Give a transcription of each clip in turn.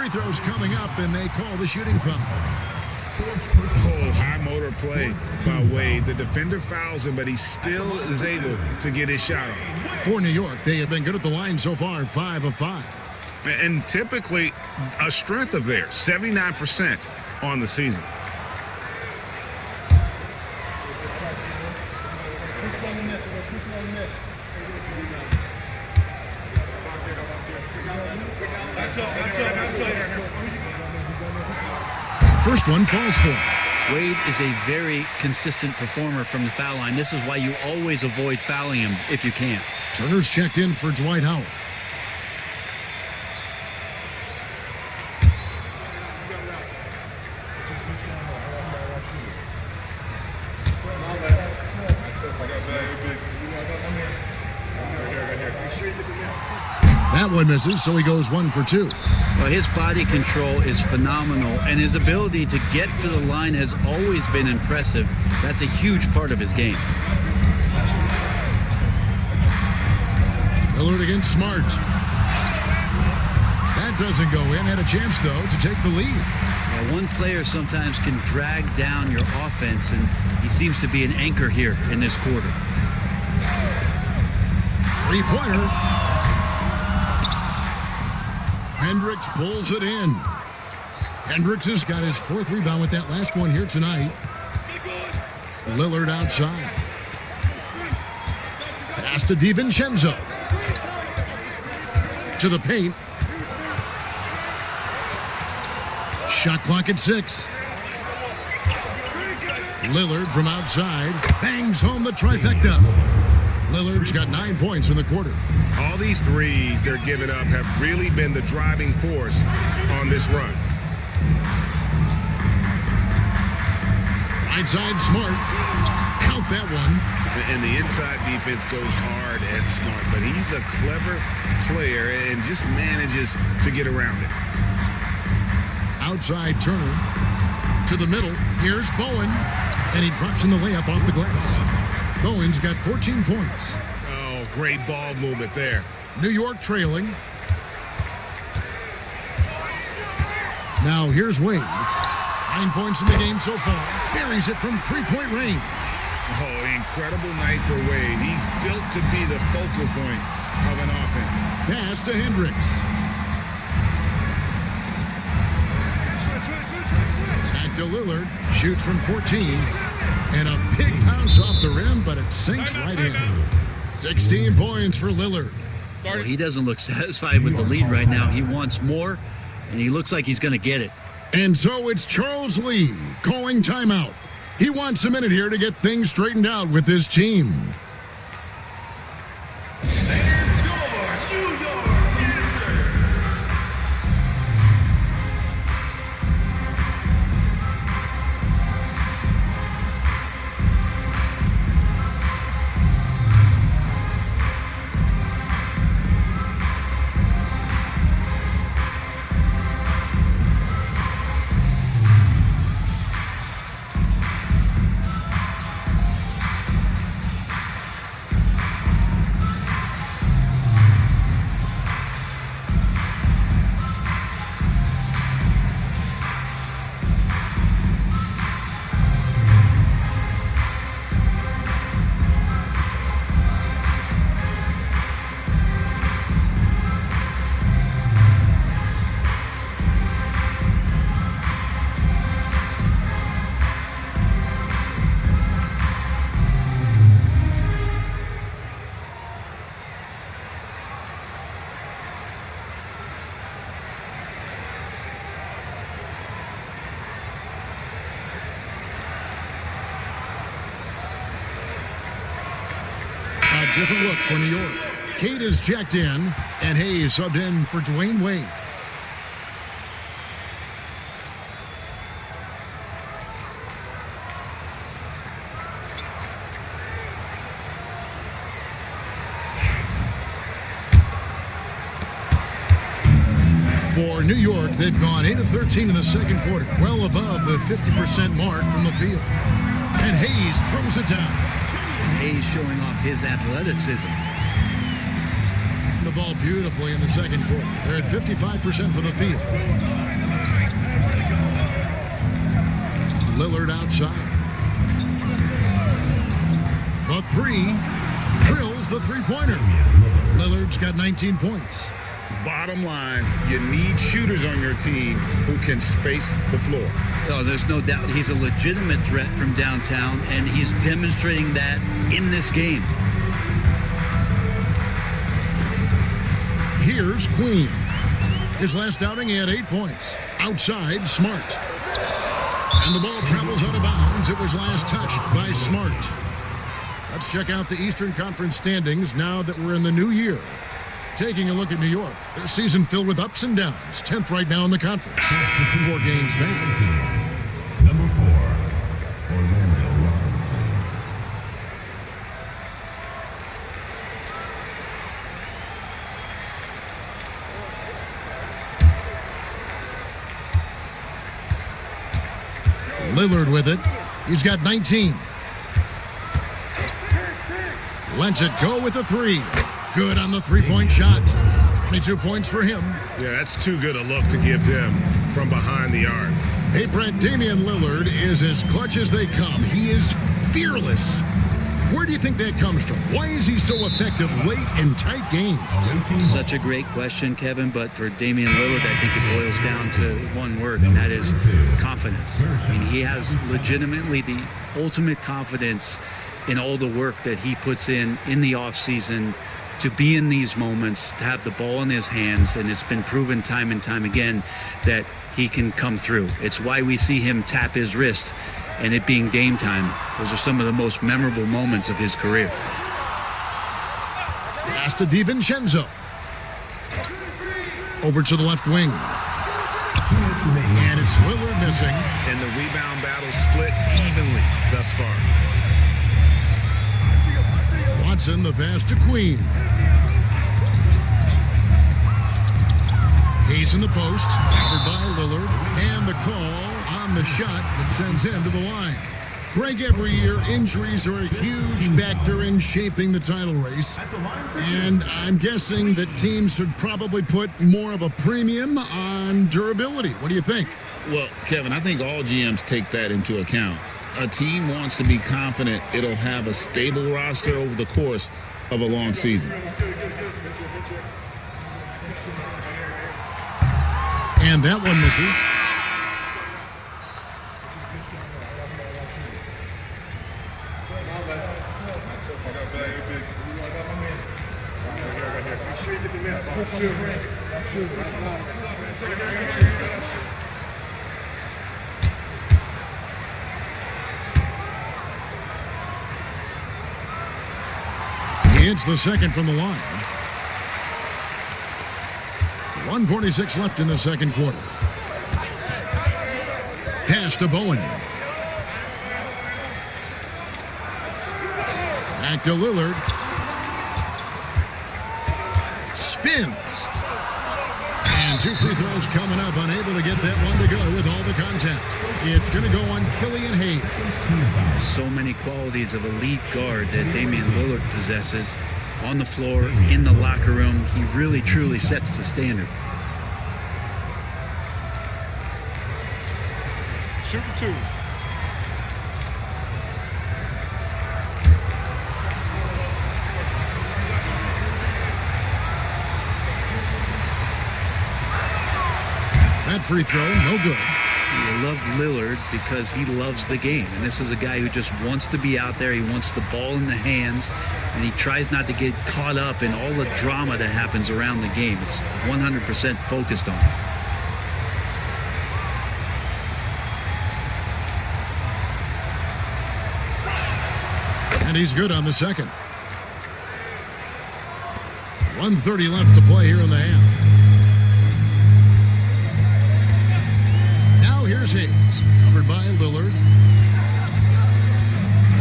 free throws coming up, and they call the shooting foul. Oh, high motor play by Wade. The defender fouls him, but he still is able to get his shot off. For New York, they have been good at the line so far, 5 of 5. And typically a strength of theirs, 79% on the season. First one falls for. Wade is a very consistent performer from the foul line. This is why you always avoid fouling him if you can. Turner's checked in for Dwight Howard. That one misses, so he goes 1 for 2. Well, his body control is phenomenal, and his ability to get to the line has always been impressive. That's a huge part of his game. Lillard against Smart. That doesn't go in. Had a chance, though, to take the lead. Now, one player sometimes can drag down your offense, and he seems to be an anchor here in this quarter. Three-pointer. Hendricks pulls it in. Hendricks has got his 4th rebound with that last one here tonight. Lillard outside. Pass to DiVincenzo. To the paint. Shot clock at 6. Lillard from outside bangs home the trifecta. Lillard's got 9 points in the quarter. All these threes they're giving up have really been the driving force on this run. Right side, Smart. Count that one. And the inside defense goes hard at Smart, but he's a clever player and just manages to get around it. Outside Turner. To the middle. Here's Bowen. And he drops in the layup off the glass. Bowen's got 14 points. Oh, great ball movement there. New York trailing. Now here's Wade. 9 points in the game so far. Buries it from three-point range. Oh, incredible night for Wade. He's built to be the focal point of an offense. Pass to Hendricks. Back to Lillard. Shoots from 14. And a big bounce off the rim, but it sinks right in. 16 points for Lillard. Well, he doesn't look satisfied with the lead right now. He wants more, and he looks like he's going to get it. And so it's Charles Lee calling timeout. He wants a minute here to get things straightened out with his team. Different look for New York. Cade is checked in, and Hayes subbed in for Dwayne Wade. For New York, they've gone 8 of 13 in the second quarter, well above the 50% mark from the field. And Hayes throws it down. Hayes showing off his athleticism. the ball beautifully in the second quarter. They're at 55% from the field. Lillard outside. The three drills the three-pointer. Lillard's got 19 points. Bottom line, you need shooters on your team who can space the floor. Oh, there's no doubt he's a legitimate threat from downtown, and he's demonstrating that in this game. Here's Queen. His last outing, he had 8 points. Outside, Smart. And the ball travels out of bounds. It was last touched by Smart. Let's check out the Eastern Conference standings now that we're in the new year. Taking a look at New York, their season filled with ups and downs. 10th right now in the conference. 4 games back. Number 4, Orlando Robinson. Lillard with it. He's got 19. Lets it go with a 3. Good on the three-point shot. 22 points for him. Yeah, that's too good a look to give him from behind the arc. Hey, Brent, Damian Lillard is as clutch as they come. He is fearless. Where do you think that comes from? Why is he so effective late in tight games? Such a great question, Kevin, but for Damian Lillard, I think it boils down to one word, and that is confidence. I mean, he has legitimately the ultimate confidence in all the work that he puts in the offseason to be in these moments, to have the ball in his hands, and it's been proven time and time again that he can come through. It's why we see him tap his wrist and it being game time. Those are some of the most memorable moments of his career. Pass to DiVincenzo. Over to the left wing. And it's Lillard missing. And the rebound battle split evenly thus far. Watson, the pass to Queen. He's in the post, covered by Lillard, and the call on the shot that sends him to the line. Greg, every year, injuries are a huge factor in shaping the title race. And I'm guessing that teams should probably put more of a premium on durability. What do you think? Well, Kevin, I think all GMs take that into account. A team wants to be confident it'll have a stable roster over the course of a long season. And that one misses. He hits the second from the line. 1:46 left in the second quarter. Pass to Bowen. Back to Lillard. Spins. And 2 free throws coming up. Unable to get that one to go with all the contact. It's going to go on Killian Hayes. So many qualities of a lead guard that Damian Lillard possesses on the floor, in the locker room. He really, truly sets the standard. Shoot 2. That free throw, no good. You love Lillard because he loves the game. And this is a guy who just wants to be out there. He wants the ball in the hands. And he tries not to get caught up in all the drama that happens around the game. It's 100% focused on it. And he's good on the second. 1:30 left to play here in the half. Now here's Hayes, covered by Lillard.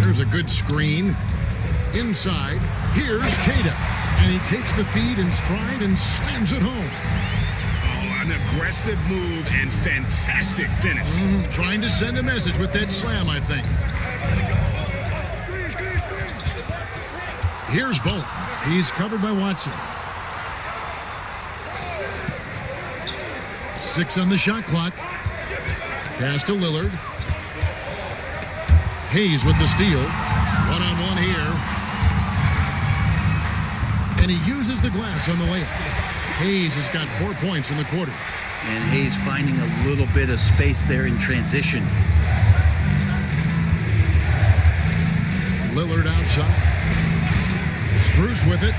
There's a good screen. Inside, here's Queta. And he takes the feed in stride and slams it home. Oh, an aggressive move and fantastic finish. Trying to send a message with that slam, I think. Here's Bowen. He's covered by Watson. 6 on the shot clock. Pass to Lillard. Hayes with the steal. One-on-one here. And he uses the glass on the layup. Hayes has got 4 points in the quarter. And Hayes finding a little bit of space there in transition. Lillard outside. Strus with it.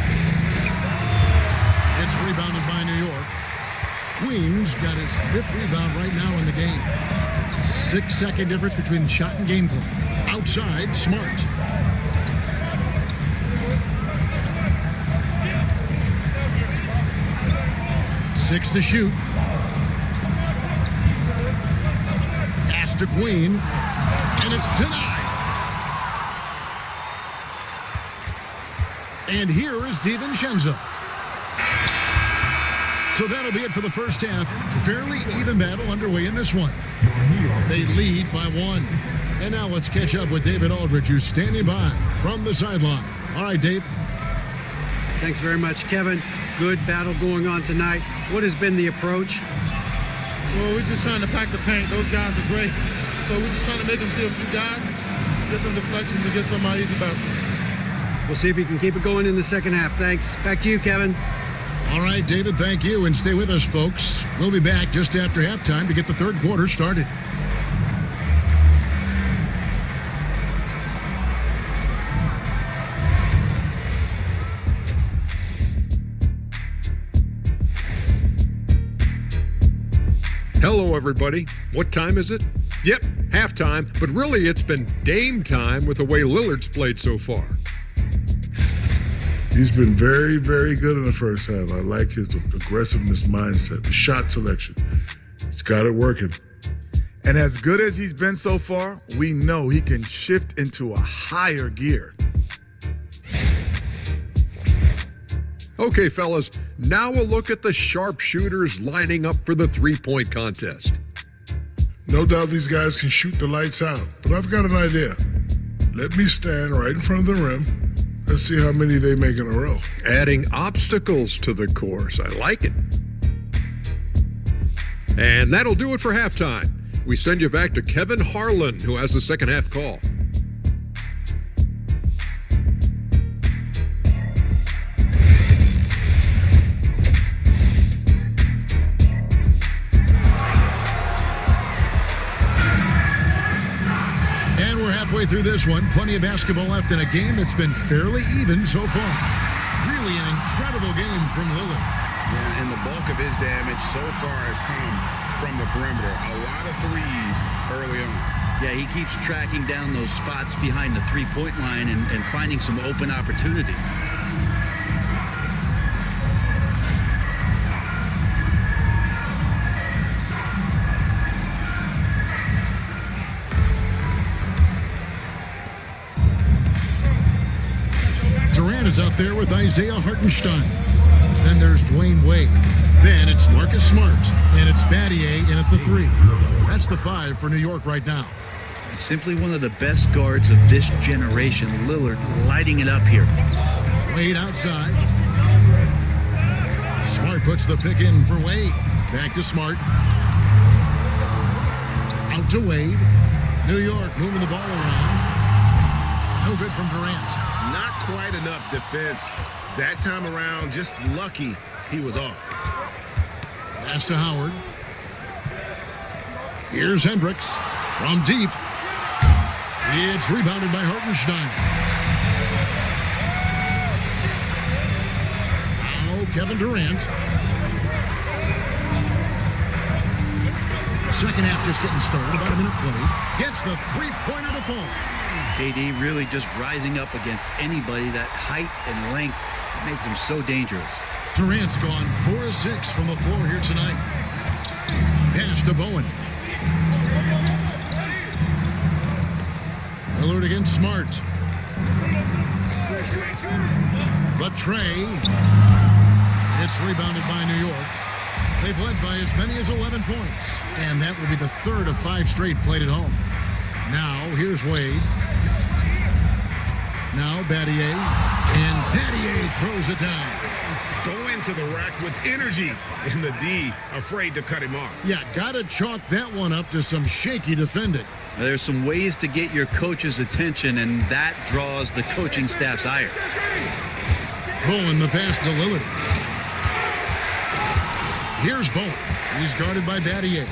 It's rebounded by New York. Queens got his 5th rebound right now in the game. 6-second difference between the shot and game clock. Outside, Smart. Six to shoot. Pass to Queen. And it's denied. And here is DiVincenzo. So that'll be it for the first half. Fairly even battle underway in this one. They lead by 1. And now let's catch up with David Aldridge, who's standing by from the sideline. All right, Dave. Thanks very much, Kevin. Good battle going on tonight. What has been the approach? Well, we're just trying to pack the paint. Those guys are great. So we're just trying to make them see a few guys, get some deflections, and get some easy baskets. We'll see if he can keep it going in the second half. Thanks. Back to you, Kevin. All right, David, thank you. And stay with us, folks. We'll be back just after halftime to get the third quarter started. Hello, everybody. What time is it? Yep, halftime, but really it's been Dame time with the way Lillard's played so far. He's been very, very good in the first half. I like his aggressiveness mindset, the shot selection. He's got it working. And as good as he's been so far, we know he can shift into a higher gear. Okay, fellas, now a look at the sharpshooters lining up for the three-point contest. No doubt these guys can shoot the lights out, but I've got an idea. Let me stand right in front of the rim. Let's see how many they make in a row. Adding obstacles to the course. I like it. And that'll do it for halftime. We send you back to Kevin Harlan, who has the second half call. Through this one, plenty of basketball left in a game that's been fairly even so far. Really an incredible game from Lillard. Yeah, and the bulk of his damage so far has come from the perimeter. A lot of threes early on. Yeah, he keeps tracking down those spots behind the three-point line and finding some open opportunities. Durant is out there with Isaiah Hartenstein. Then there's Dwayne Wade. Then it's Marcus Smart. And it's Battier in at the 3. That's the 5 for New York right now. Simply one of the best guards of this generation. Lillard lighting it up here. Wade outside. Smart puts the pick in for Wade. Back to Smart. Out to Wade. New York moving the ball around. No good from Durant. Not quite enough defense that time around. Just lucky he was off. Pass to Howard. Here's Hendricks from deep. It's rebounded by Hartenstein. Now Kevin Durant. Second half just getting started. About a minute played. Gets the three-pointer to fall. KD really just rising up against anybody. That height and length makes him so dangerous. Durant's gone 4 of 6 from the floor here tonight. Pass to Bowen. Lillard against Smart. The tray. It's rebounded by New York. They've led by as many as 11 points. And that will be the third of 5 straight played at home. Now, here's Wade. Now Battier. And Battier throws it down. Go into the rack with energy, and the D afraid to cut him off. Yeah, gotta chalk that one up to some shaky defending. There's some ways to get your coach's attention, and that draws the coaching staff's ire. Bowen the pass to Lillard. Here's Bowen. He's guarded by Battier.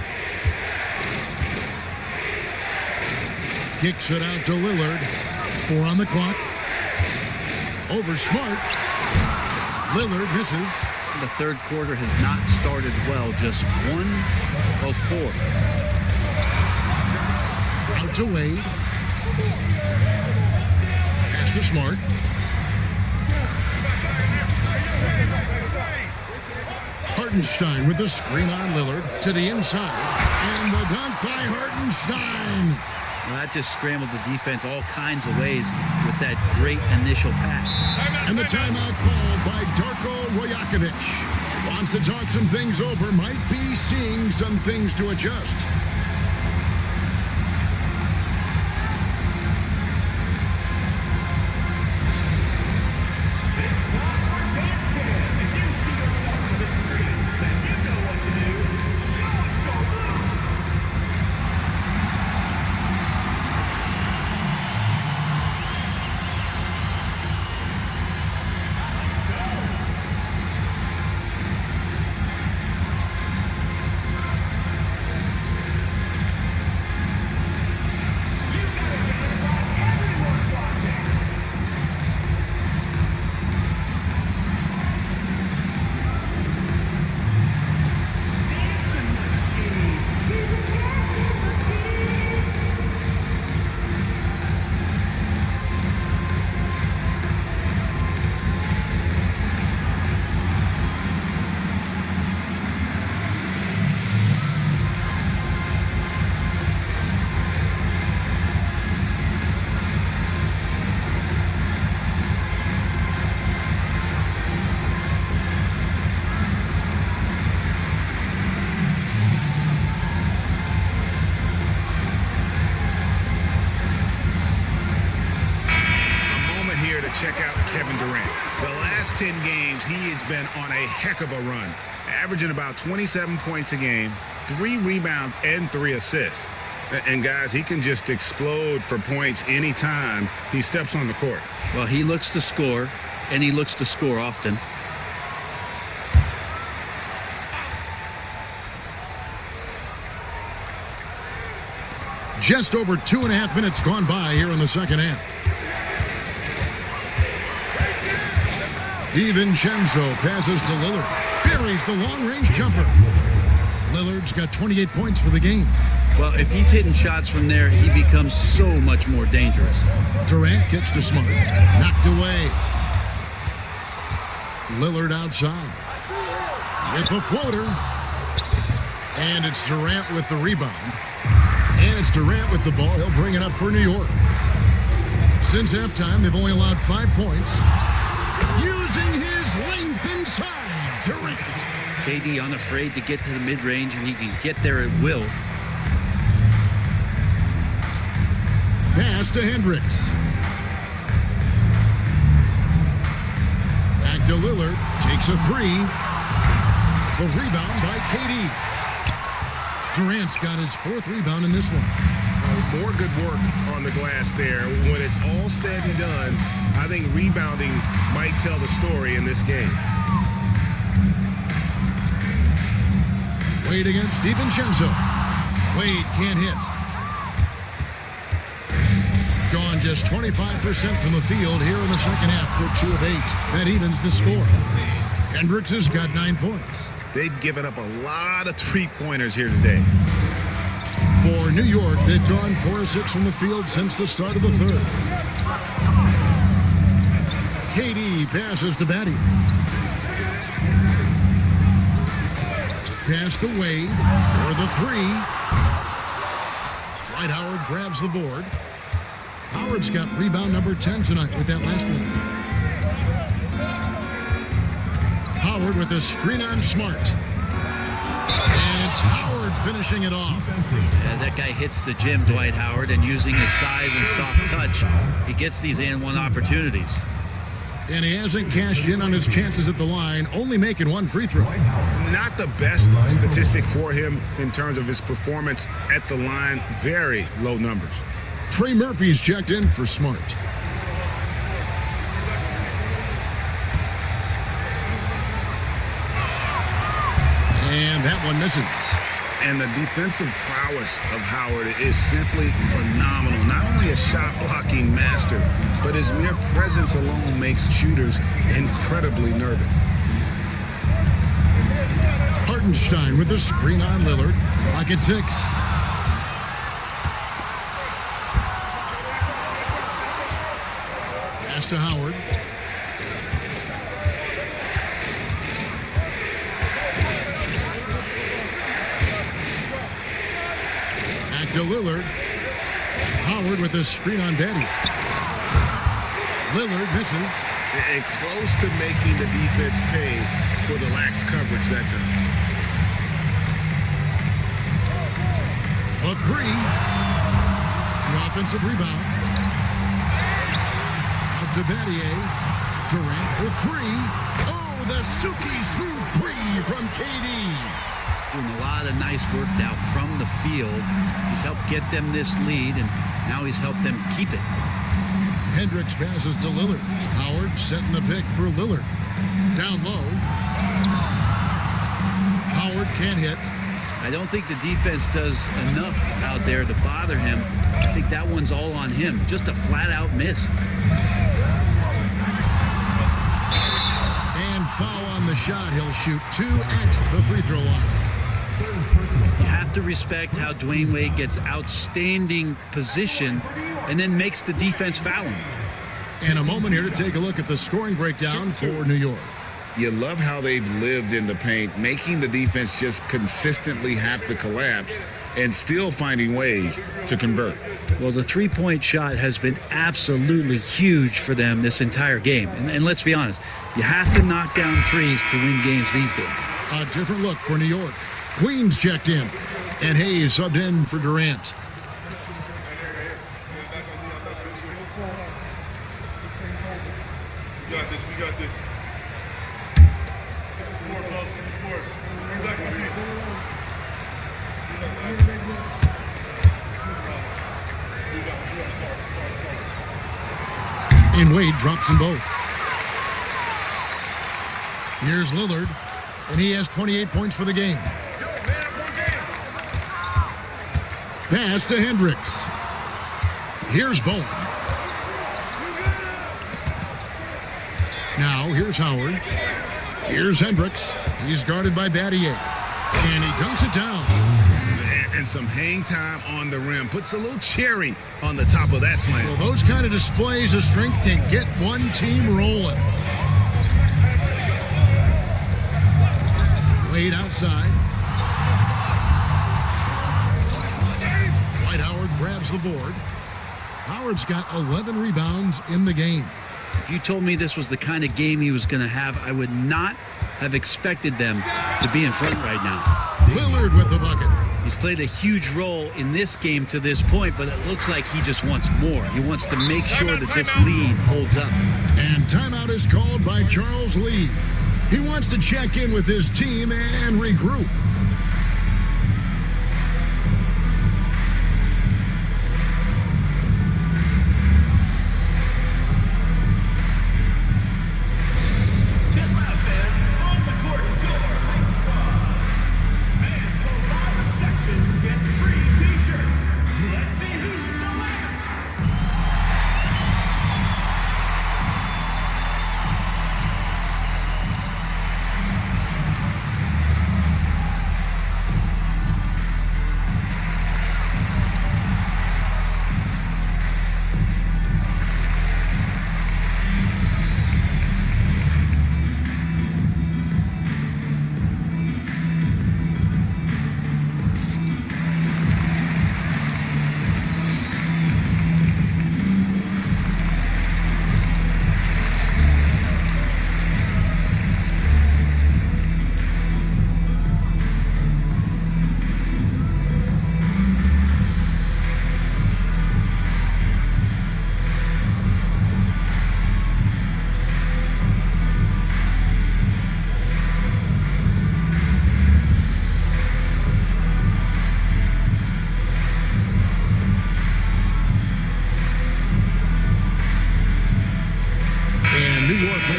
Kicks it out to Lillard. 4 on the clock. Over Smart. Lillard misses. The third quarter has not started well, just 1 of 4. Out to Wade. Pass to Smart. Hartenstein with the screen on Lillard to the inside. And the dunk by Hartenstein. Well, that just scrambled the defense all kinds of ways with that great initial pass. And the timeout called by Darko Rajakovic. Wants to talk some things over. Might be seeing some things to adjust. Check out Kevin Durant. The last 10 games, he has been on a heck of a run, averaging about 27 points a game, 3 rebounds, and 3 assists. And guys, he can just explode for points anytime he steps on the court. Well, he looks to score, and he looks to score often. Just over 2.5 minutes gone by here in the second half. DiVincenzo passes to Lillard. Buries the long-range jumper. Lillard's got 28 points for the game. Well, if he's hitting shots from there, he becomes so much more dangerous. Durant kicks to Smart. Knocked away. Lillard outside. With the floater. And it's Durant with the rebound. And it's Durant with the ball. He'll bring it up for New York. Since halftime, they've only allowed 5 points. Using his length inside, Durant. KD unafraid to get to the mid-range, and he can get there at will. Pass to Hendricks. Back to Lillard. Takes a 3. The rebound by KD. Durant's got his 4th rebound in this one. More good work on the glass there. When it's all said and done, I think rebounding might tell the story in this game. Wade against DiVincenzo. Wade can't hit. Gone just 25% from the field here in the second half. They're 2 of 8. That evens the score. Hendricks has got 9 points. They've given up a lot of 3-pointers here today. For New York, they've gone 4 of 6 from the field since the start of the third. KD passes to Battier. Pass to Wade for the 3. Dwight Howard grabs the board. Howard's got rebound number 10 tonight with that last one. Howard with a screen on Smart. And it's Howard finishing it off. That guy hits the gym, Dwight Howard, and using his size and soft touch, he gets these and one opportunities. And he hasn't cashed in on his chances at the line, only making one free throw. Not the best statistic for him in terms of his performance at the line. Very low numbers. Trey Murphy's checked in for Smart. And that one misses. And the defensive prowess of Howard is simply phenomenal. Not only a shot blocking master, but his mere presence alone makes shooters incredibly nervous. Hartenstein with the screen on Lillard. Clock at 6. Pass to Howard. Back to Lillard. Howard with the screen on Betty. Lillard misses. And close to making the defense pay for the lax coverage that time. A 3. The offensive rebound. Out to Battier. Durant for 3. Oh, the silky smooth 3 from KD. Doing a lot of nice work now from the field. He's helped get them this lead, and now he's helped them keep it. Hendricks passes to Lillard. Howard setting the pick for Lillard. Down low. Howard can't hit. I don't think the defense does enough out there to bother him. I think that one's all on him. Just a flat-out miss. And foul on the shot. He'll shoot 2 at the free throw line. You have to respect how Dwayne Wade gets outstanding position and then makes the defense foul him. And a moment here to take a look at the scoring breakdown for New York. You love how they've lived in the paint, making the defense just consistently have to collapse and still finding ways to convert. Well, the three-point shot has been absolutely huge for them this entire game. And let's be honest, you have to knock down threes to win games these days. A different look for New York. Queens checked in, and Hayes subbed in for Durant. We got this. We got this. More balls in the sport. Bring back my team. And Wade drops them both. Here's Lillard, and he has 28 points for the game. Pass to Hendricks. Here's Bowen. Now, here's Howard. Here's Hendricks. He's guarded by Battier. And he dunks it down. And some hang time on the rim. Puts a little cherry on the top of that slam. Well, those kind of displays of strength can get one team rolling. Wade outside. Dwight Howard grabs the board. Howard's got 11 rebounds in the game. If you told me this was the kind of game he was going to have, I would not have expected them to be in front right now. Lillard with the bucket. He's played a huge role in this game to this point, but it looks like he just wants more. He wants to make sure that this lead holds up. And timeout is called by Charles Lee. He wants to check in with his team and regroup.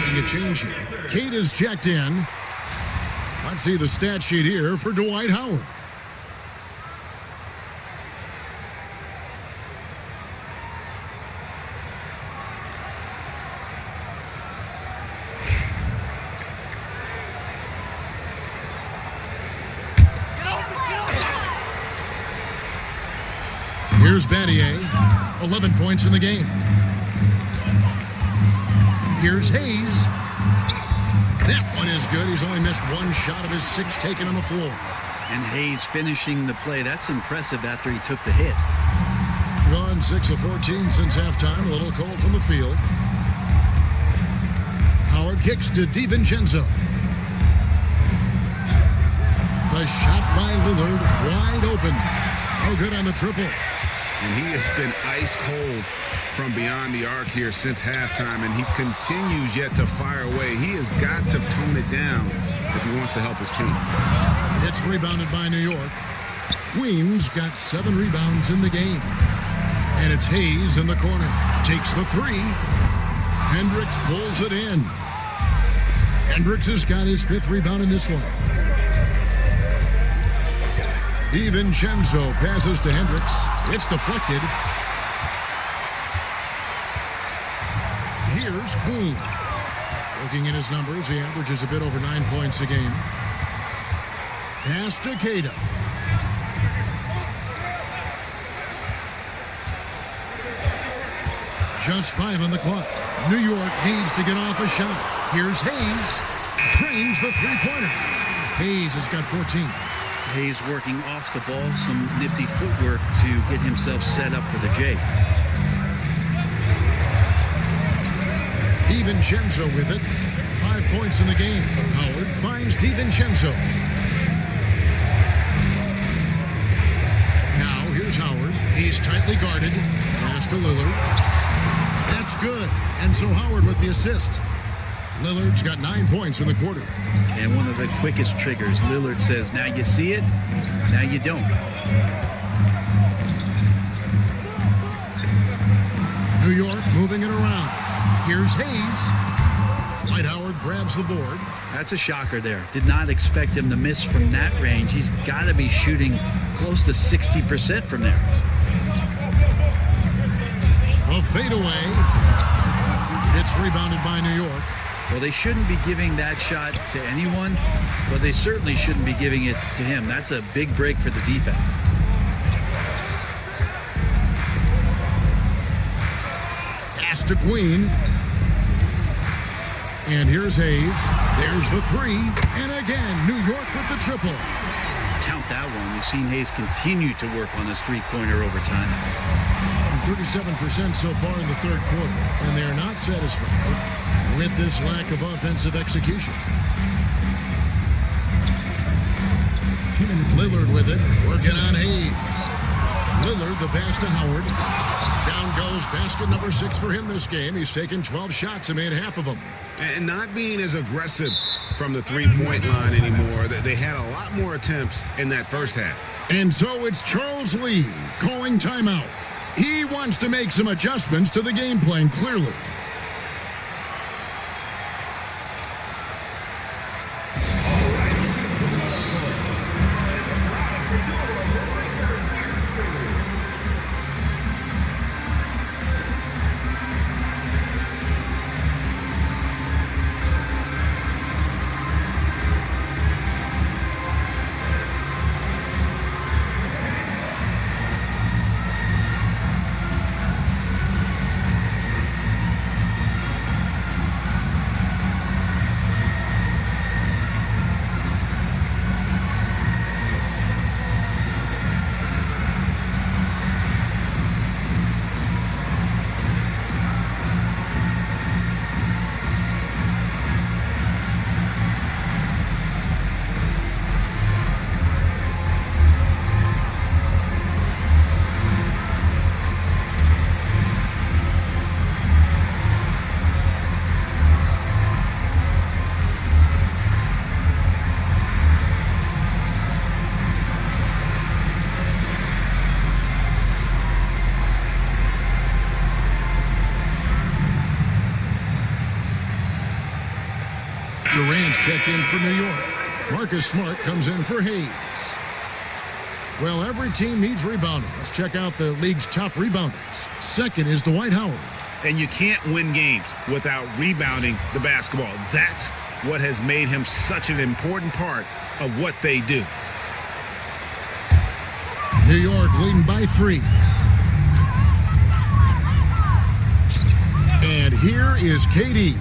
making a change here. Cade is checked in. Let's see the stat sheet here for Dwight Howard. Here's Battier, 11 points in the game. Here's Hayes. That one is good. He's only missed one shot of his 6 taken on the floor. And Hayes finishing the play. That's impressive after he took the hit. Gone 6 of 14 since halftime. A little cold from the field. Howard kicks to DiVincenzo. The shot by Lillard, wide open. Oh, good on the triple. And he has been ice cold from beyond the arc here since halftime, and he continues yet to fire away. He has got to tone it down if he wants to help his team. It's rebounded by New York. Queens got 7 rebounds in the game. And it's Hayes in the corner. Takes the 3. Hendricks pulls it in. Hendricks has got his 5th rebound in this one. DiVincenzo passes to Hendricks. It's deflected. Here's Queen. Looking at his numbers, he averages a bit over 9 points a game. Pass to Queta. Just 5 on the clock. New York needs to get off a shot. Here's Hayes. Drains the three-pointer. Hayes has got 14. Hayes working off the ball, some nifty footwork to get himself set up for the J. DiVincenzo with it. 5 points in the game. Howard finds DiVincenzo. Now here's Howard. He's tightly guarded. Pass to Lillard. That's good. And so Howard with the assist. Lillard's got 9 points in the quarter. And one of the quickest triggers. Lillard says, now you see it, now you don't. New York moving it around. Here's Hayes. Dwight Howard grabs the board. That's a shocker there. Did not expect him to miss from that range. He's got to be shooting close to 60% from there. A fadeaway. It's rebounded by New York. Well, they shouldn't be giving that shot to anyone, but they certainly shouldn't be giving it to him. That's a big break for the defense. Pass to Queen. And here's Hayes. There's the 3. And again, New York with the triple. Count that one. We've seen Hayes continue to work on this three-pointer over time. 37% so far in the third quarter. And they are not satisfied with this lack of offensive execution. Lillard with it, working on Hayes. Lillard, the pass to Howard. Down goes basket number 6 for him this game. He's taken 12 shots and made half of them. And not being as aggressive from the three-point line anymore. They had a lot more attempts in that first half. And so it's Charles Lee calling timeout. He wants to make some adjustments to the game plan, clearly. Durant's checked in for New York. Marcus Smart comes in for Hayes. Well, every team needs rebounding. Let's check out the league's top rebounders. Second is Dwight Howard. And you can't win games without rebounding the basketball. That's what has made him such an important part of what they do. New York leading by 3. And here is KD.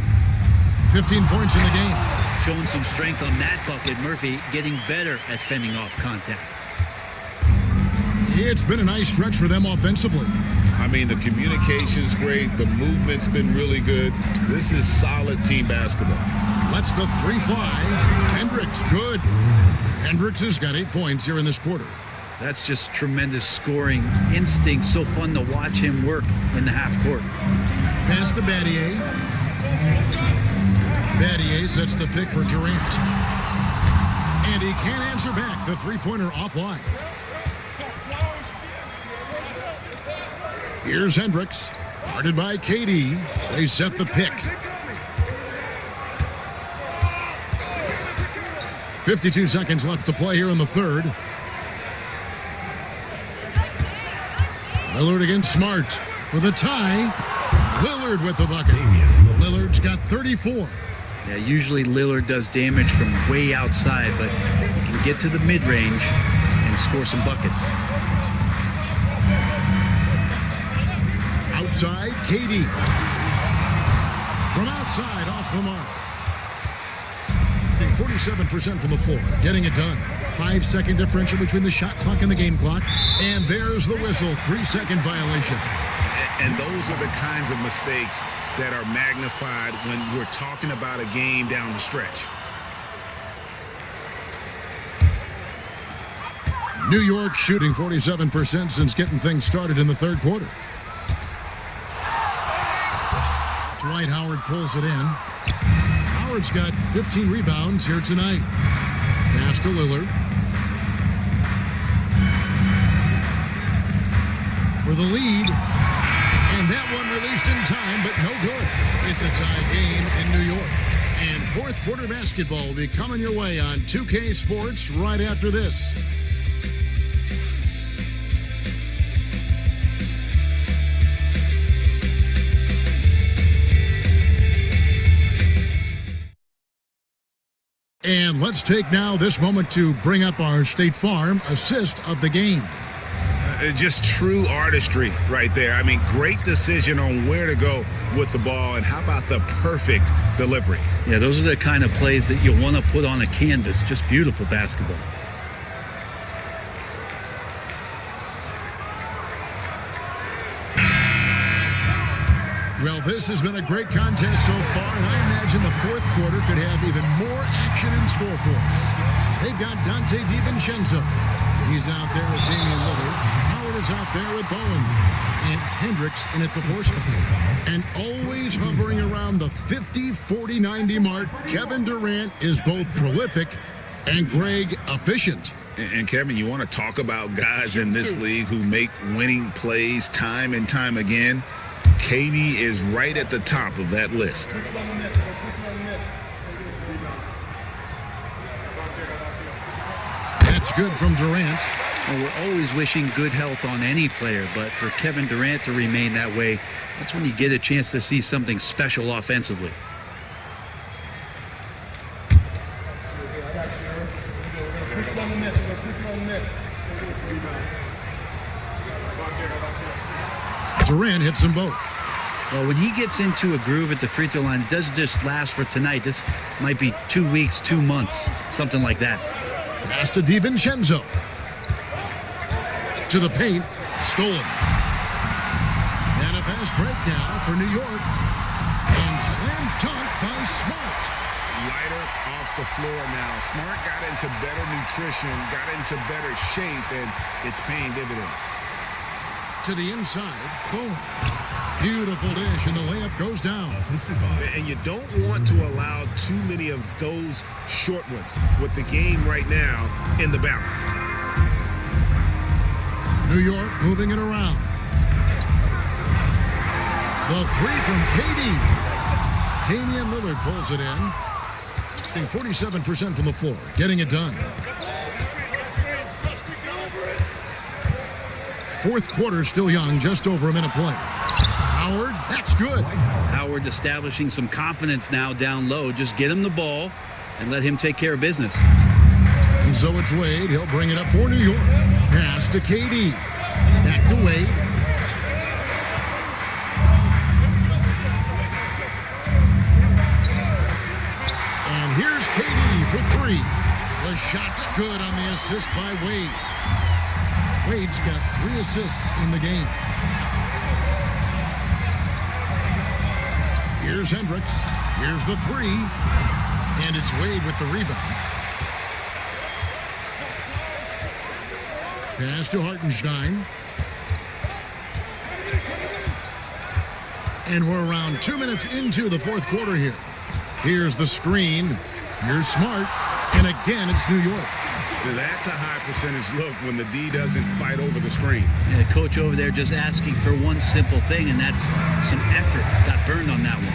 15 points in the game. Showing some strength on that bucket. Murphy getting better at fending off contact. It's been a nice stretch for them offensively. I mean, the communication's great. The movement's been really good. This is solid team basketball. Lets the 3 fly. Hendricks, good. Hendricks has got 8 points here in this quarter. That's just tremendous scoring instinct. So fun to watch him work in the half court. Pass to Battier. Battier sets the pick for Durant. And he can't answer back. The three-pointer offline. Here's Hendricks. Guarded by KD. They set the pick. 52 seconds left to play here in the third. Lillard against Smart for the tie. Lillard with the bucket. Lillard's got 34. Yeah, usually Lillard does damage from way outside, but he can get to the mid-range and score some buckets. Outside, KD. From outside, off the mark. 47% from the floor, getting it done. 5-second differential between the shot clock and the game clock. And there's the whistle, 3-second violation. And those are the kinds of mistakes that are magnified when we're talking about a game down the stretch. New York shooting 47% since getting things started in the third quarter. Dwight Howard pulls it in. Howard's got 15 rebounds here tonight. Pass to Lillard. For the lead. And that one released in time, but no good. It's a tie game in New York. And fourth quarter basketball will be coming your way on 2K Sports right after this. And let's take now this moment to bring up our State Farm assist of the game. Just true artistry right there. I mean, great decision on where to go with the ball, and how about the perfect delivery? Yeah, those are the kind of plays that you want to put on a canvas. Just beautiful basketball. Well, this has been a great contest so far, and I imagine the fourth quarter could have even more action in store for us. They've got Dante DiVincenzo. He's out there with Damian Lillard. Howard is out there with Bowen. And it's Hendricks in at the four spot. And always hovering around the 50, 40, 90 mark, Kevin Durant is both prolific and Greg efficient. And Kevin, you want to talk about guys in this league who make winning plays time and time again? KD is right at the top of that list. That's good from Durant. Well, we're always wishing good health on any player, but for Kevin Durant to remain that way, that's when you get a chance to see something special offensively. Durant hits them both. Well, when he gets into a groove at the free throw line, it doesn't just last for tonight. This might be 2 weeks, 2 months, something like that. Pass to DiVincenzo. To the paint, stolen. And a fast break now for New York. And slam dunk by Smart. Lighter off the floor now. Smart got into better nutrition, got into better shape, and it's paying dividends. To the inside, boom. Beautiful dish, and the layup goes down. And you don't want to allow too many of those short ones with the game right now in the balance. New York moving it around. The three from KD. Damian Lillard pulls it in. 47% from the floor, getting it done. Fourth quarter still young, just over a minute play. Howard, that's good. Howard establishing some confidence now down low. Just get him the ball and let him take care of business. And so it's Wade. He'll bring it up for New York. Pass to KD. Back to Wade. And here's KD for three. The shot's good on the assist by Wade. Wade's got 3 assists in the game. Here's Hendricks. Here's the three. And it's Wade with the rebound. Pass to Hartenstein. And we're around 2 minutes into the fourth quarter here. Here's the screen. Here's Smart. And again, it's New York. That's a high percentage look when the D doesn't fight over the screen. Yeah, coach over there just asking for one simple thing, and that's some effort. Got burned on that one.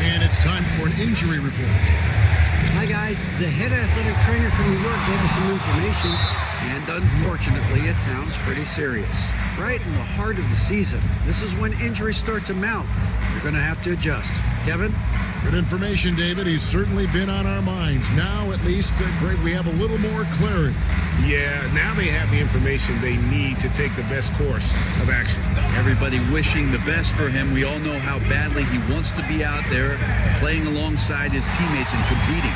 And it's time for an injury report. Hi, guys. The head athletic trainer from New York gave us some information, and unfortunately, it sounds pretty serious. Right in the heart of the season, this is when injuries start to mount. You're going to have to adjust. Kevin? Good information, David. He's certainly been on our minds. Now, at least, Greg, we have a little more clarity. Yeah, now they have the information they need to take the best course of action. Everybody wishing the best for him. We all know how badly he wants to be out there playing alongside his teammates and competing.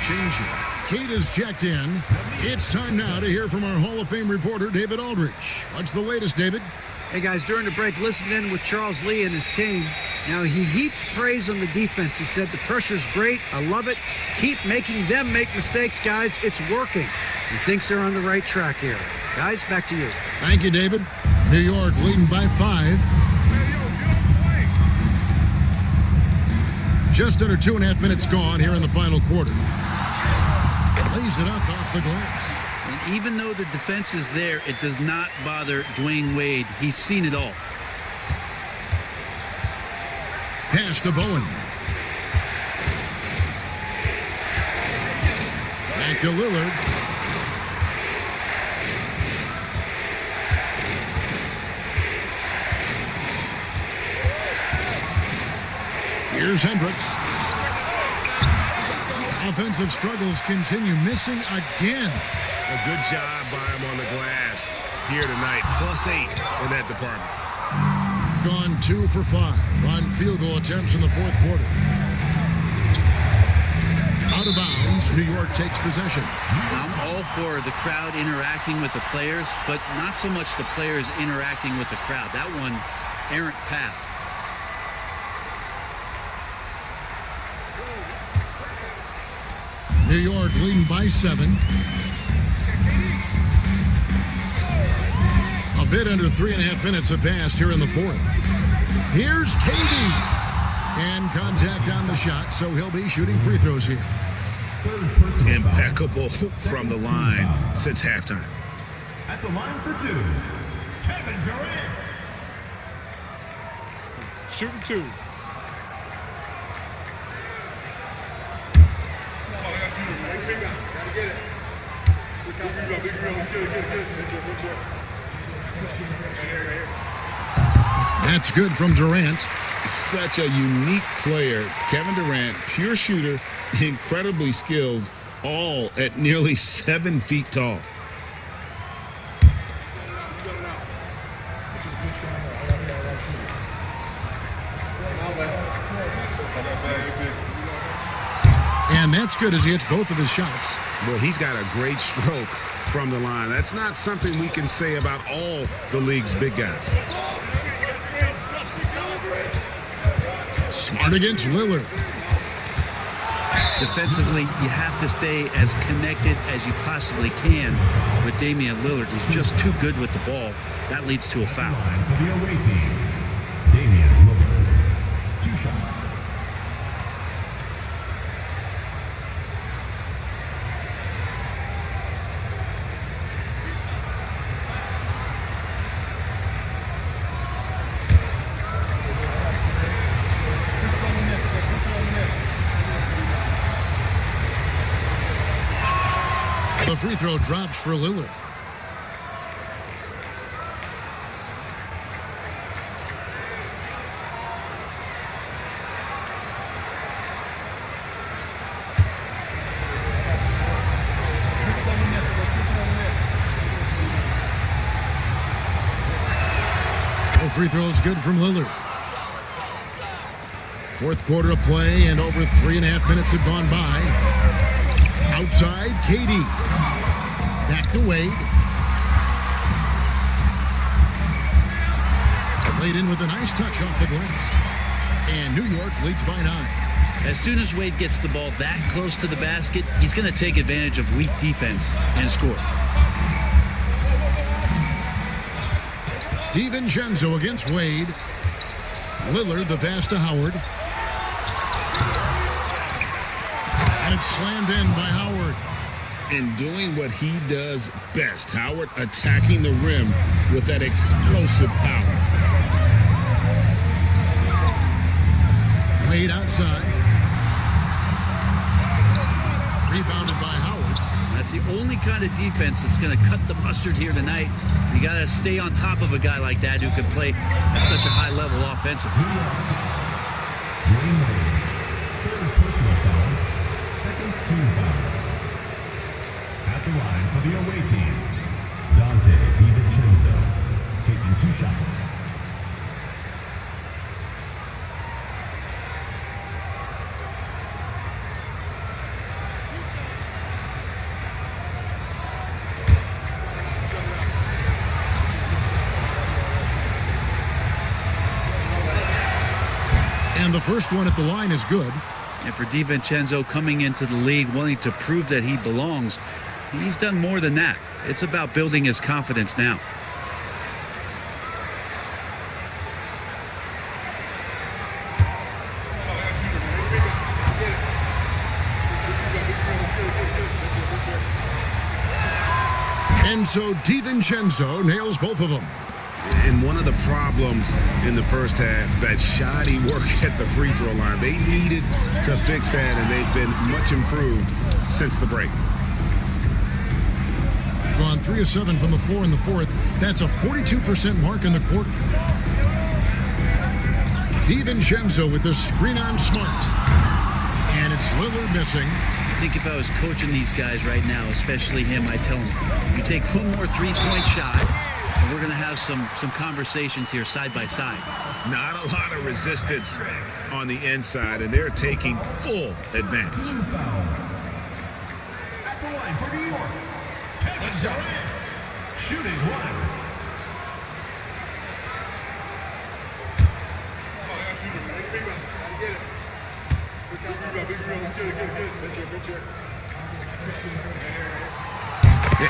Change here. Kate is checked in. It's time now to hear from our Hall of Fame reporter, David Aldrich. What's the latest, David? Hey, guys, during the break, listened in with Charles Lee and his team. Now, he heaped praise on the defense. He said, the pressure's great. I love it. Keep making them make mistakes, guys. It's working. He thinks they're on the right track here. Guys, back to you. Thank you, David. New York leading by 5. Just under 2.5 minutes gone here in the final quarter. Lays it up off the glass. And even though the defense is there, it does not bother Dwayne Wade. He's seen it all. Pass to Bowen. Back to Lillard. Here's Hendricks. Offensive struggles continue, missing again. A good job by him on the glass here tonight. +8 in that department. Gone 2 for 5 on field goal attempts in the fourth quarter. Out of bounds, New York takes possession. I'm all for the crowd interacting with the players, but not so much the players interacting with the crowd. That one, errant pass. New York leading by 7. A bit under 3.5 minutes have passed here in the fourth. Here's KD. And contact on the shot, so he'll be shooting free throws here. Impeccable from the line since halftime. At the line for 2, Kevin Durant. Shooting 2. Gotta get it. Big rebound. Let's get it. Get it. Right here. That's good from Durant. Such a unique player. Kevin Durant, pure shooter, incredibly skilled, all at nearly 7 feet tall. And that's good as he hits both of his shots. Well, he's got a great stroke from the line. That's not something we can say about all the league's big guys. Smart against Lillard. Defensively, you have to stay as connected as you possibly can with Damian Lillard. He's just too good with the ball. That leads to a foul. For the away team, Damian Lillard. 2 shots. The free throw drops for Lillard. No free throws good from Lillard. Fourth quarter of play and over 3.5 minutes have gone by. Outside, KD. Back to Wade. Laid in with a nice touch off the glass. And New York leads by 9. As soon as Wade gets the ball that close to the basket, he's going to take advantage of weak defense and score. DiVincenzo against Wade. Lillard the pass to Howard. And it's slammed in by Howard. And doing what he does best, Howard attacking the rim with that explosive power. Wade outside. Rebounded by Howard. That's the only kind of defense that's going to cut the mustard here tonight. You got to stay on top of a guy like that who can play at such a high level offensively. Dwayne Wade. 3rd personal foul. 2nd team foul. At the line for the away team, Dante DiVincenzo taking 2 shots. And the first one at the line is good. And for DiVincenzo coming into the league wanting to prove that he belongs, he's done more than that. It's about building his confidence now. And so DiVincenzo nails both of them. And one of the problems in the first half, that shoddy work at the free throw line. They needed to fix that, and they've been much improved since the break. Gone 3 of 7 from the floor in the fourth. That's a 42% mark in the quarter. DiVincenzo with the screen on Smart. And it's Lillard missing. I think if I was coaching these guys right now, especially him, I'd tell him, you take one more three-point shot, and we're going to have some conversations here side by side. Not a lot of resistance on the inside, and they're taking full advantage. At the line for New York, Kevin Durant. Shooting 1.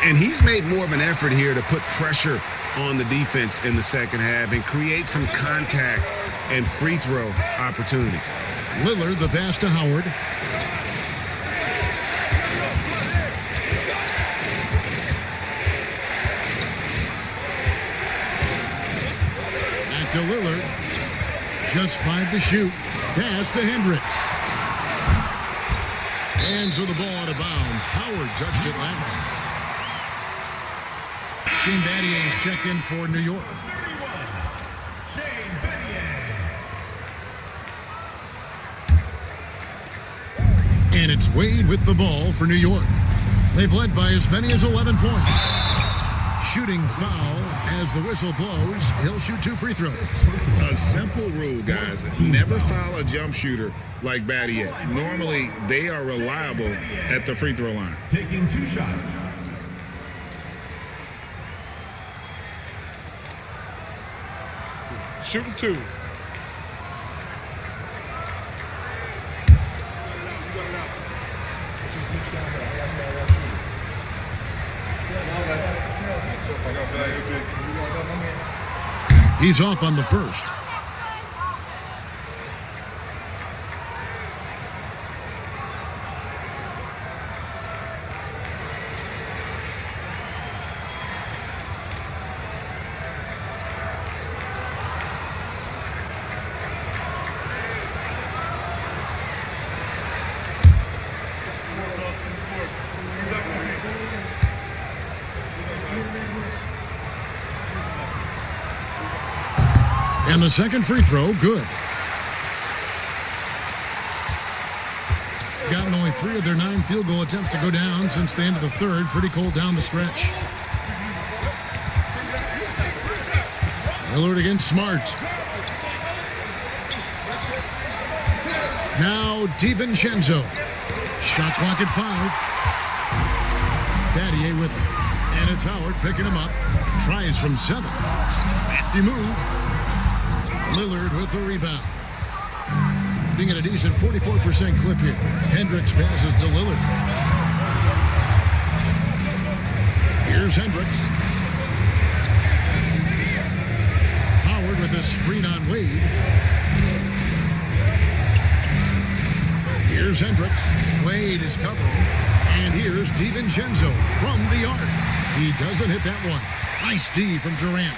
And he's made more of an effort here to put pressure on the defense in the second half and create some contact and free throw opportunities. Lillard the pass to Howard. Back to Lillard. Just 5 to shoot. Pass to Hendricks. And so the ball out of bounds. Howard touched it last. Shane Battier is checked in for New York. 31. Shane Battier. And it's Wade with the ball for New York. They've led by as many as 11 points. Shooting foul as the whistle blows. He'll shoot 2 free throws. A simple rule, guys. Never foul a jump shooter like Battier. Normally, they are reliable at the free throw line. Taking 2 shots. Shooting 2. He's off on the first. And the second free throw, good. Gotten only 3 of their 9 field goal attempts to go down since the end of the third. Pretty cold down the stretch. Lillard against Smart. Now DiVincenzo. Shot clock at 5. Battier with it. And it's Howard picking him up. Tries from 7. Crafty move. Lillard with the rebound. Being at a decent 44% clip here. Hendricks passes to Lillard. Here's Hendricks. Howard with a screen on Wade. Here's Hendricks. Wade is covering. And here's DiVincenzo from the arc. He doesn't hit that one. Nice D from Durant.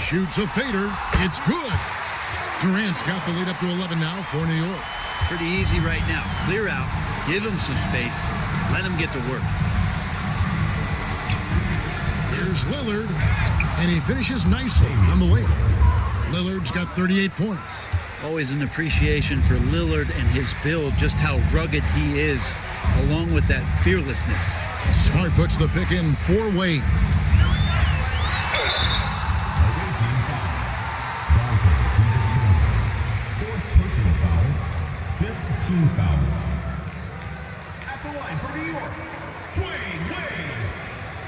Shoots a fader. It's good. Durant's got the lead up to 11 now for New York. Pretty easy right now. Clear out. Give him some space. Let him get to work. Here's Lillard. And he finishes nicely on the layup. Lillard's got 38 points. Always an appreciation for Lillard and his build, just how rugged he is, along with that fearlessness. Smart puts the pick in for Wade. Foul. At the line for New York, Dwayne Wade.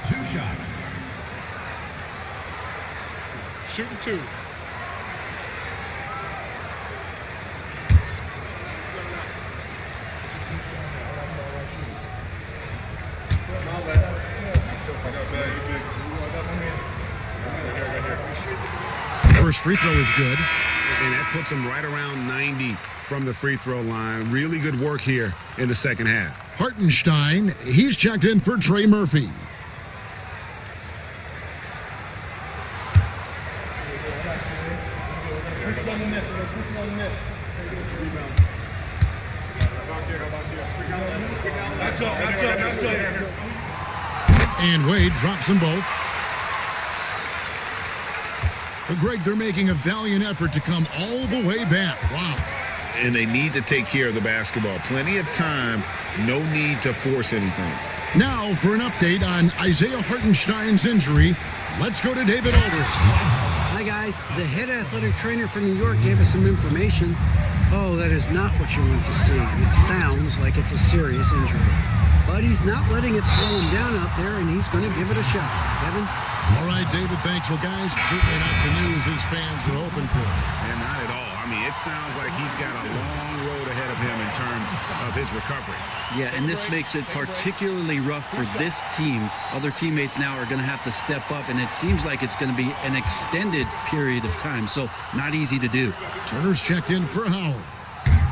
2 shots. Shooting 2. First free throw is good. And that puts him right around 90 from the free throw line. Really good work here in the second half. Hartenstein, he's checked in for Trey Murphy. And Wade drops them both. But Greg, they're making a valiant effort to come all the way back. Wow. And they need to take care of the basketball. Plenty of time. No need to force anything. Now for an update on Isaiah Hartenstein's injury, let's go to David Aldridge. Hi, guys. The head athletic trainer for New York gave us some information. Oh, that is not what you want to see. It sounds like it's a serious injury. But he's not letting it slow him down out there, and he's going to give it a shot. Kevin? All right, David, thanks. Well, guys, certainly not the news his fans are hoping for. And not at all. I mean, it sounds like he's got a long road ahead of him in terms of his recovery. Yeah, and this makes it particularly rough for this team. Other teammates now are going to have to step up, and it seems like it's going to be an extended period of time, so not easy to do. Turner's checked in for Howard.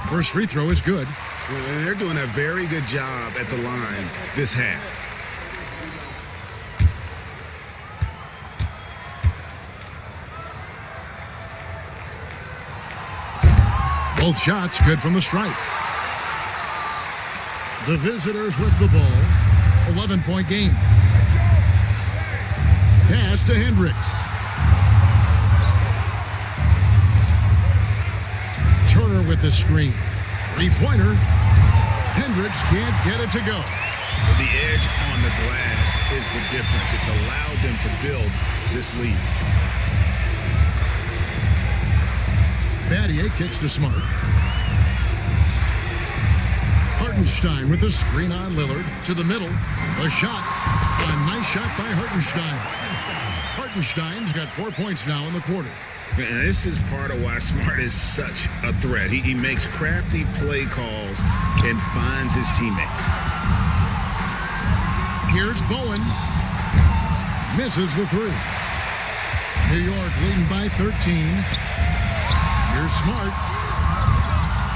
First free throw is good. And they're doing a very good job at the line this half. Both shots good from the stripe. The visitors with the ball. 11-point game. Pass to Hendricks. Turner with the screen. Three-pointer. Hendricks can't get it to go. The edge on the glass is the difference. It's allowed them to build this lead. Battier kicks to Smart. Hartenstein with the screen on Lillard to the middle. A shot. A nice shot by Hartenstein. Hartenstein's got 4 points now in the quarter. And this is part of why Smart is such a threat. He makes crafty play calls and finds his teammates. Here's Bowen. Misses the three. New York leading by 13. Here's Smart.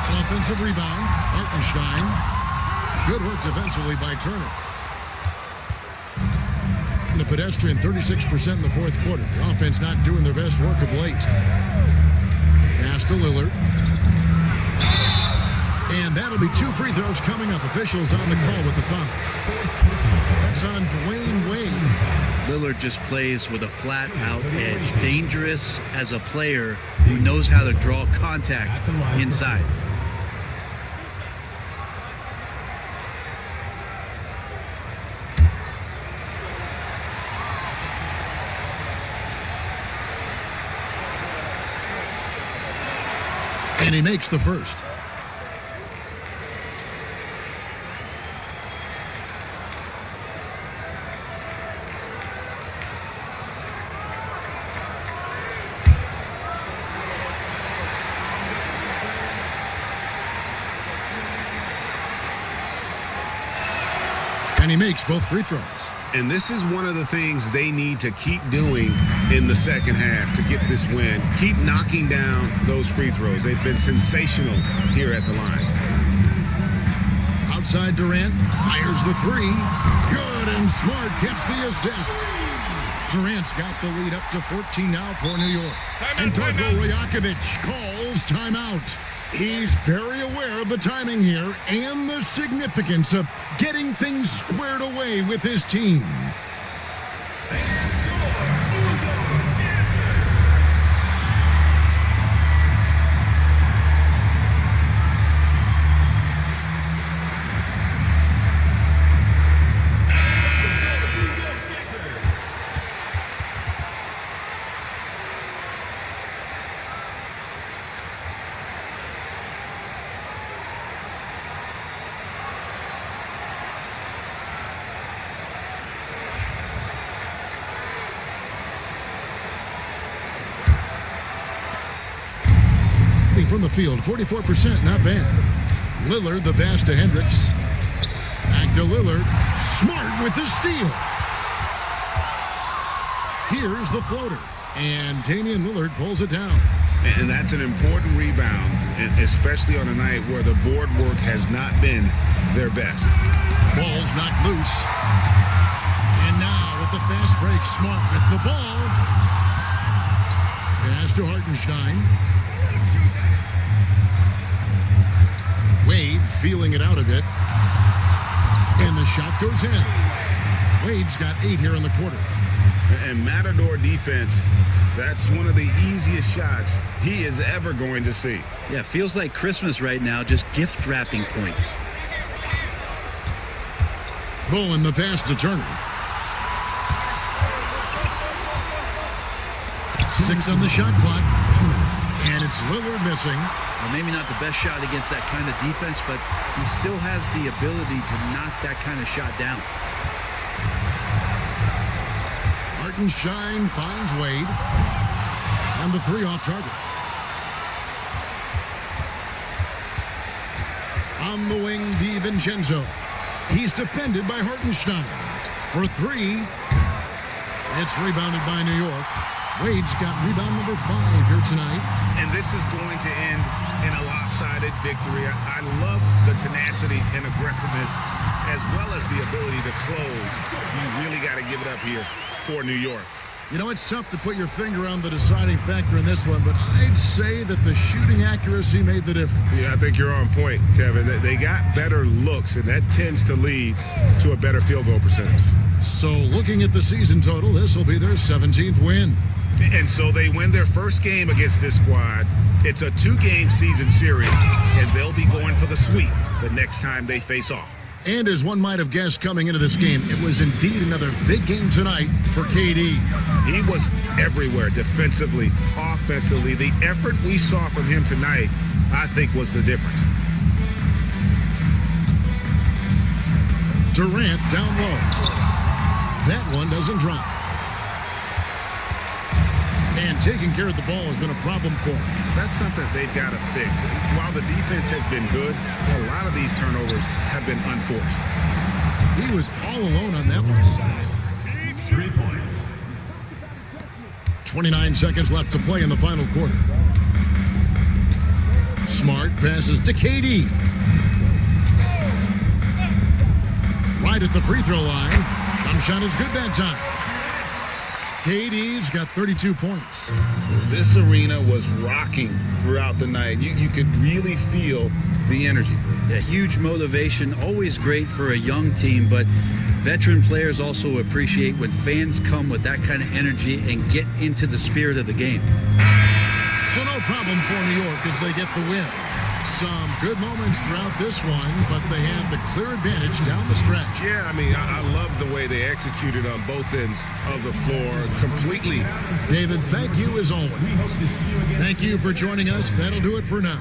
An offensive rebound. Hartenstein. Good work defensively by Turner. And the pedestrian 36% in the fourth quarter. The offense not doing their best work of late. Pass to Lillard. And that'll be 2 free throws coming up. Officials on the call with the foul. That's on Dwayne Wade. Lillard just plays with a flat-out edge. Dangerous as a player who knows how to draw contact inside. And he makes the first. And he makes both free throws. And this is one of the things they need to keep doing in the second half to get this win. Keep knocking down those free throws. They've been sensational here at the line. Outside Durant fires the three. Good, and Smart gets the assist. Durant's got the lead up to 14 now for New York. And Darko Rajakovic calls timeout. He's very aware of the timing here and the significance of getting things squared away with his team. From the field, 44%, not bad. Lillard, the pass to Hendricks. Back to Lillard. Smart with the steal. Here's the floater. And Damian Lillard pulls it down. And that's an important rebound, especially on a night where the board work has not been their best. Ball's knocked loose. And now with the fast break, Smart with the ball. Pass to Hartenstein. Wade feeling it out a bit. And the shot goes in. Wade's got 8 here in the quarter. And Matador defense, that's one of the easiest shots he is ever going to see. Yeah, feels like Christmas right now, just gift wrapping points. Bowen, the pass to Turner. 6 on the shot clock. And it's Lillard missing. Well, maybe not the best shot against that kind of defense, but he still has the ability to knock that kind of shot down. Hartenstein finds Wade. And the 3 off target. On the wing, DiVincenzo. He's defended by Hartenstein. For 3. It's rebounded by New York. Wade's got rebound number 5 here tonight. And this is going to end in a lopsided victory. I love the tenacity and aggressiveness as well as the ability to close. You really got to give it up here for New York. You know, it's tough to put your finger on the deciding factor in this one, but I'd say that the shooting accuracy made the difference. Yeah, I think you're on point, Kevin. They got better looks, and that tends to lead to a better field goal percentage. So looking at the season total, this will be their 17th win. And so they win their first game against this squad. It's a 2-game season series, and they'll be going for the sweep the next time they face off. And as one might have guessed coming into this game, it was indeed another big game tonight for KD. He was everywhere defensively, offensively. The effort we saw from him tonight, I think, was the difference. Durant down low. That one doesn't drop. And taking care of the ball has been a problem for him. That's something they've got to fix. While the defense has been good, a lot of these turnovers have been unforced. He was all alone on that one. 3 points. 29 seconds left to play in the final quarter. Smart passes to KD. Right at the free throw line. Jump shot is good that time. KD's got 32 points. This arena was rocking throughout the night. You could really feel the energy. Yeah, huge motivation, always great for a young team, but veteran players also appreciate when fans come with that kind of energy and get into the spirit of the game. So no problem for New York as they get the win. Some good moments throughout this one, but they had the clear advantage down the stretch. Yeah, I mean, I love the way they executed on both ends of the floor completely. David, thank you as always. Thank you for joining us. That'll do it for now.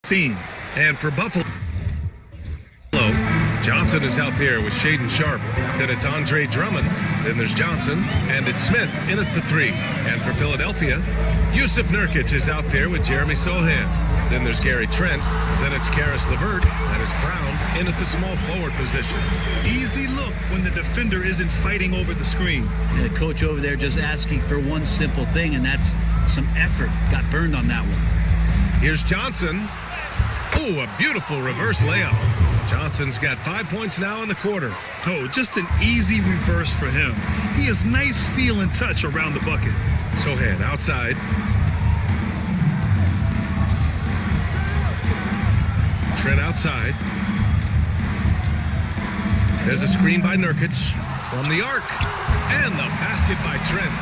team. And for Buffalo, Johnson is out there with Shaden Sharp. Then it's Andre Drummond. Then there's Johnson. And it's Smith in at the 3. And for Philadelphia, Yusuf Nurkic is out there with Jeremy Sohan. Then there's Gary Trent. Then it's Karis LeVert. And it's Brown in at the small forward position. Easy look when the defender isn't fighting over the screen. And the coach over there just asking for one simple thing, and that's some effort. Got burned on that one. Here's Johnson. Oh, a beautiful reverse layup. Johnson's got 5 points now in the quarter. Oh, just an easy reverse for him. He has nice feel and touch around the bucket. Sohan outside. Trent outside. There's a screen by Nurkic from the arc. And the basket by Trent.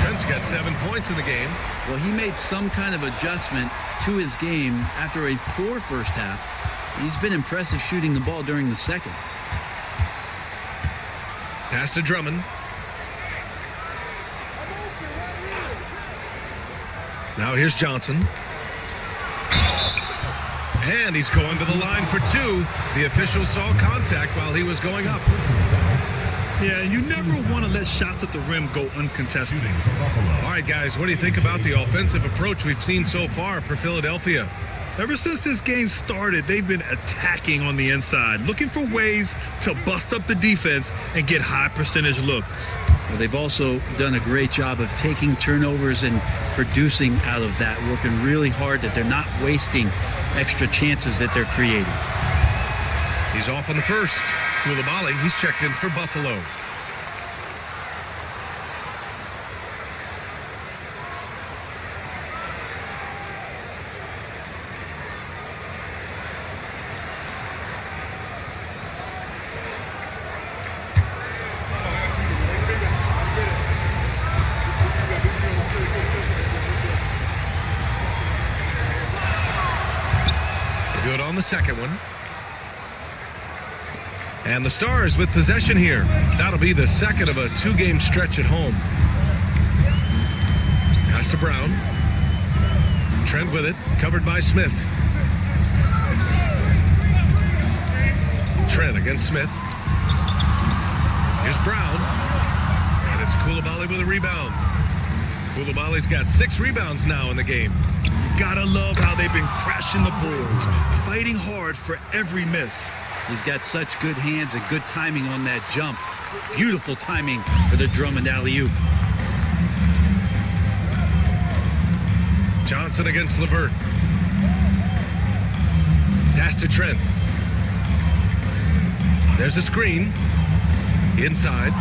Trent's got 7 points in the game. Well, he made some kind of adjustment to his game after a poor first half. He's been impressive shooting the ball during the second. Pass to Drummond. Now here's Johnson. And he's going to the line for 2. The official saw contact while he was going up. Yeah, you never want to let shots at the rim go uncontested. All right, guys, what do you think about the offensive approach we've seen so far for Philadelphia? Ever since this game started, they've been attacking on the inside, looking for ways to bust up the defense and get high percentage looks. Well, they've also done a great job of taking turnovers and producing out of that, working really hard that they're not wasting extra chances that they're creating. He's off on the first. Coulibaly, he's checked in for Buffalo. Good on the second one. And the Stars with possession here. That'll be the second of a 2-game stretch at home. Pass to Brown. Trent with it, covered by Smith. Trent against Smith. Here's Brown. And it's Coulibaly with a rebound. Coulibaly's got 6 rebounds now in the game. Gotta love how they've been crashing the boards, fighting hard for every miss. He's got such good hands and good timing on that jump. Beautiful timing for the Drummond alley-oop. Johnson against LeVert. Pass to Trent. There's a screen. Inside.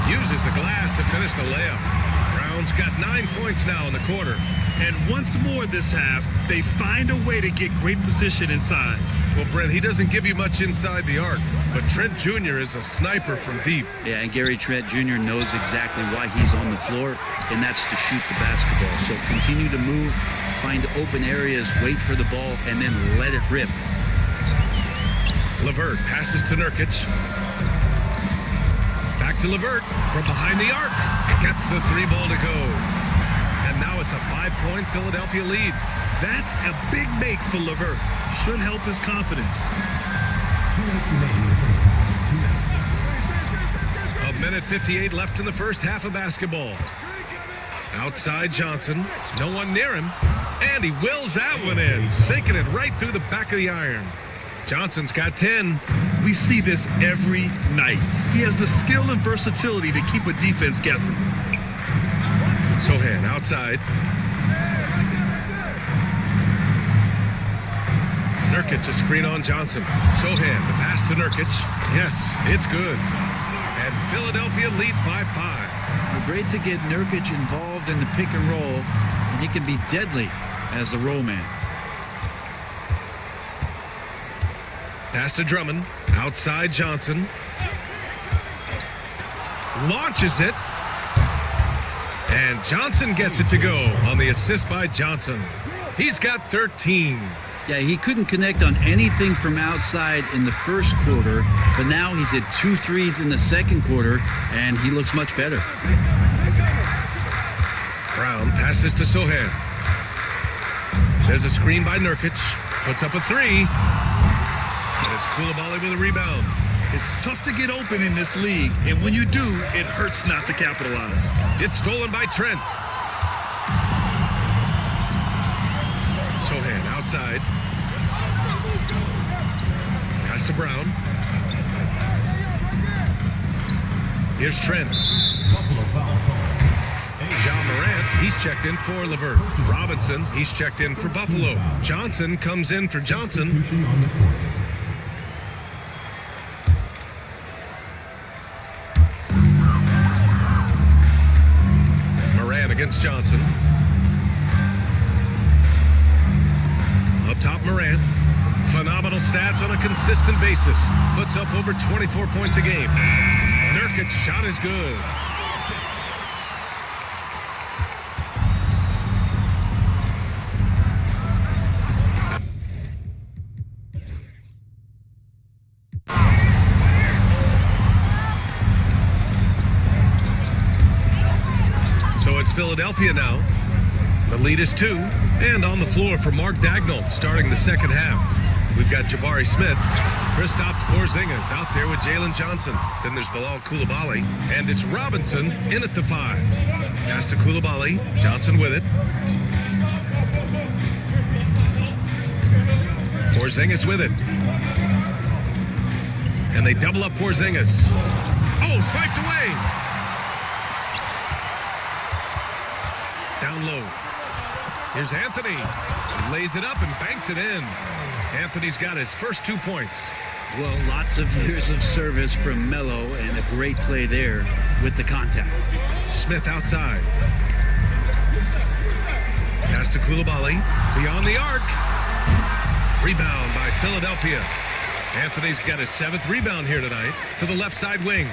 Uses the glass to finish the layup. Brown's got 9 points now in the quarter. And once more this half, they find a way to get great position inside. Well, Brent, he doesn't give you much inside the arc, but Trent Jr. is a sniper from deep. Yeah, and Gary Trent Jr. knows exactly why he's on the floor, and that's to shoot the basketball. So continue to move, find open areas, wait for the ball, and then let it rip. LeVert passes to Nurkic. Back to LeVert from behind the arc. Gets the 3 ball to go. And now it's a 5-point Philadelphia lead. That's a big make for LeVert. Should help his confidence. A minute 58 left in the first half of basketball. Outside Johnson. No one near him. And he wills that one in, sinking it right through the back of the iron. Johnson's got 10. We see this every night. He has the skill and versatility to keep a defense guessing. Sohan outside. Nurkic a screen on Johnson. Sohan, the pass to Nurkic. Yes, it's good. And Philadelphia leads by 5. Well, great to get Nurkic involved in the pick and roll, and he can be deadly as the roll man. Pass to Drummond. Outside Johnson. Launches it. And Johnson gets it to go on the assist by Johnson. He's got 13. Yeah, he couldn't connect on anything from outside in the first quarter, but now he's hit 2 threes in the second quarter, and he looks much better. Brown passes to Sohan. There's a screen by Nurkic. Puts up a three. And it's Coulibaly with a rebound. It's tough to get open in this league, and when you do, it hurts not to capitalize. It's stolen by Trent. Sohan outside. Pass to Brown. Here's Trent. Buffalo foul call. John Morant, he's checked in for Levert. Robinson, he's checked in for Buffalo. Johnson comes in for Johnson. Substitution on the court. Morant against Johnson. Up top, Morant. Phenomenal stats on a consistent basis. Puts up over 24 points a game. Nurkic's shot is good. So it's Philadelphia now. The lead is 2. And on the floor for Mark Daigneault starting the second half. We've got Jabari Smith. Kristaps Porzingis out there with Jalen Johnson. Then there's Bilal Coulibaly. And it's Robinson in at the 5. Pass to Coulibaly. Johnson with it. Porzingis with it. And they double up Porzingis. Oh, swiped away. Down low. Here's Anthony. Lays it up and banks it in. Anthony's got his first 2 points. Well, lots of years of service from Melo and a great play there with the contact. Smith outside. Pass to Coulibaly. Beyond the arc. Rebound by Philadelphia. Anthony's got his 7th rebound here tonight to the left side wing.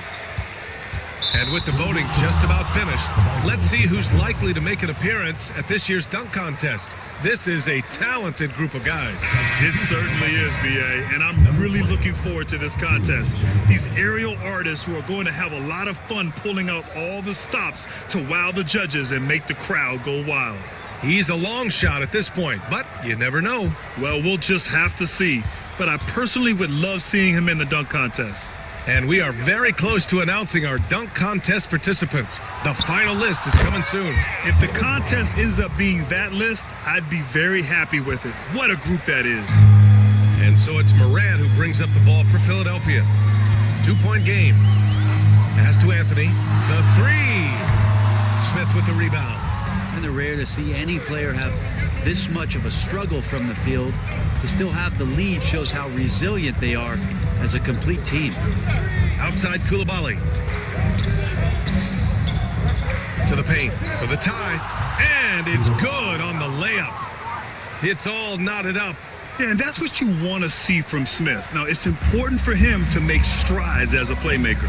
And with the voting just about finished, let's see who's likely to make an appearance at this year's dunk contest. This is a talented group of guys. It certainly is, B.A., and I'm really looking forward to this contest. These aerial artists who are going to have a lot of fun pulling out all the stops to wow the judges and make the crowd go wild. He's a long shot at this point, but you never know. Well, we'll just have to see. But I personally would love seeing him in the dunk contest. And we are very close to announcing our dunk contest participants. The final list is coming soon. If the contest ends up being that list, I'd be very happy with it. What a group that is. And so it's Morant who brings up the ball for Philadelphia. 2-point game. Pass to Anthony. The 3. Smith with the rebound. And they're rare to see any player have this much of a struggle from the field. To still have the lead shows how resilient they are as a complete team. Outside Coulibaly. To the paint for the tie. And it's good on the layup. It's all knotted up. Yeah, and that's what you want to see from Smith. Now, it's important for him to make strides as a playmaker.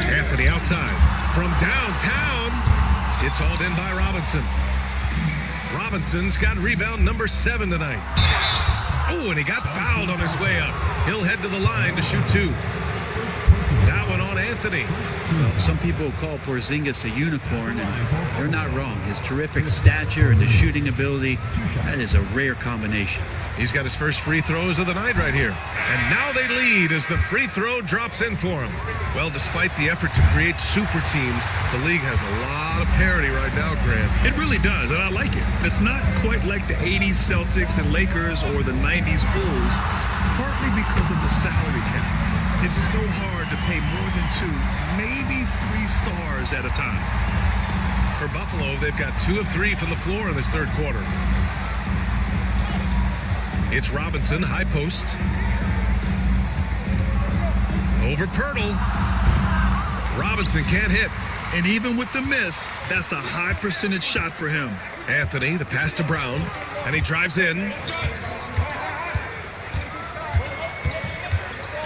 Anthony outside. From downtown. It's hauled in by Robinson. Robinson's got rebound number 7 tonight. Oh, and he got fouled on his way up. He'll head to the line to shoot 2. That one on Anthony. Well, some people call Porzingis a unicorn, and they're not wrong. His terrific stature and his shooting ability, that is a rare combination. He's got his first free throws of the night right here. And now they lead as the free throw drops in for him. Well, despite the effort to create super teams, the league has a lot of parity right now, Grant. It really does, and I like it. It's not quite like the 80s Celtics and Lakers or the 90s Bulls, partly because of the salary cap. It's so hard to pay more than 2, maybe 3 stars at a time. For Buffalo, they've got 2 of 3 from the floor in this third quarter. It's Robinson, high post. Over Pirtle. Robinson can't hit. And even with the miss, that's a high percentage shot for him. Anthony, the pass to Brown, and he drives in.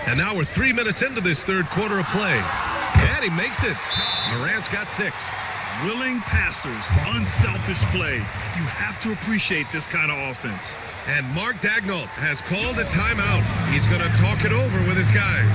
And now we're 3 minutes into this third quarter of play. And he makes it. Morant's got 6. Willing passers, unselfish play. You have to appreciate this kind of offense. And Mark Daigneault has called a timeout. He's going to talk it over with his guys.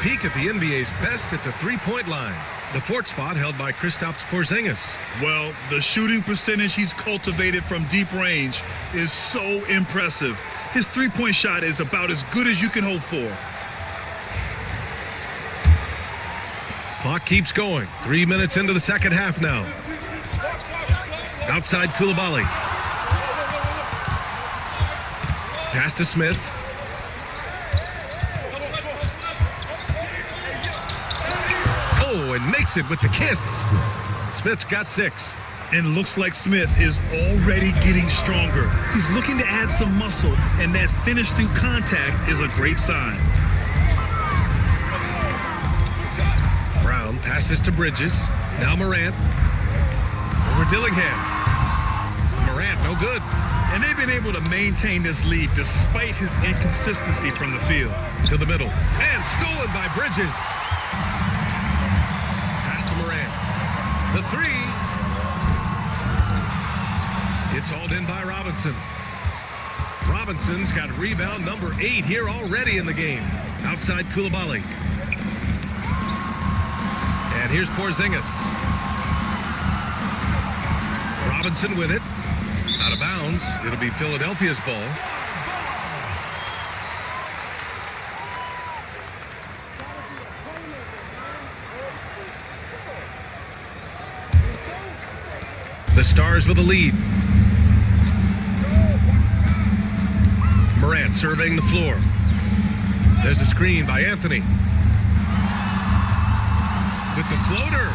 peek at the NBA's best at the three-point line. The fourth spot held by Kristaps Porzingis. Well, the shooting percentage he's cultivated from deep range is so impressive. His three-point shot is about as good as you can hope for. Clock keeps going. 3 minutes into the second half now. Outside Coulibaly. Pass to Smith. Oh, and makes it with the kiss. Smith's got 6. And looks like Smith is already getting stronger. He's looking to add some muscle, and that finish through contact is a great sign. Brown passes to Bridges. Now Morant. Over Dillingham. Morant, no good. And they've been able to maintain this lead despite his inconsistency from the field. To the middle. And stolen by Bridges. Pass to Morant. The three. It's hauled in by Robinson. Robinson's got rebound number 8 here already in the game. Outside Coulibaly. And here's Porzingis. Robinson with it. Out of bounds. It'll be Philadelphia's ball. The Stars with a lead. Morant surveying the floor. There's a screen by Anthony. With the floater.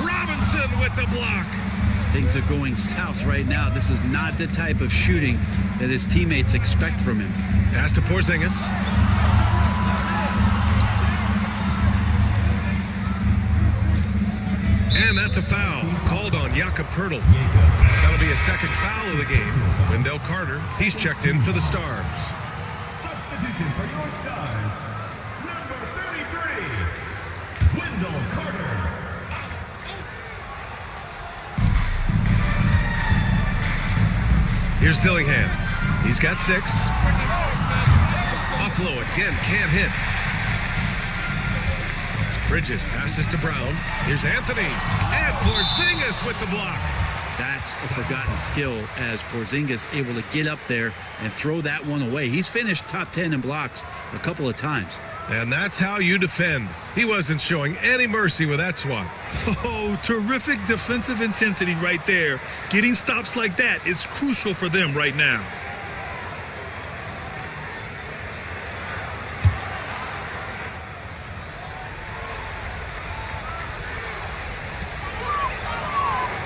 Robinson with the block. Things are going south right now. This is not the type of shooting that his teammates expect from him. Pass to Porzingis. And that's a foul called on Jakob Poeltl. That'll be a second foul of the game. Wendell Carter, he's checked in for the Stars. Substitution for your Stars, number 33, Wendell Carter. Here's Dillingham. He's got 6. Buffalo again can't hit. Bridges passes to Brown. Here's Anthony. And Porzingis with the block. That's a forgotten skill as Porzingis able to get up there and throw that one away. He's finished top 10 in blocks a couple of times. And that's how you defend. He wasn't showing any mercy with that swat. Oh, terrific defensive intensity right there. Getting stops like that is crucial for them right now.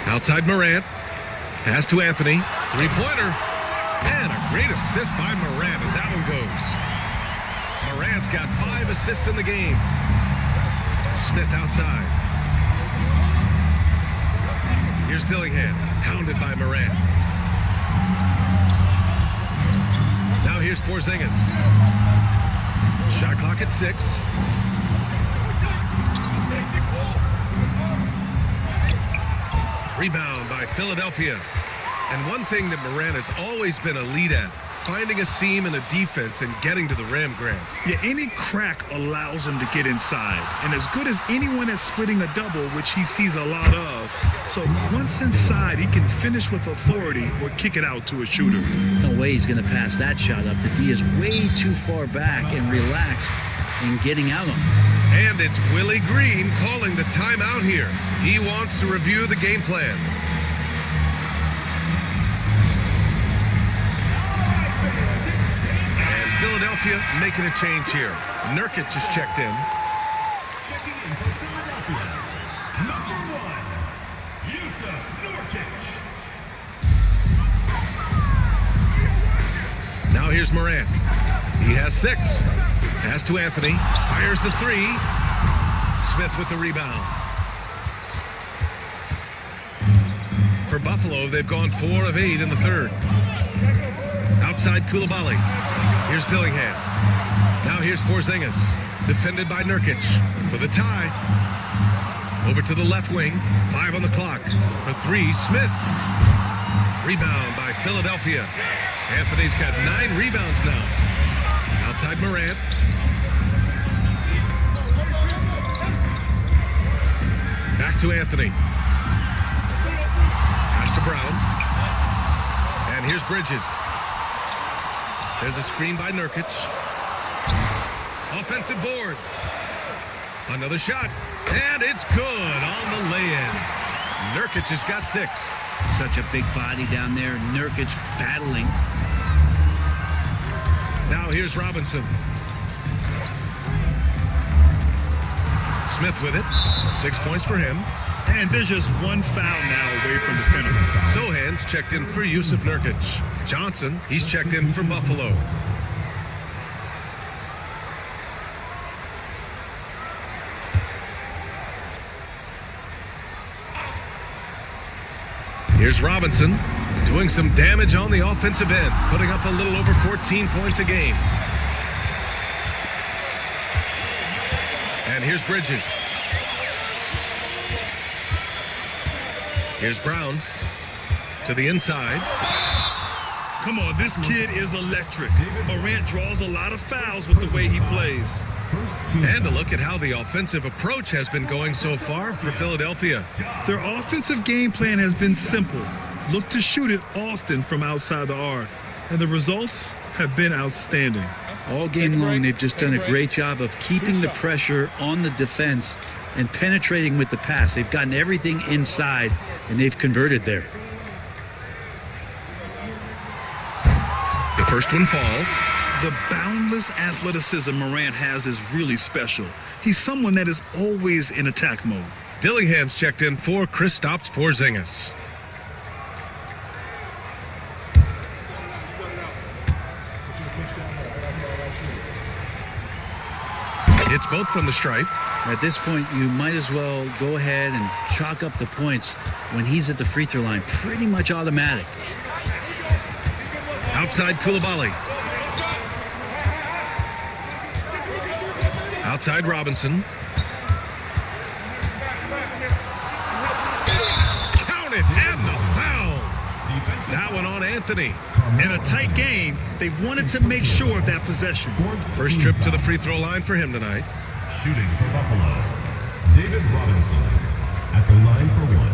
Outside Morant. Pass to Anthony. Three-pointer. And a great assist by Morant as that one goes. Morant's got 5 assists in the game. Smith outside. Here's Dillingham. Hounded by Morant. Now here's Porzingis. Shot clock at 6. Rebound by Philadelphia. And one thing that Morant has always been elite at, finding a seam in a defense and getting to the rim, Grant. Yeah, any crack allows him to get inside. And as good as anyone at splitting a double, which he sees a lot of. So once inside, he can finish with authority or kick it out to a shooter. No way he's going to pass that shot up. The D is way too far back and relaxed in getting out on him. And it's Willie Green calling the timeout here. He wants to review the game plan. And Philadelphia making a change here. Nurkic just checked in. Checking in for Philadelphia, number 1, Jusuf Nurkic. Now here's Morant. He has 6. Pass to Anthony. Fires the 3. Smith with the rebound. For Buffalo, they've gone 4 of 8 in the third. Outside Coulibaly. Here's Dillingham. Now here's Porzingis. Defended by Nurkic for the tie. Over to the left wing. 5 on the clock. For 3, Smith. Rebound by Philadelphia. Anthony's got 9 rebounds now. Outside Morant. Back to Anthony. Pass to Brown. And here's Bridges. There's a screen by Nurkic. Offensive board. Another shot. And it's good on the lay-in. Nurkic has got 6. Such a big body down there. Nurkic battling. Now here's Robinson. Smith with it. 6 points for him. And there's just one foul now away from the penalty. Sohan's checked in for Yusuf Nurkic. Johnson, he's checked in for Buffalo. Here's Robinson doing some damage on the offensive end, putting up a little over 14 points a game. And here's Bridges. Here's Brown to the inside. Come on, this kid is electric. Morant draws a lot of fouls with the way he plays. And a look at how the offensive approach has been going so far for Philadelphia. Their offensive game plan has been simple. Look to shoot it often from outside the arc. And the results have been outstanding. All game long, they've just done a great job of keeping the pressure on the defense and penetrating with the pass. They've gotten everything inside, and they've converted there. The first one falls. The boundless athleticism Morant has is really special. He's someone that is always in attack mode. Dillingham's checked in for Kristaps Porzingis. It's both from the stripe. At this point, you might as well go ahead and chalk up the points when he's at the free throw line. Pretty much automatic. Outside Koulibaly. Outside Robinson. Counted and the foul. That one on Anthony. In a tight game, they wanted to make sure of that possession. First trip to the free throw line for him tonight. Shooting for Buffalo, David Robinson at the line for 1.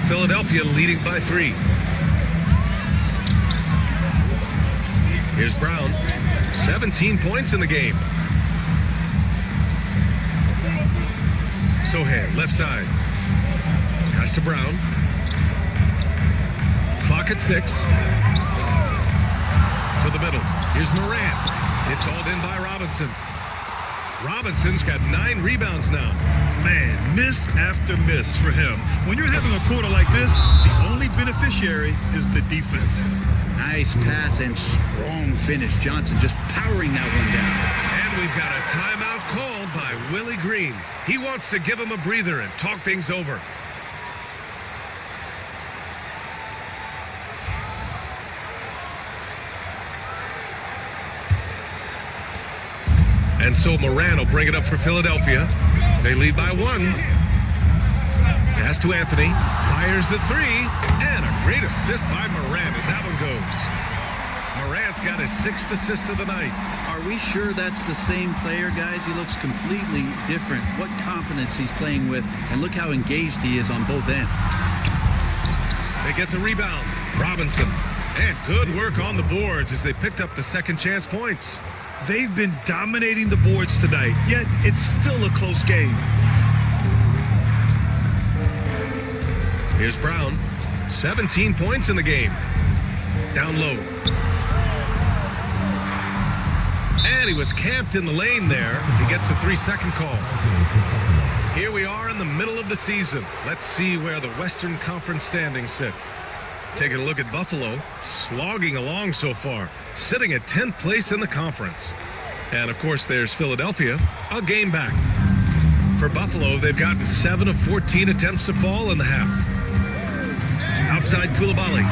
Philadelphia leading by 3. Here's Brown. 17 points in the game. Sohan, left side. Pass to Brown. Clock at 6. To the middle. Here's Morant. It's hauled in by Robinson. Robinson's got 9 rebounds now. Man, miss after miss for him. When you're having a quarter like this, the only beneficiary is the defense. Nice pass and strong finish. Johnson just powering that one down. And we've got a timeout called by Willie Green. He wants to give him a breather and talk things over. And so Morant will bring it up for Philadelphia. They lead by 1. Pass to Anthony. Fires the 3. And a great assist by Morant as that one goes. Morant's got his 6th assist of the night. Are we sure that's the same player, guys? He looks completely different. What confidence he's playing with. And look how engaged he is on both ends. They get the rebound. Robinson. And good work on the boards as they picked up the second chance points. They've been dominating the boards tonight, yet it's still a close game. Here's Brown. 17 points in the game. Down low. And he was camped in the lane there. He gets a 3-second call. Here we are in the middle of the season. Let's see where the Western Conference standings sit. Taking a look at Buffalo, slogging along so far, sitting at 10th place in the conference. And of course, there's Philadelphia, a game back. For Buffalo, they've gotten 7 of 14 attempts to fall in the half. Outside Koulibaly.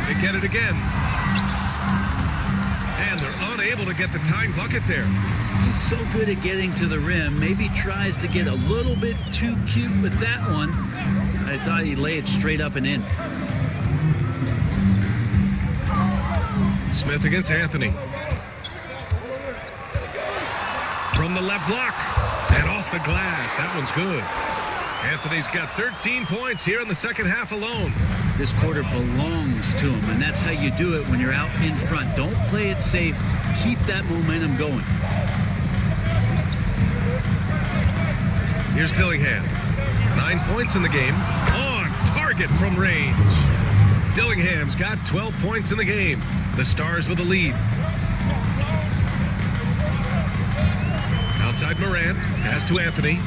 They get it again. And they're unable to get the tying bucket there. He's so good at getting to the rim. Maybe tries to get a little bit too cute with that one. I thought he'd lay it straight up and in. Smith against Anthony. From the left block and off the glass. That one's good. Anthony's got 13 points here in the second half alone. This quarter belongs to him, and that's how you do it when you're out in front. Don't play it safe. Keep that momentum going. Here's Dillingham. 9 points in the game. On target from range. Dillingham's got 12 points in the game. The Stars with a lead. Outside Morant. Pass to Anthony.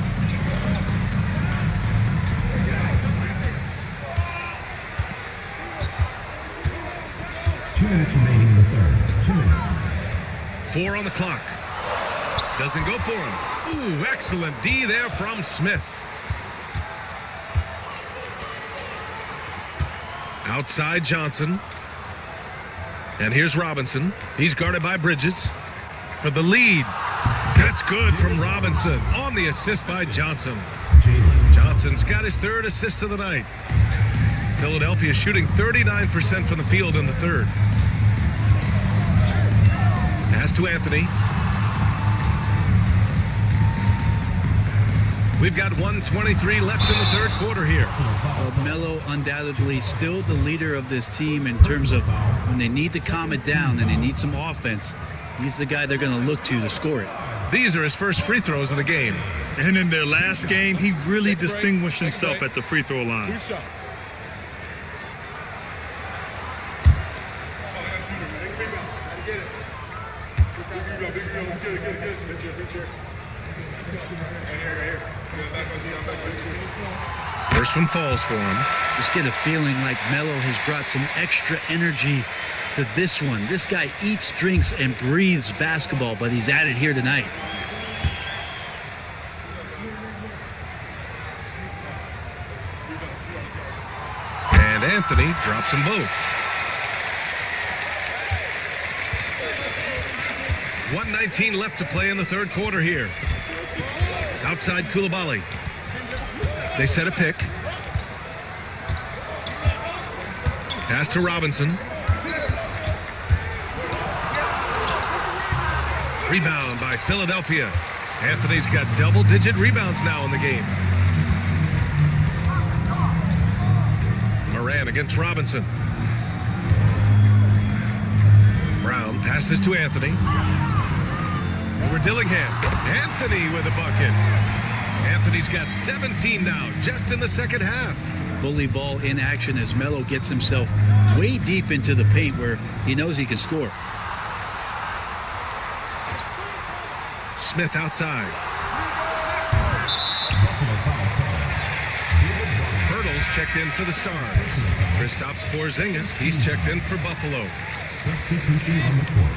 Two minutes remaining in the third. 2 minutes. 4 on the clock. Doesn't go for him. Ooh, excellent D there from Smith. Outside Johnson. And here's Robinson. He's guarded by Bridges. For the lead. That's good from Robinson. On the assist by Johnson. Johnson's got his third assist of the night. Philadelphia shooting 39% from the field in the third. Pass to Anthony. We've got 1:23 left in the third quarter here. Well, Melo undoubtedly still the leader of this team in terms of when they need to calm it down and they need some offense. He's the guy they're going to look to score it. These are his first free throws of the game. And in their last game, he really distinguished himself at the free throw line. First one falls for him. Just get a feeling like Melo has brought some extra energy to this one. This guy eats, drinks, and breathes basketball, but he's at it here tonight. And Anthony drops them both. 1:19 left to play in the third quarter here. Outside Koulibaly. They set a pick. Pass to Robinson. Rebound by Philadelphia. Anthony's got double-digit rebounds now in the game. Moran against Robinson. Brown passes to Anthony. Over Dillingham. Anthony with a bucket. Anthony's got 17 now, just in the second half. Bully ball in action as Melo gets himself way deep into the paint where he knows he can score. Smith outside. Hurdles checked in for the Stars. Kristaps Porzingis, he's checked in for Buffalo. Substitution on the court.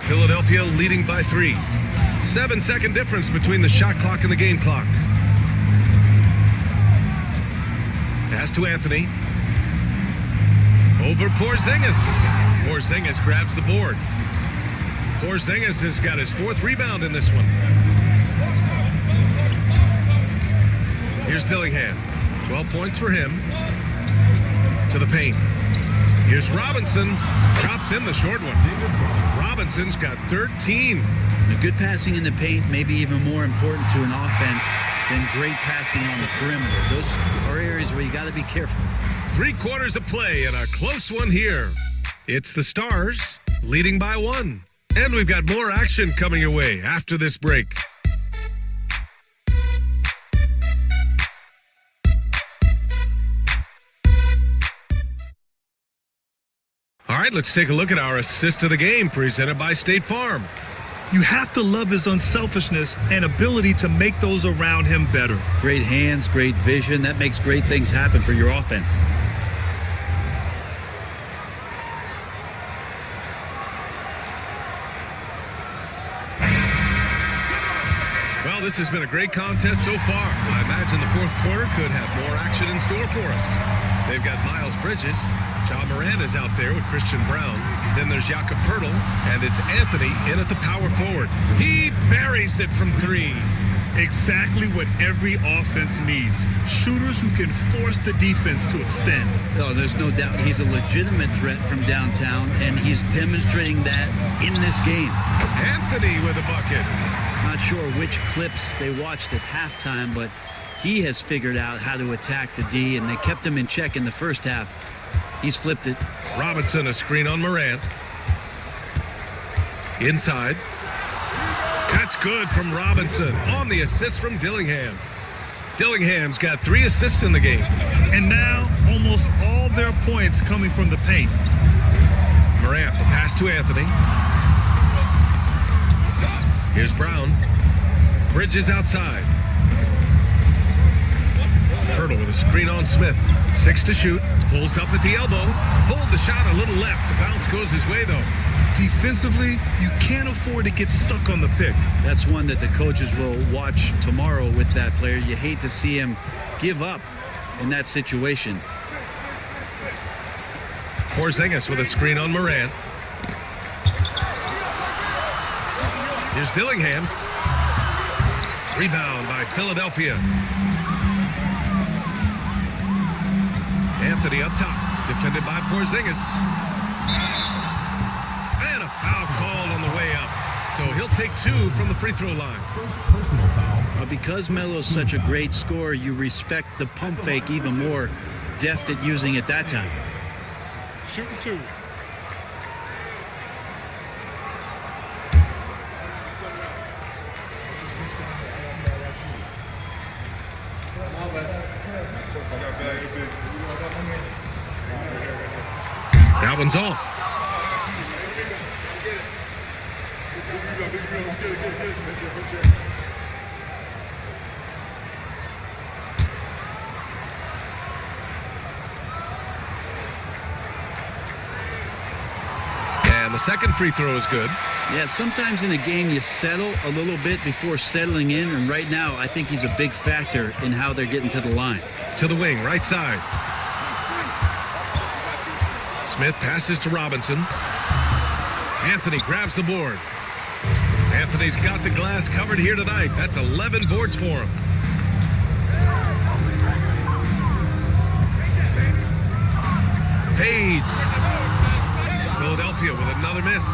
Philadelphia leading by 3. 7-second difference between the shot clock and the game clock. Pass to Anthony. Over Porzingis. Porzingis grabs the board. Porzingis has got his 4th rebound in this one. Here's Dillingham. 12 points for him. To the paint. Here's Robinson. Drops in the short one. Robinson's got 13. The good passing in the paint may be even more important to an offense than great passing on the perimeter. Those are areas where you got to be careful. 3 quarters of play and a close one here. It's the Stars leading by 1. And we've got more action coming your way after this break. All right, let's take a look at our assist of the game presented by State Farm. You have to love his unselfishness and ability to make those around him better. Great hands, great vision. That makes great things happen for your offense. this has been a great contest so far. I imagine the fourth quarter could have more action in store for us. They've got Miles Bridges. John Moran is out there with Christian Brown. Then there's Jakob Poeltl, and it's Anthony in at the power forward. He buries it from three. Exactly what every offense needs. Shooters who can force the defense to extend. Oh, there's no doubt he's a legitimate threat from downtown, and he's demonstrating that in this game. Anthony with a bucket. Not sure which clips they watched at halftime, but he has figured out how to attack the D, and they kept him in check in the first half. He's flipped it. Robinson, a screen on Morant. Inside. That's good from Robinson on the assist from Dillingham. Dillingham's got 3 assists in the game. And now, almost all their points coming from the paint. Morant, the pass to Anthony. Here's Brown. Bridges outside. Poeltl with a screen on Smith. 6 to shoot. Pulls up at the elbow. Pulled the shot a little left. The bounce goes his way, though. Defensively, you can't afford to get stuck on the pick. That's one that the coaches will watch tomorrow with that player. You hate to see him give up in that situation. Porzingis with a screen on Morant. Here's Dillingham. Rebound by Philadelphia. Anthony up top, defended by Porzingis. And a foul called on the way up. So he'll take 2 from the free throw line. First personal foul. Because Melo's such a great scorer, you respect the pump fake even more. Deft at using it that time. Shooting 2. That one's off. And the second free throw is good. Yeah, sometimes in a game you settle a little bit before settling in, and right now I think he's a big factor in how they're getting to the line. To the wing, right side. Smith passes to Robinson. Anthony grabs the board. Anthony's got the glass covered here tonight. That's 11 boards for him. Fades. Philadelphia with another miss.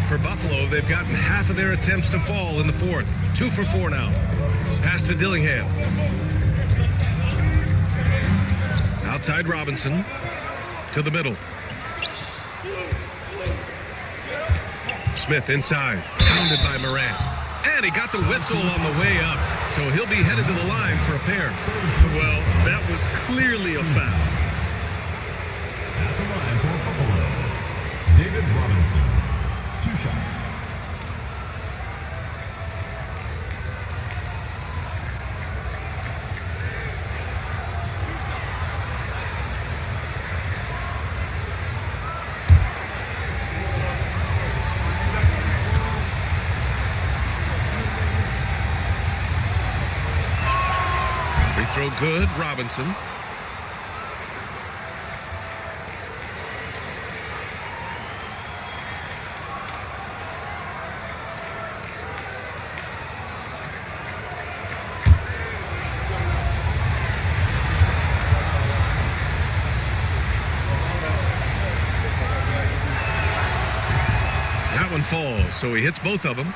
For Buffalo, they've gotten half of their attempts to fall in the fourth. 2 for 4 now. Pass to Dillingham. Outside Robinson. To the middle. Smith inside. Pounded by Morant. And he got the whistle on the way up. So he'll be headed to the line for a pair. Well, that was clearly a foul. At the line for Buffalo, David Robinson. 2 shots. Free throw good, Robinson. That one falls, so he hits both of them.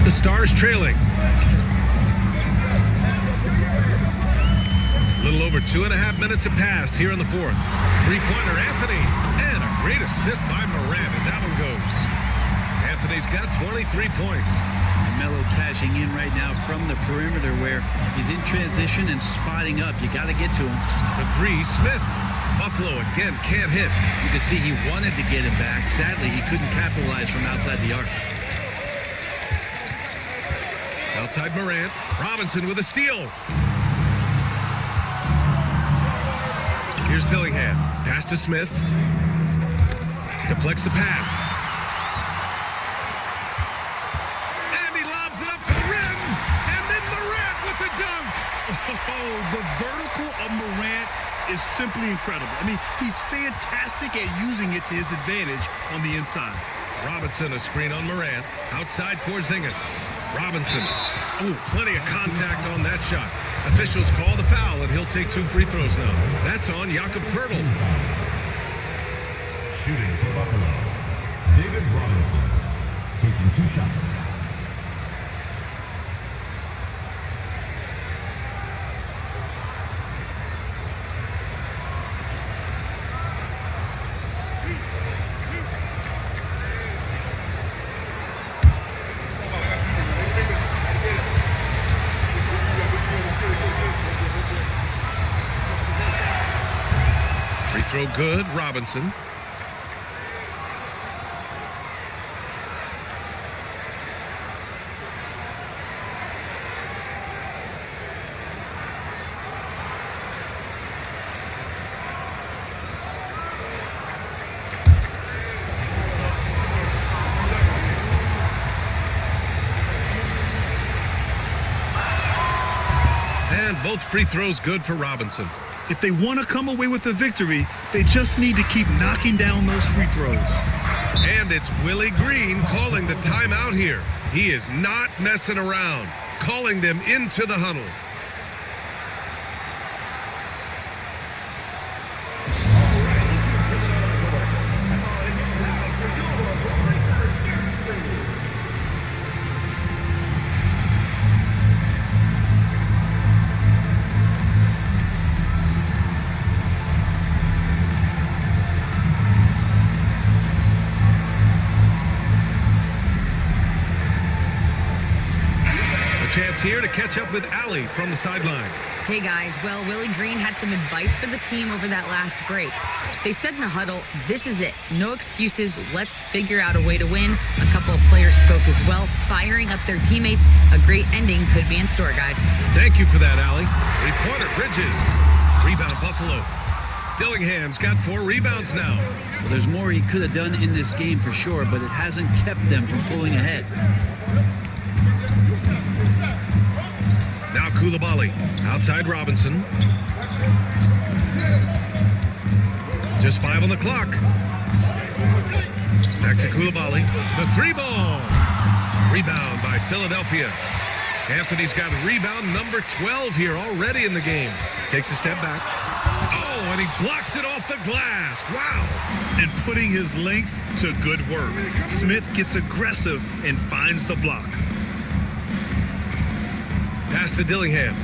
The Stars trailing. A little over 2.5 minutes have passed here in the fourth. Three-pointer Anthony, and a great assist by Morant as that one goes. Anthony's got 23 points. Melo cashing in right now from the perimeter where he's in transition and spotting up. You got to get to him. The 3, Smith. Buffalo again can't hit. You could see he wanted to get him back. Sadly, he couldn't capitalize from outside the arc. Outside Morant. Robinson with a steal. Here's Dillingham. Pass to Smith. Deflects the pass. Morant is simply incredible. I mean, he's fantastic at using it to his advantage on the inside. Robinson, a screen on Morant. Outside Porzingis. Robinson. Ooh, plenty of contact on that shot. Officials call the foul, and he'll take 2 free throws now. That's on Jakob Poeltl. Shooting for Buffalo, David Robinson, taking 2 shots. Free throw good, Robinson. And both free throws good for Robinson. If they want to come away with a victory, they just need to keep knocking down those free throws. And it's Willie Green calling the timeout here. He is not messing around, calling them into the huddle. Chance here to catch up with Allie from the sideline. Hey guys, well, Willie Green had some advice for the team over that last break. They said in the huddle, this is it. No excuses. Let's figure out a way to win. A couple of players spoke as well, firing up their teammates. A great ending could be in store, guys. Thank you for that, Allie. 3-pointer, Bridges. Rebound, Buffalo. Dillingham's got 4 rebounds now. Well, there's more he could have done in this game for sure, but it hasn't kept them from pulling ahead. Now Coulibaly, outside Robinson. Just 5 on the clock. Back to Coulibaly. The 3-ball. Rebound by Philadelphia. Anthony's got rebound number 12 here already in the game. Takes a step back. Oh, and he blocks it off the glass. Wow. And putting his length to good work. Smith gets aggressive and finds the block. Pass to Dillingham.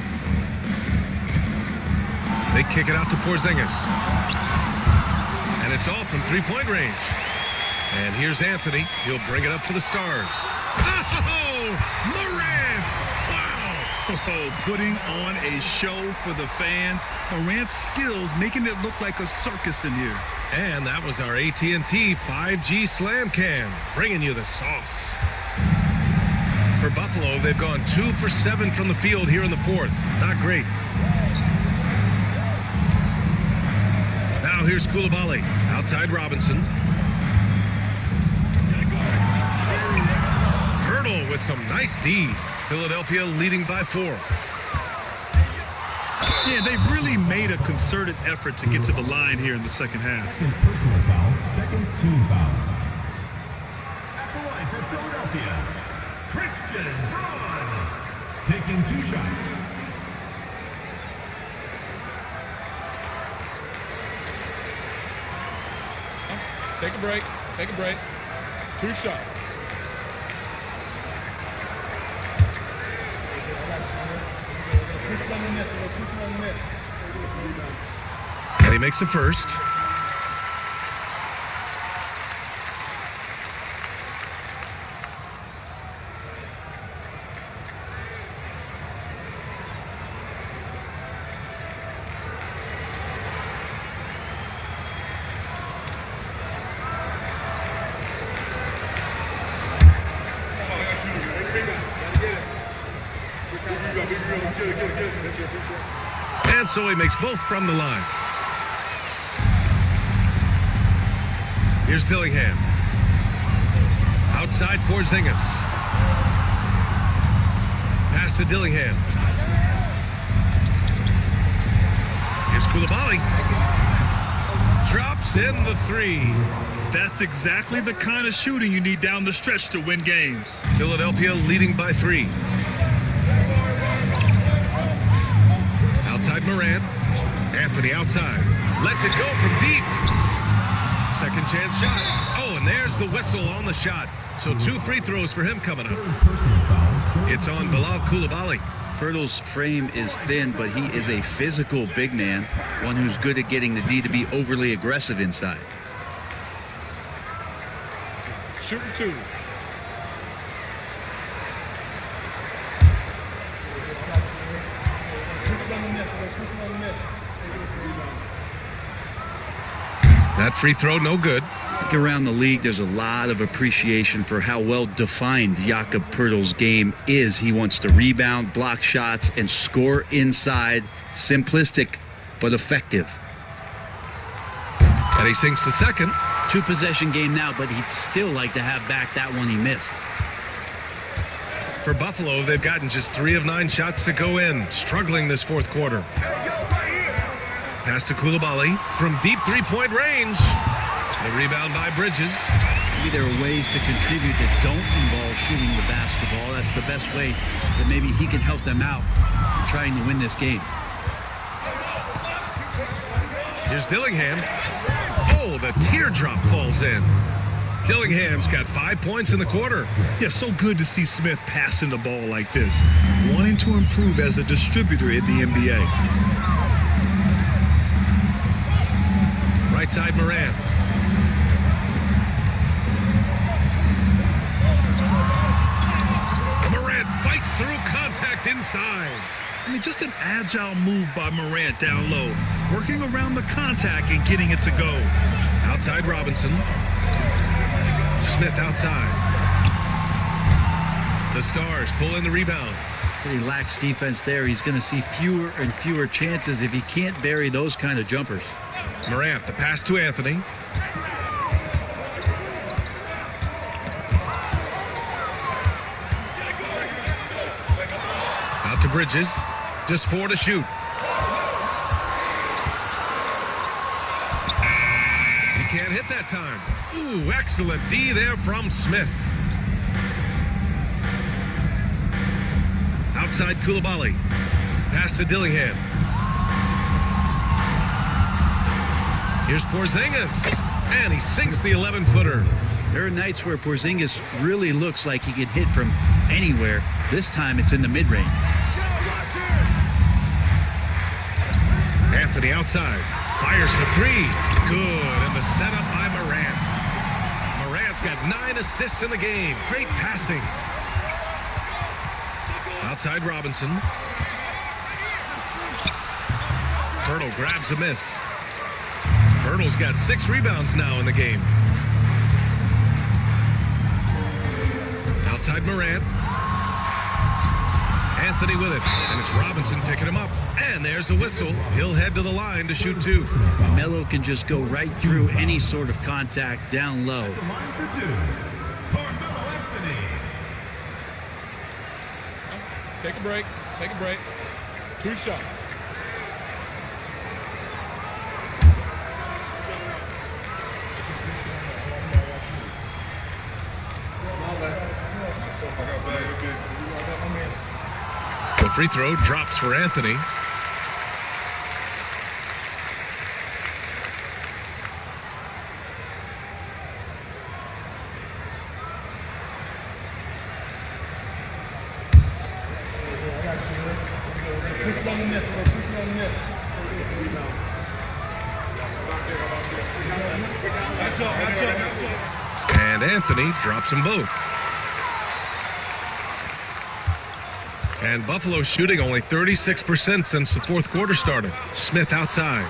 They kick it out to Porzingis. And it's off from 3-point range. And here's Anthony. He'll bring it up for the Stars. Oh, Morant! Wow! Oh, putting on a show for the fans. Morant's skills making it look like a circus in here. And that was our AT&T 5G Slam Cam, bringing you the sauce. For Buffalo, they've gone 2 for 7 from the field here in the 4th. Not great. Now here's Coulibaly. Outside Robinson. Poeltl with some nice D. Philadelphia leading by 4. Yeah, they've really made a concerted effort to get to the line here in the second half. Second personal foul, second team foul. At the line for Philadelphia, Christian Braun, taking 2 shots. Take a break. Take a break. 2 shots. And he makes the first. And so he makes both from the line. Here's Dillingham. Outside Porzingis. Pass to Dillingham. Coulibaly. Drops in the three. That's exactly the kind of shooting you need down the stretch to win games. Philadelphia leading by 3. Outside Morant. Anthony outside. Lets it go from deep. Second chance shot. Oh, and there's the whistle on the shot. So 2 free throws for him coming up. It's on Bilal Coulibaly. Pirtle's frame is thin, but he is a physical big man, one who's good at getting the D to be overly aggressive inside. Shooting 2. That free throw, no good. Around the league, there's a lot of appreciation for how well defined Jakob Pirtle's game is. He wants to rebound, block shots, and score inside. Simplistic, but effective. And he sinks the second. 2-possession game now, but he'd still like to have back that one he missed. For Buffalo, they've gotten just 3 of 9 shots to go in, struggling this fourth quarter. Pass to Coulibaly from deep 3-point range. The rebound by Bridges. Maybe there are ways to contribute that don't involve shooting the basketball. That's the best way that maybe he can help them out in trying to win this game. Here's Dillingham. Oh, the teardrop falls in. Dillingham's got 5 points in the quarter. Yeah, so good to see Smith passing the ball like this, wanting to improve as a distributor in the NBA. Right side Morant. Morant fights through contact inside. I mean, just an agile move by Morant down low, working around the contact and getting it to go. Outside Robinson. Smith outside. The Stars pull in the rebound. Pretty lax defense there. He's going to see fewer and fewer chances if he can't bury those kind of jumpers. Morant, the pass to Anthony. Out to Bridges. Just 4 to shoot. He can't hit that time. Ooh, excellent D there from Smith. Outside Coulibaly. Pass to Dillingham. Here's Porzingis. And he sinks the 11-footer. There are nights where Porzingis really looks like he can hit from anywhere. This time it's in the mid-range. Anthony outside. Fires for 3. Good. And the setup by Morant. Morant's got 9 assists in the game. Great passing. Outside Robinson. Pirtle grabs a miss. Pirtle's got 6 rebounds now in the game. Outside Morant. Anthony with it. And it's Robinson picking him up. And there's a whistle. He'll head to the line to shoot 2. Melo can just go right through any sort of contact down low. Line for 2. Carmelo Anthony. Take a break. Take a break. 2 shots. The free throw drops for Anthony. And Anthony drops them both. And Buffalo shooting only 36% since the fourth quarter started. Smith outside.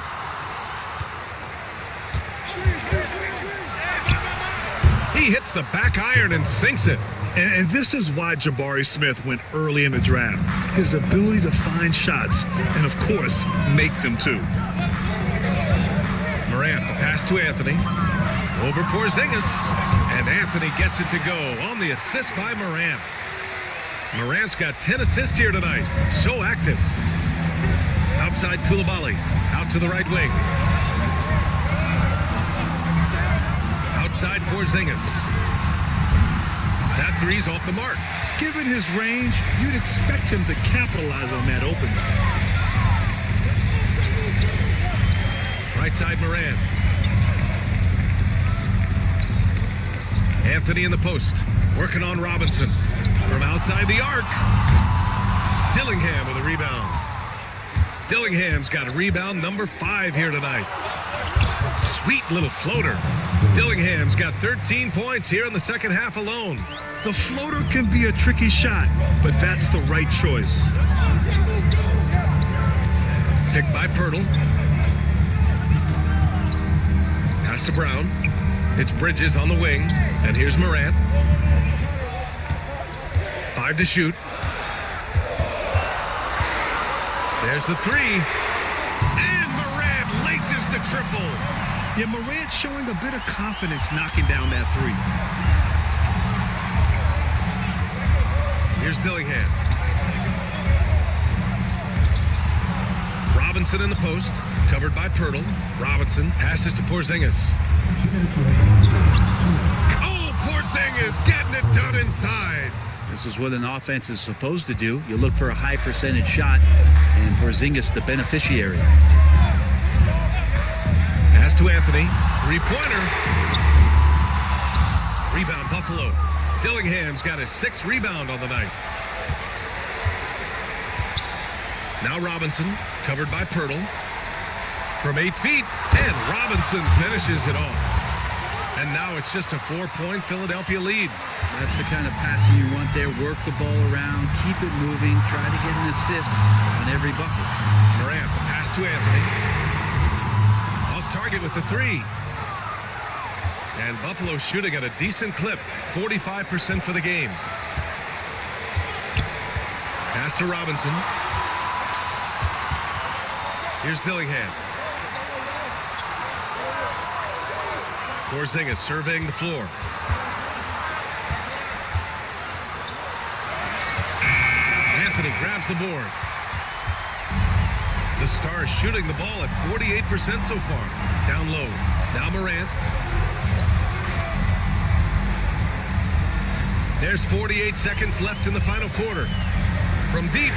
He hits the back iron and sinks it. And this is why Jabari Smith went early in the draft. His ability to find shots and, of course, make them too. Morant, the pass to Anthony. Over Porzingis. And Anthony gets it to go on the assist by Morant. Morant's got 10 assists here tonight. So active. Outside Koulibaly. Out to the right wing. Outside Porzingis. That three's off the mark. Given his range, you'd expect him to capitalize on that opening. Right side Moran. Anthony in the post. Working on Robinson. From outside the arc. Dillingham with a rebound. Dillingham's got a rebound number 5 here tonight. Sweet little floater. Dillingham's got 13 points here in the second half alone. The floater can be a tricky shot, but that's the right choice. Picked by Pirtle. Pass to Brown. It's Bridges on the wing. And here's Morant. 5 to shoot. There's the 3. And Morant laces the triple. Yeah, Morant showing a bit of confidence knocking down that 3. Here's Dillingham. Robinson in the post. Covered by Pirtle. Robinson passes to Porzingis. Oh, Porzingis getting it done inside. This is what an offense is supposed to do. You look for a high percentage shot, and Porzingis the beneficiary. Pass to Anthony. 3-pointer. Rebound Buffalo. Dillingham's got his 6th rebound on the night. Now Robinson, covered by Pirtle. From 8 feet, and Robinson finishes it off. And now it's just a 4-point Philadelphia lead. That's the kind of passing you want there. Work the ball around, keep it moving, try to get an assist on every bucket. Morant, the pass to Anthony. Off target with the 3. And Buffalo shooting at a decent clip, 45% for the game. Pass to Robinson. Here's Dillingham. Porzingis surveying the floor. Anthony grabs the board. The Stars shooting the ball at 48% so far. Down low. Now Morant. There's 48 seconds left in the final quarter. From deep.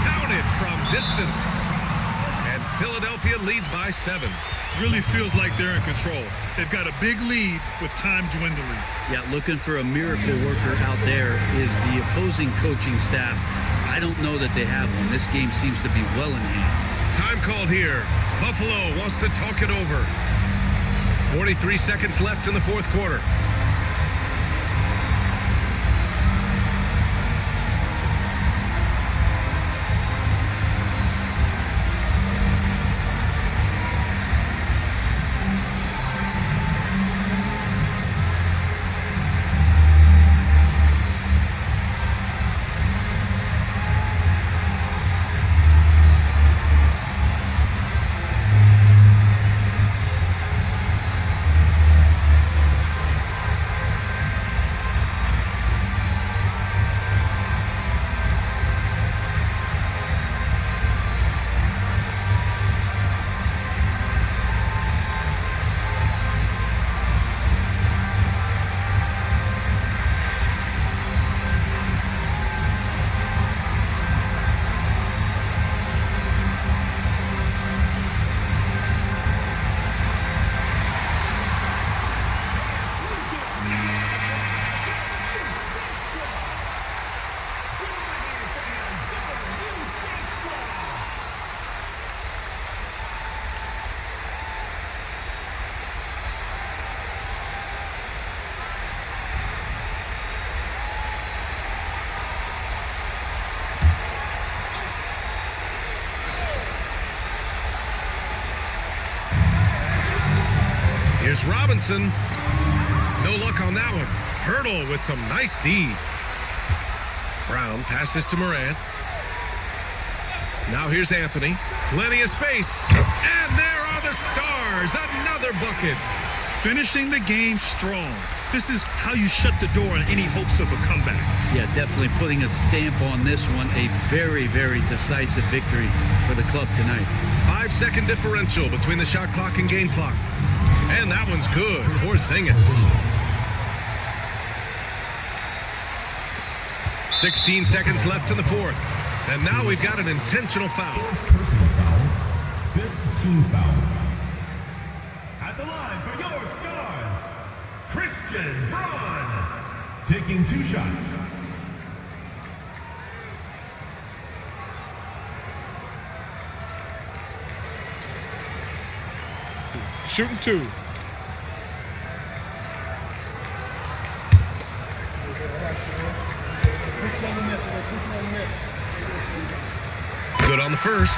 Counted from distance. And Philadelphia leads by 7. Really feels like they're in control. They've got a big lead with time dwindling. Yeah, looking for a miracle worker out there is the opposing coaching staff. I don't know that they have one. This game seems to be well in hand. Time called here. Buffalo wants to talk it over. 43 seconds left in the fourth quarter. Here's Robinson. No luck on that one. Pirtle with some nice D. Brown passes to Morant. Now here's Anthony. Plenty of space. And there are the Stars. Another bucket. Finishing the game strong. This is how you shut the door on any hopes of a comeback. Yeah, definitely putting a stamp on this one. A very, very decisive victory for the club tonight. 5-second differential between the shot clock and game clock. And that one's good. Porzingis. 16 seconds left in the fourth. And now we've got an intentional foul. Personal foul. 5th team foul. At the line for your Stars, Christian Braun. Taking 2 shots. Shooting 2. Good on the first,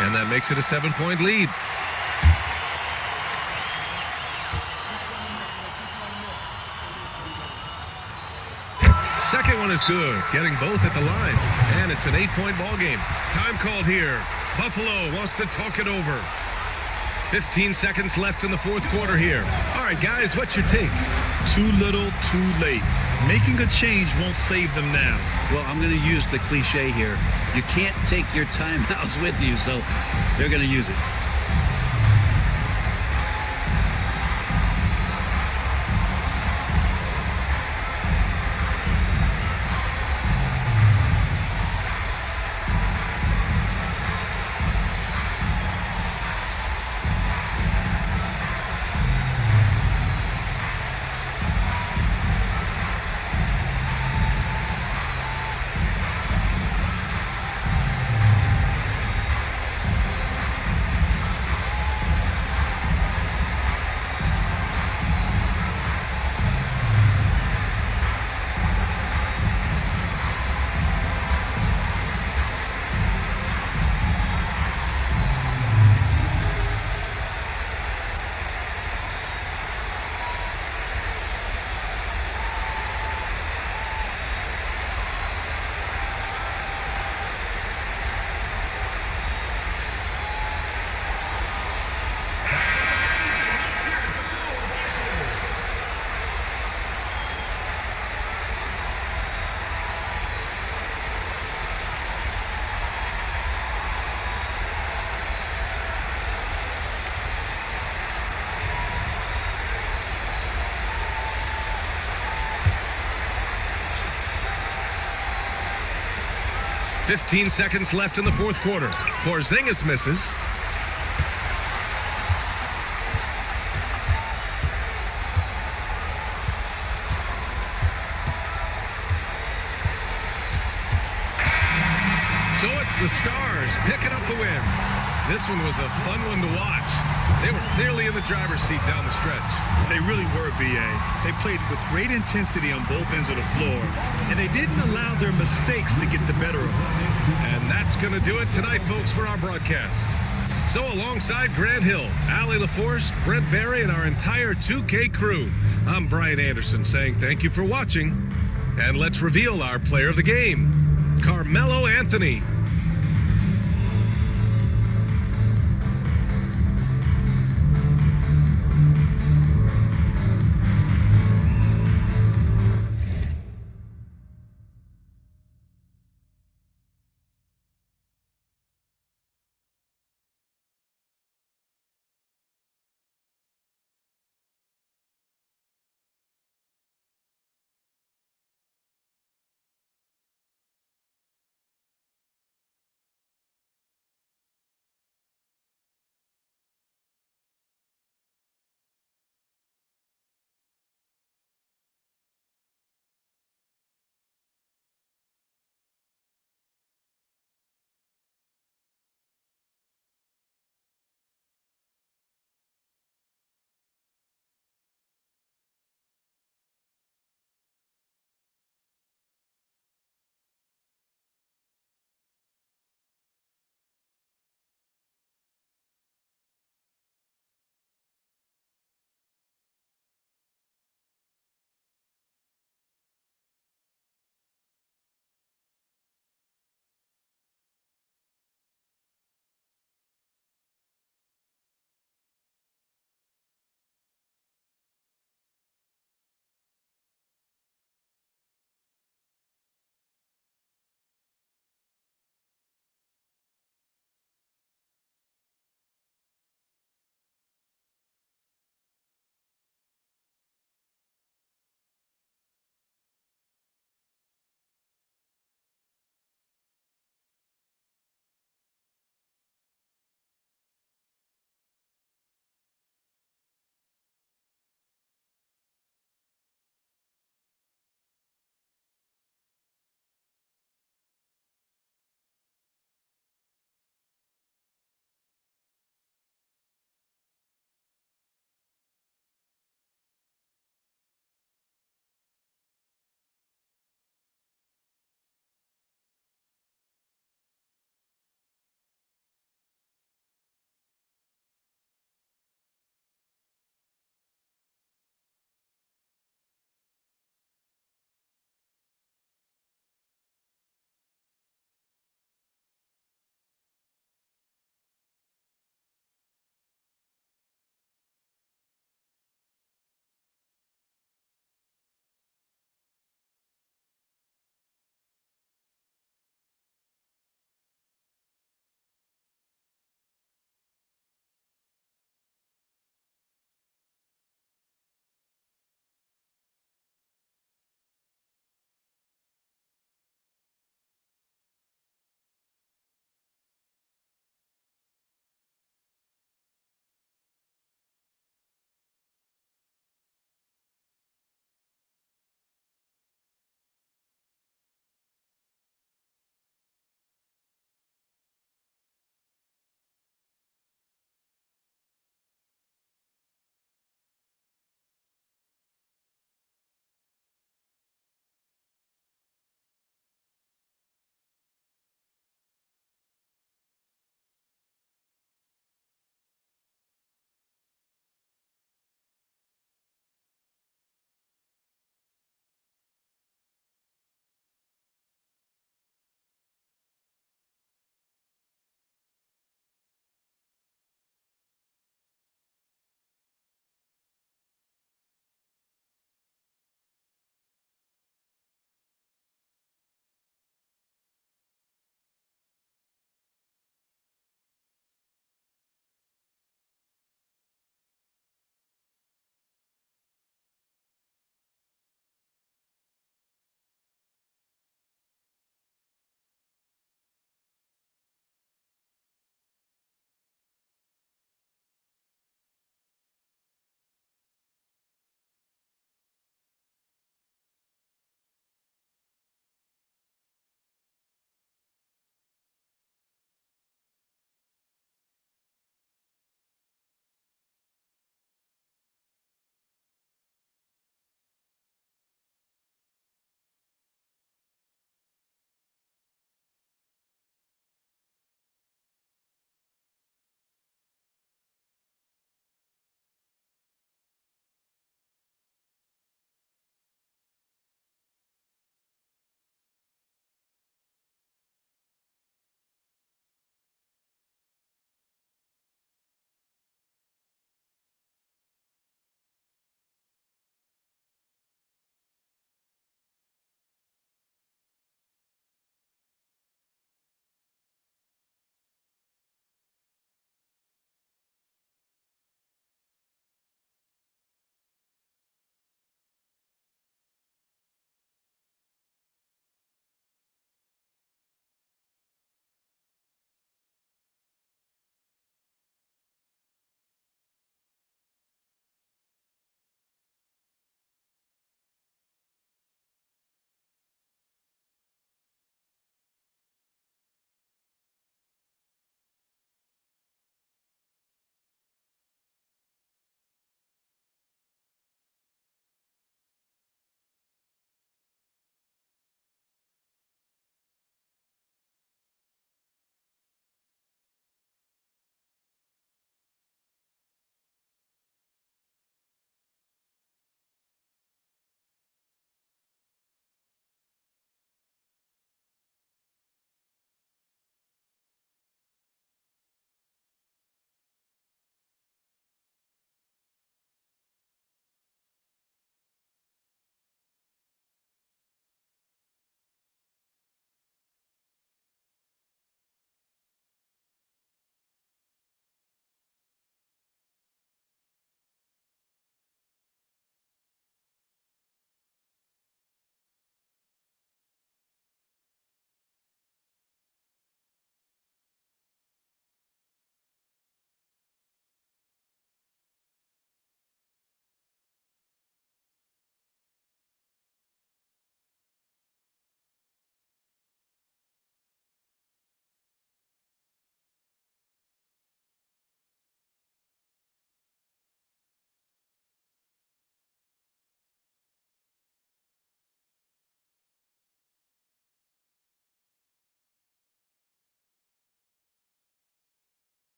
and that makes it a 7-point lead. Second one is good, getting both at the line, and it's an 8-point ball game. Time called here. Buffalo wants to talk it over. 15 seconds left in the fourth quarter here. All right, guys, what's your take? Too little, too late. Making a change won't save them now. Well, I'm going to use the cliche here. You can't take your timeouts with you, so they're going to use it. .15 seconds left in the fourth quarter. Porzingis misses. So it's the Stars picking up the win. This one was a fun one to watch. They were clearly in the driver's seat down the stretch. They really were, B.A. They played with great intensity on both ends of the floor, and they didn't allow their mistakes to get the better of them. And that's going to do it tonight, folks, for our broadcast. So alongside Grant Hill, Allie LaForce, Brent Barry, and our entire 2K crew, I'm Brian Anderson saying thank you for watching. And let's reveal our player of the game, Carmelo Anthony.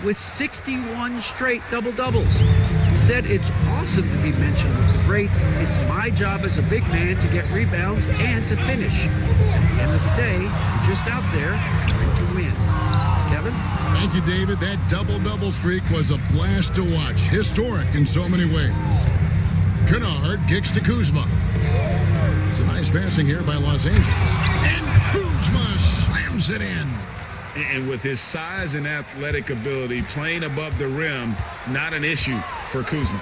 with 61 straight double-doubles. Said it's awesome to be mentioned with the greats. It's my job as a big man to get rebounds and to finish. At the end of the day, you're just out there trying to win. Kevin? Thank you, David. That double-double streak was a blast to watch. Historic in so many ways. Kennard kicks to Kuzma. Some nice passing here by Los Angeles. And Kuzma slams it in. And with his size and athletic ability, playing above the rim, not an issue for Kuzma.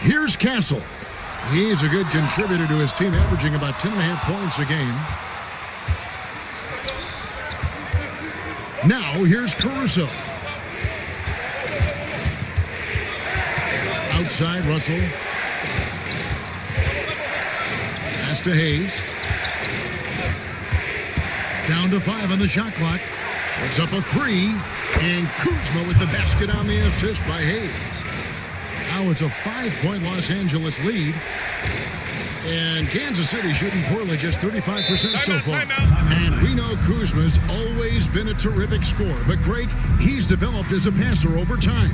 Here's Castle. He's a good contributor to his team, averaging about 10.5 points a game. Now, here's Caruso. Outside, Russell. Pass to Hayes. Down to 5 on the shot clock. Puts up a 3. And Kuzma with the basket on the assist by Hayes. Now it's a 5-point Los Angeles lead. And Kansas City shooting poorly, just 35% so far. And we know Kuzma's always been a terrific scorer. But Greg, he's developed as a passer over time.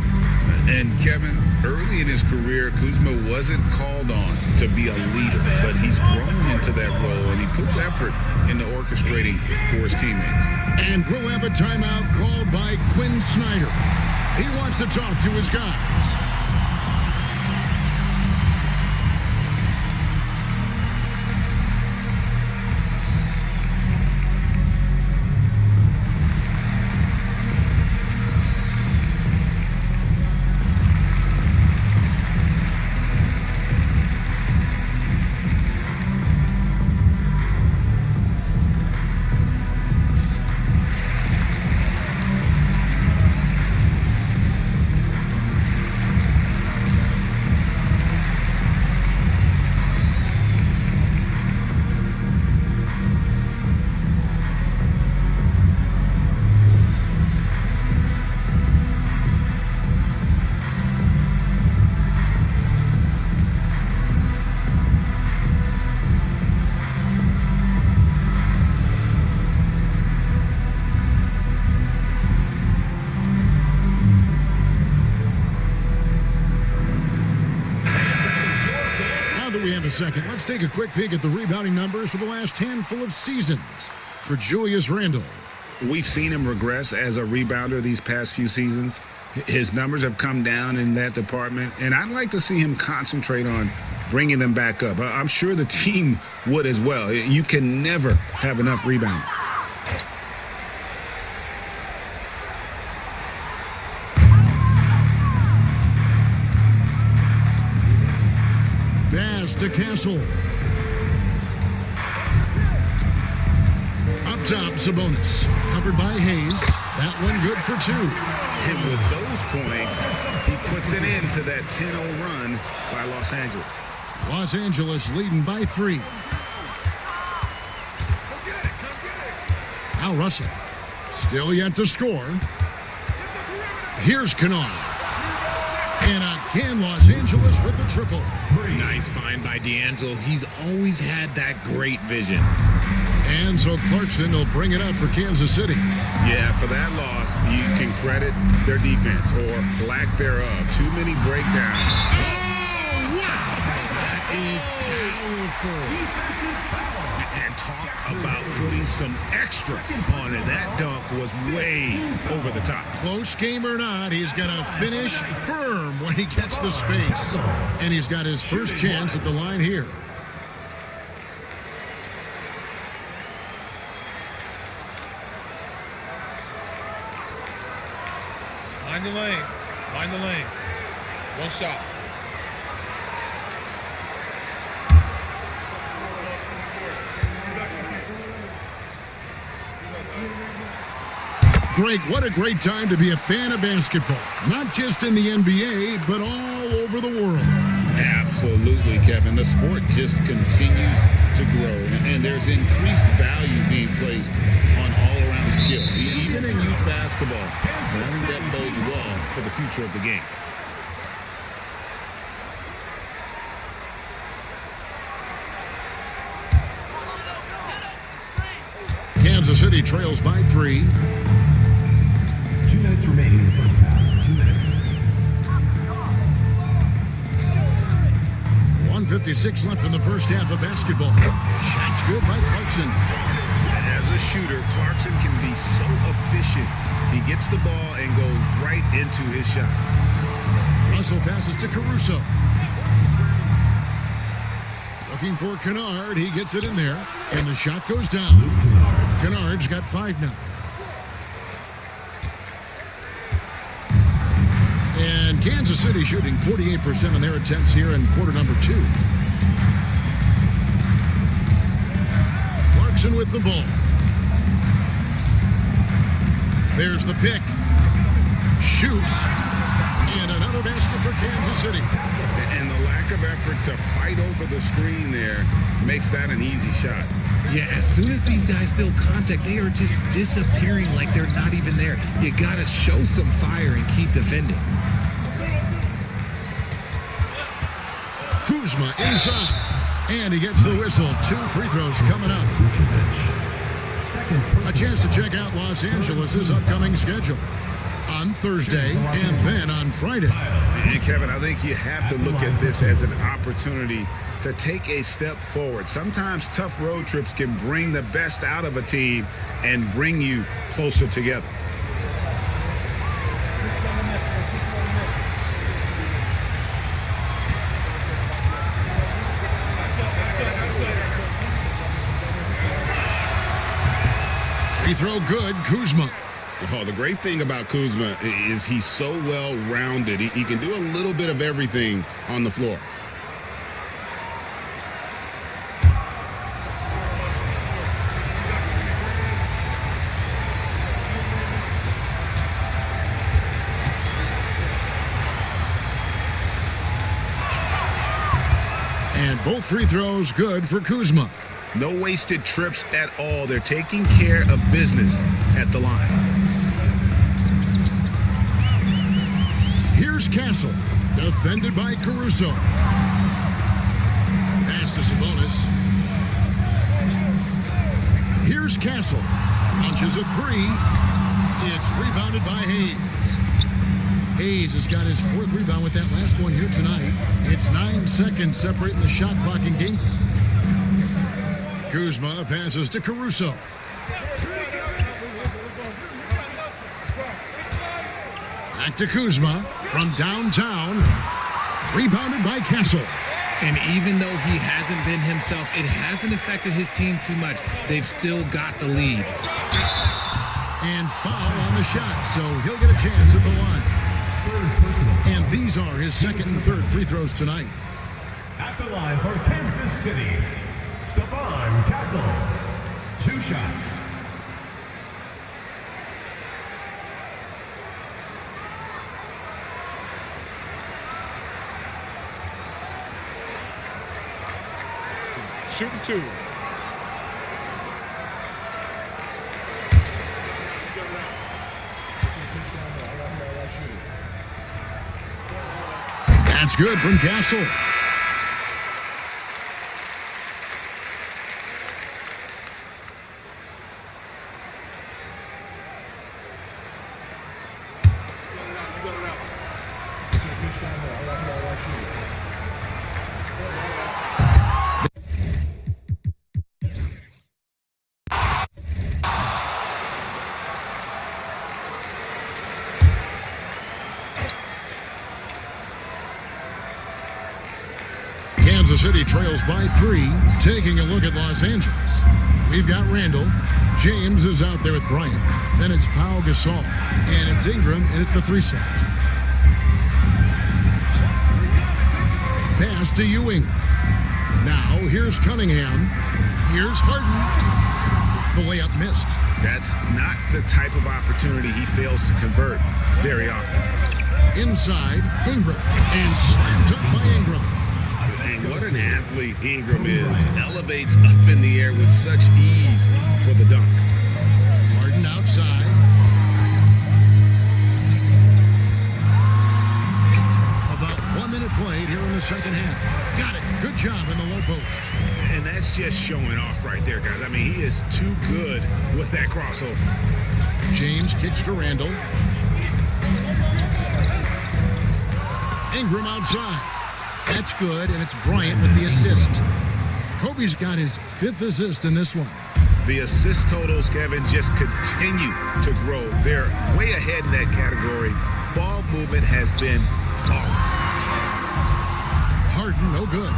And Kevin, early in his career, Kuzma wasn't called on to be a leader, but he's grown into that role, and he puts effort into orchestrating for his teammates. And we'll have a timeout called by Quinn Snyder. He wants to talk to his guys. Second, let's take a quick peek at the rebounding numbers for the last handful of seasons for Julius Randle. We've seen him regress as a rebounder these past few seasons. His numbers have come down in that department, and I'd like to see him concentrate on bringing them back up. I'm sure the team would as well. You can never have enough rebounding. Pass to Castle. Up top, Sabonis. Covered by Hayes. That one good for 2. And with those points, he puts it into that 10-0 run by Los Angeles. Los Angeles leading by 3. Al Russell. Still yet to score. Here's Kennard. And again, Los Angeles with the triple. Nice find by D'Angelo. He's always had that great vision. And so Clarkson will bring it up for Kansas City. Yeah, for that loss, you can credit their defense or lack thereof. Too many breakdowns. Oh, wow! That is powerful. And talk about putting some extra on it. That dunk was way over the top. Close game or not, he's going to finish firm when he gets the space. And he's got his first chance at the line here. Mind the lanes. Mind the lanes. One shot. Greg, what a great time to be a fan of basketball. Not just in the NBA, but all over the world. Absolutely, Kevin. The sport just continues to grow, and there's increased value being placed on all-around skill, even in youth basketball. I think that bodes well for the future of the game. Kansas City trails by 3. 2 minutes remaining in the first half. 2 minutes. 1:56 left in the first half of basketball. Shots good by Clarkson. As a shooter, Clarkson can be so efficient. He gets the ball and goes right into his shot. Russell passes to Caruso. Looking for Kennard. He gets it in there. And the shot goes down. Kennard's got 5 now. And Kansas City shooting 48% on their attempts here in quarter number 2. Clarkson with the ball. There's the pick. Shoots. And another basket for Kansas City. And the lack of effort to fight over the screen there makes that an easy shot. Yeah, as soon as these guys feel contact, they are just disappearing like they're not even there. You got to show some fire and keep defending. Kuzma inside. And he gets the whistle. 2 free throws coming up. A chance to check out Los Angeles' upcoming schedule on Thursday and then on Friday. And Kevin, I think you have to look at this as an opportunity to take a step forward. Sometimes tough road trips can bring the best out of a team and bring you closer together. Free throw good, Kuzma. Oh, the great thing about Kuzma is he's so well-rounded. He can do a little bit of everything on the floor. And both free throws good for Kuzma. No wasted trips at all. They're taking care of business at the line. Here's Castle, defended by Caruso. Pass to Sabonis. Here's Castle, punches a 3. It's rebounded by Hayes. Hayes has got his 4th rebound with that last one here tonight. It's 9 seconds separating the shot clock and game clock. Kuzma passes to Caruso. Back to Kuzma from downtown. Rebounded by Castle. And even though he hasn't been himself, it hasn't affected his team too much. They've still got the lead. And foul on the shot, so he'll get a chance at the line. And these are his 2nd and 3rd free throws tonight. At the line for Kansas City, Stephon Castle. 2 shots. Shooting 2. That's good from Castle. Kansas City trails by 3. Taking a look at Los Angeles. We've got Randall. James is out there with Bryant. Then it's Pau Gasol. And it's Ingram in at the 3 set. Pass to Ewing. Now here's Cunningham. Here's Harden. The layup missed. That's not the type of opportunity he fails to convert very often. Inside, Ingram. And slammed up by Ingram. And what an athlete Ingram is. Elevates up in the air with such ease for the dunk. Harden outside. About 1 minute played here in the second half. Got it. Good job in the low post. And that's just showing off right there, guys. I mean, he is too good with that crossover. James kicks to Randall. Ingram outside. That's good, and it's Bryant with the assist. Kobe's got his 5th assist in this one. The assist totals, Kevin, just continue to grow. They're way ahead in that category. Ball movement has been flawless. Harden, no good.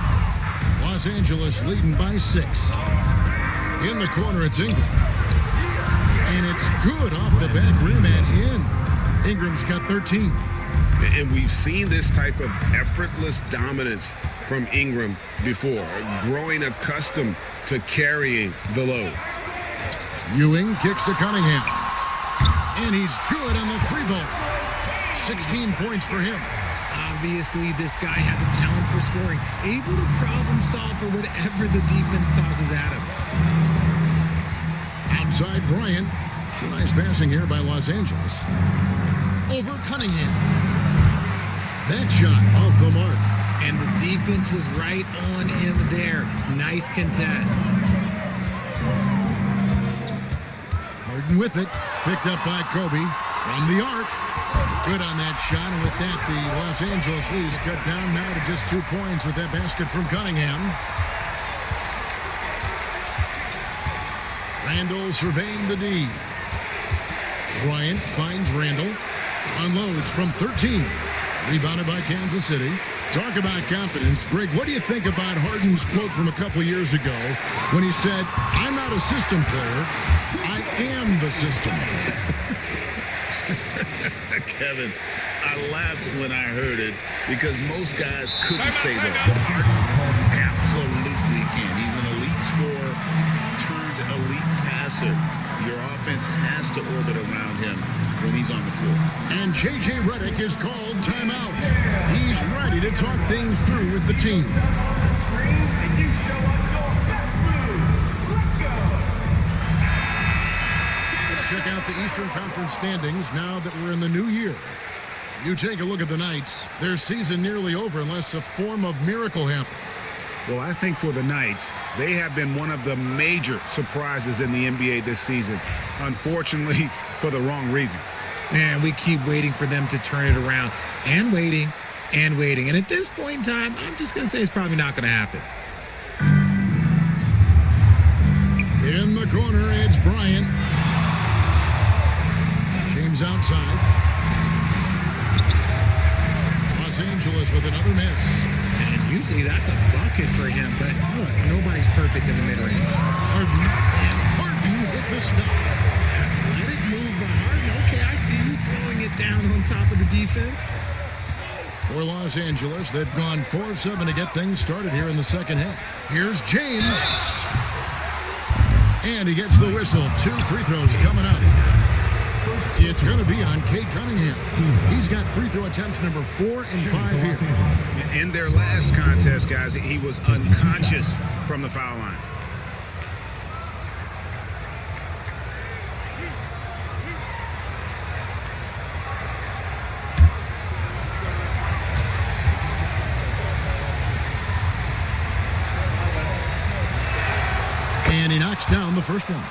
Los Angeles leading by 6. In the corner, it's Ingram. And it's good off the back rim and in. Ingram's got 13. And we've seen this type of effortless dominance from Ingram before, growing accustomed to carrying the load. Ewing kicks to Cunningham. And he's good on the 3-ball. 16 points for him. Obviously, this guy has a talent for scoring, able to problem solve for whatever the defense tosses at him. Outside Bryant. It's a nice passing here by Los Angeles. Over Cunningham. That shot off the mark. And the defense was right on him there. Nice contest. Harden with it. Picked up by Kobe from the arc. Good on that shot, and with that, the Los Angeles Leafs cut down now to just 2 points with that basket from Cunningham. Randall surveying the D. Bryant finds Randall. Unloads from 13. Rebounded by Kansas City. Talk about confidence. Greg, what do you think about Harden's quote from a couple years ago when he said, "I'm not a system player, I am the system"? Kevin, I laughed when I heard it because most guys couldn't say that. But Harden absolutely can. He's an elite scorer turned elite passer. Your offense has to orbit around him when he's on the floor. And J.J. Redick is called timeout. He's ready to talk things through with the team. Check out the Eastern Conference standings now that we're in the new year. You take a look at the Knights. Their season nearly over unless a form of miracle happens. Well, I think for the Knights, they have been one of the major surprises in the NBA this season. Unfortunately, for the wrong reasons. And we keep waiting for them to turn it around. And waiting. And waiting. And at this point in time, I'm just going to say it's probably not going to happen. In the corner, it's Bryant. James outside. Los Angeles with another miss. And usually that's a bucket for him, but look, nobody's perfect in the mid-range. Harden with the stuff. Athletic move by Harden. Okay, I see you throwing it down on top of the defense. For Los Angeles, they've gone 4 of 7 to get things started here in the second half. Here's James. And he gets the whistle. 2 free throws coming up. It's going to be on Cade Cunningham. He's got free throw attempts number 4 and 5 here. In their last contest, guys, he was unconscious from the foul line. And he knocks down the first one.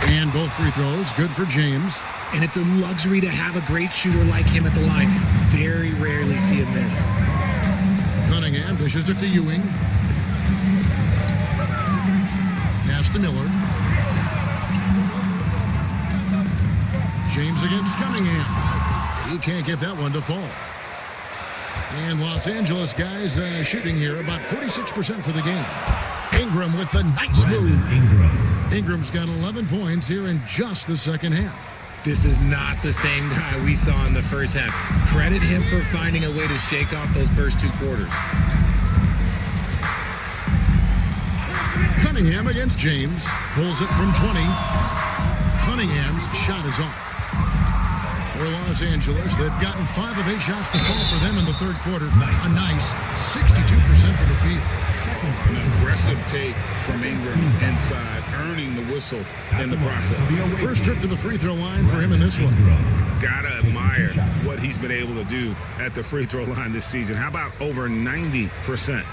And both free throws, good for James. And it's a luxury to have a great shooter like him at the line. Very rarely see him miss. Cunningham dishes it to Ewing. Pass to Miller. James against Cunningham. He can't get that one to fall. And Los Angeles guys shooting here about 46% for the game. Ingram with the nice move. Ingram's got 11 points here in just the second half. This is not the same guy we saw in the first half. Credit him for finding a way to shake off those first 2 quarters. Cunningham against James. Pulls it from 20. Cunningham's shot is off. For Los Angeles, they've gotten 5 of 8 shots to fall for them in the third quarter. A nice 62% for the field. An aggressive take from Ingram inside, earning the whistle in the process. First trip to the free throw line for him in this one. Gotta admire what he's been able to do at the free throw line this season. How about over 90%?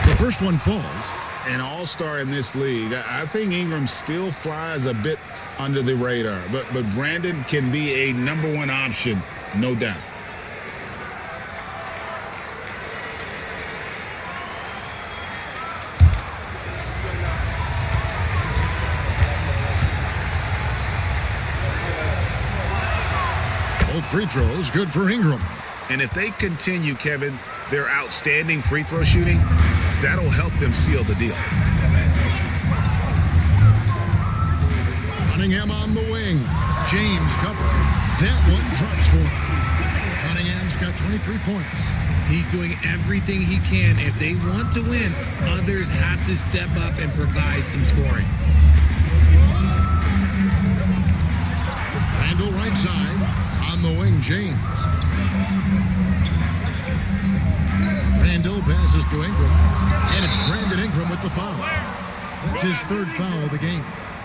The first one falls. An all-star in this league. I think Ingram still flies a bit under the radar, but Brandon can be a number 1 option, no doubt. Both free throws good for Ingram. And if they continue, Kevin, their outstanding free throw shooting, that'll help them seal the deal. Cunningham on the wing. James cover. That one drops for him. Cunningham's got 23 points. He's doing everything he can. If they want to win, others have to step up and provide some scoring. Randall right side. On the wing, James. Randall passes to Ingram. And it's Brandon Ingram with the foul. That's his 3rd foul of the game.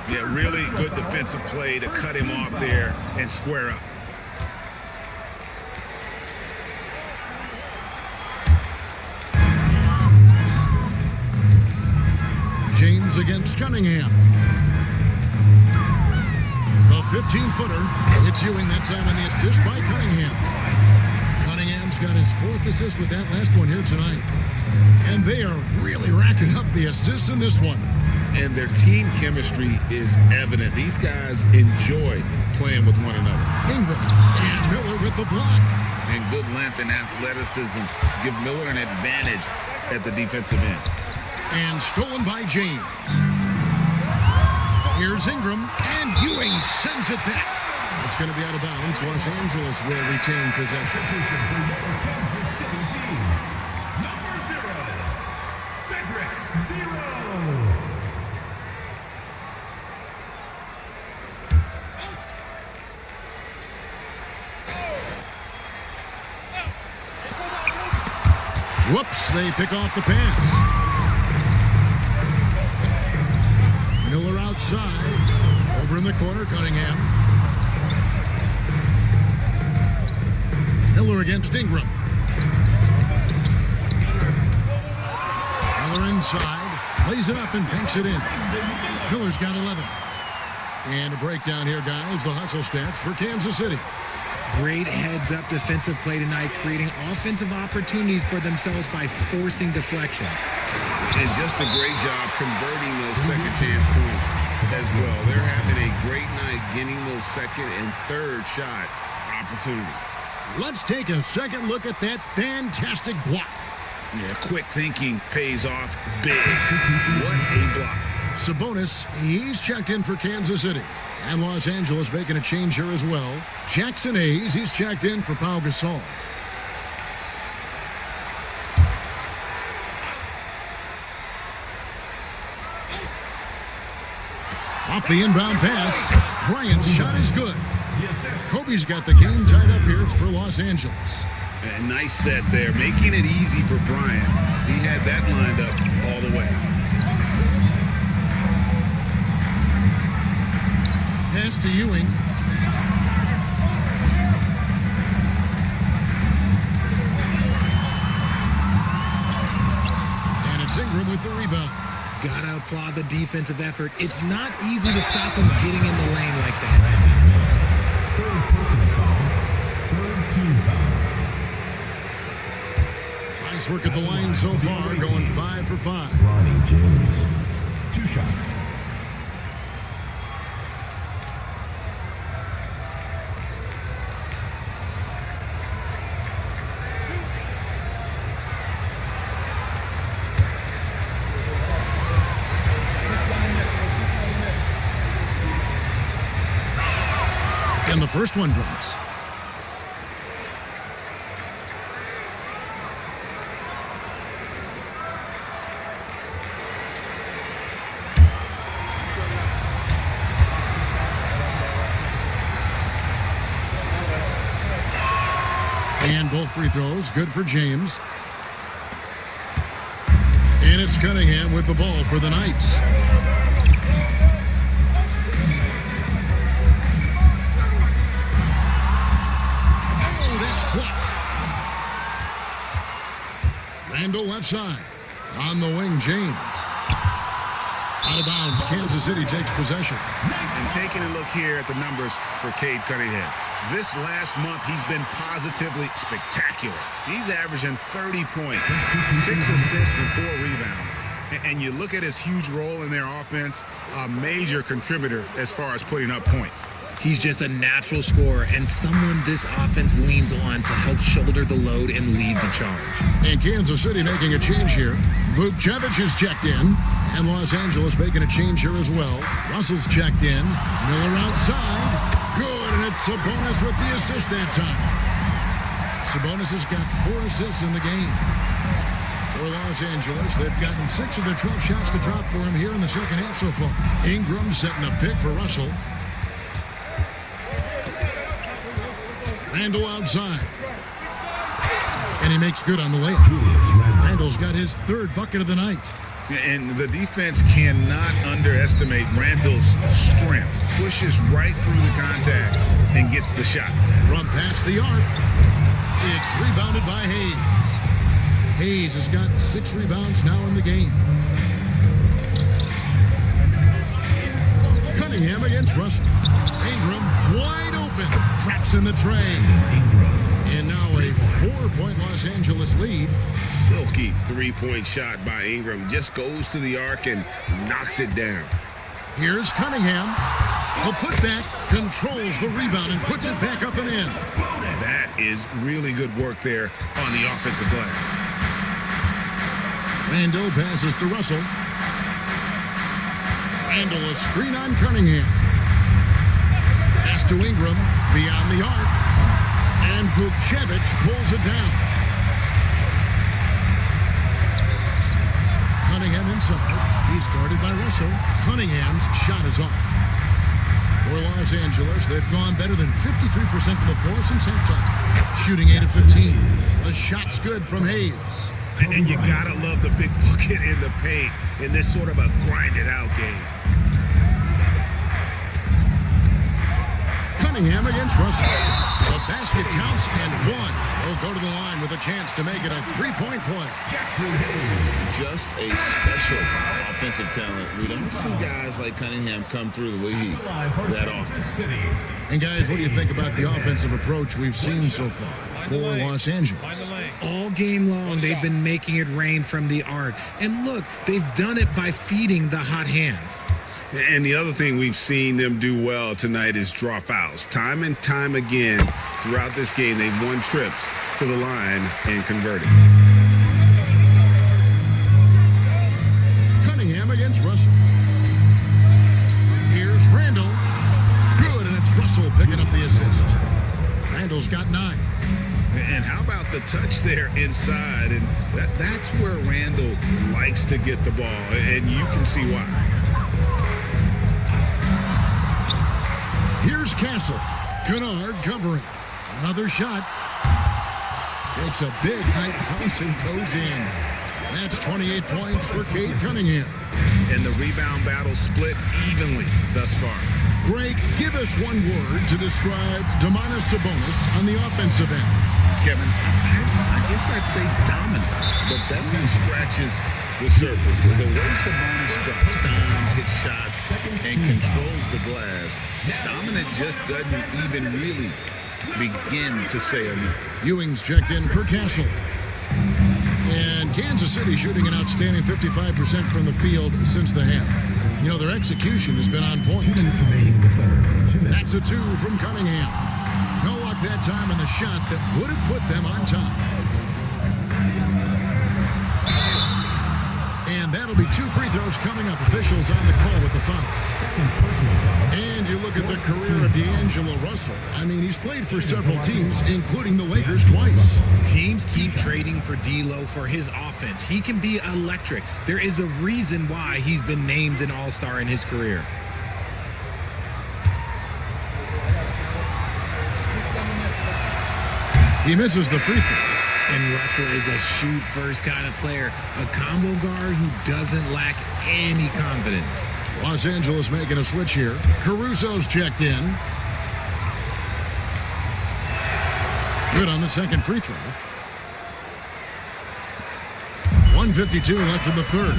Yeah, really good defensive play to cut him off there and square up. James against Cunningham. The 15-footer hits Ewing that time on the assist by Cunningham. Cunningham's got his 4th assist with that last one here tonight. And they are really racking up the assists in this one. And their team chemistry is evident. These guys enjoy playing with one another. Ingram and Miller with the block. And good length and athleticism give Miller an advantage at the defensive end. And stolen by James. Here's Ingram, and Ewing sends it back. It's going to be out of bounds. Los Angeles will retain possession. Kansas City team, number 0, Cedric Zero. Whoops, they pick off the pass. Miller outside. Over in the corner, Cunningham. Miller against Ingram. Miller inside. Lays it up and banks it in. Miller's got 11. And a breakdown here, guys. The hustle stats for Kansas City. Great heads-up defensive play tonight, creating offensive opportunities for themselves by forcing deflections. And just a great job converting those second chance points as well. They're having a great night getting those second and third shot opportunities. Let's take a second look at that fantastic block. Yeah, quick thinking pays off big. What a block. Sabonis, he's checked in for Kansas City. And Los Angeles making a change here as well. Jackson Hayes, he's checked in for Pau Gasol. Off the inbound pass, Bryant's shot is good. Kobe's got the game tied up here for Los Angeles. A nice set there, making it easy for Bryant. He had that lined up all the way. Pass to Ewing. And it's Ingram with the rebound. Gotta applaud the defensive effort. It's not easy to stop him getting in the lane like that. Third personal foul. Third team foul. Nice work at the line so far, going 5 for 5. Ronnie James. 2 shots. the first one drops. And both free throws, good for James. And it's Cunningham with the ball for the Knights. Oh, that's blocked. Randall left side. On the wing, James. Out of bounds, Kansas City takes possession. And taking a look here at the numbers for Cade Cunningham. This last month, he's been positively spectacular. He's averaging 30 points, 6 assists, and 4 rebounds. And you look at his huge role in their offense, a major contributor as far as putting up points. He's just a natural scorer and someone this offense leans on to help shoulder the load and lead the charge. And Kansas City making a change here. Vukcevic is checked in. And Los Angeles making a change here as well. Russell's checked in. Miller outside. Good, and it's Sabonis with the assist that time. Sabonis has got 4 assists in the game. For Los Angeles, they've gotten 6 of their 12 shots to drop for him here in the second half so far. Ingram setting a pick for Russell. Randall outside. And he makes good on the layup. Randall's got his 3rd bucket of the night. And the defense cannot underestimate Randall's strength. Pushes right through the contact and gets the shot. From past the arc, it's rebounded by Hayes. Hayes has got 6 rebounds now in the game. Cunningham against Russell. Ingram wide open. Traps in the tray. And now a 4-point Los Angeles lead. Silky 3-point shot by Ingram. Just goes to the arc and knocks it down. Here's Cunningham. The putback controls the rebound and puts it back up and in. That is really good work there on the offensive glass. Randall passes to Russell. Randall a screen on Cunningham. Pass to Ingram beyond the arc. And Vukcevic pulls it down. Cunningham inside. He's guarded by Russell. Cunningham's shot is off. For Los Angeles, they've gone better than 53% from the floor since halftime. Shooting 8 of 15. The shot's good from Hayes. And you gotta love the big bucket in the paint in this sort of a grinded-out game. Cunningham against Russell. The basket counts and 1. He'll go to the line with a chance to make it a 3-point play. Just a special offensive talent. We don't see guys like Cunningham come through the league that often. And guys, what do you think about the offensive approach we've seen so far for Los Angeles? All game long, they've been making it rain from the arc. And look, they've done it by feeding the hot hands. And the other thing we've seen them do well tonight is draw fouls. Time and time again throughout this game, they've won trips to the line and converted. Cunningham against Russell. Here's Randall. Good, and it's Russell picking up the assist. Randall's got 9. And how about the touch there inside? And that's where Randall likes to get the ball, and you can see why. Here's Castle. Kennard covering. Another shot. Takes a big height bounce and goes in. That's 28 points for Cade Cunningham. And the rebound battle split evenly thus far. Greg, give us one word to describe Domantas Sabonis on the offensive end. Kevin, I guess I'd say dominant, but that one scratches the surface. The way Sabonis drops dimes, hits shots, and controls the glass, dominant just doesn't even really begin to say enough. Ewing's checked in for Castle. And Kansas City shooting an outstanding 55% from the field since the half. You know, their execution has been on point. That's a 2 from Cunningham. No luck that time in the shot that would have put them on top. And And that'll be 2 free throws coming up. Officials on the call with the foul. And you look at the career of D'Angelo Russell. I mean, he's played for several teams, including the Lakers twice. Teams keep trading for D'Lo for his offense. He can be electric. There is a reason why he's been named an all-star in his career. He misses the free throw. And Russell is a shoot-first kind of player, a combo guard who doesn't lack any confidence. Los Angeles making a switch here. Caruso's checked in. Good on the second free throw. 1:52 left in the third.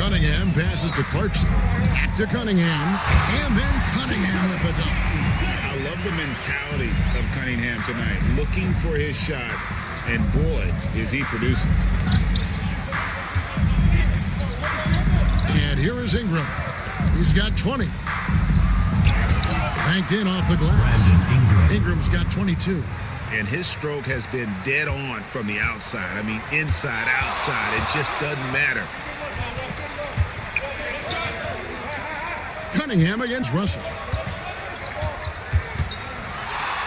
Cunningham passes to Clarkson. Back to Cunningham. And then Cunningham with the dunk. I love the mentality of Cunningham tonight, looking for his shot, and boy, is he producing. And here is Ingram. He's got 20. Banked in off the glass. Ingram's got 22. And his stroke has been dead on from the outside. I mean, inside, outside, it just doesn't matter. Cunningham against Russell.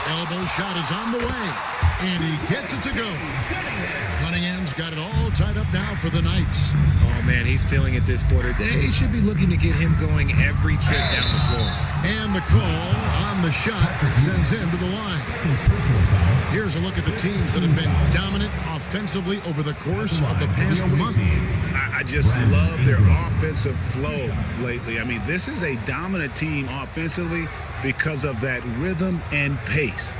Elbow shot is on the way, and he gets it to go. Cunningham's got it all tied up now for the Knights. Oh, man, he's feeling it this quarter. They should be looking to get him going every trip down the floor. And the call on the shot sends him to the line. Here's a look at the teams that have been dominant offensively over the course of the past month. I just love their offensive flow lately. I mean, this is a dominant team offensively because of that rhythm and pace.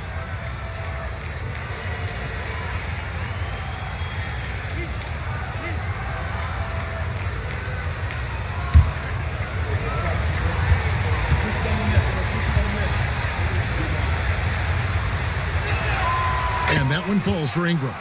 And that one falls for Ingram.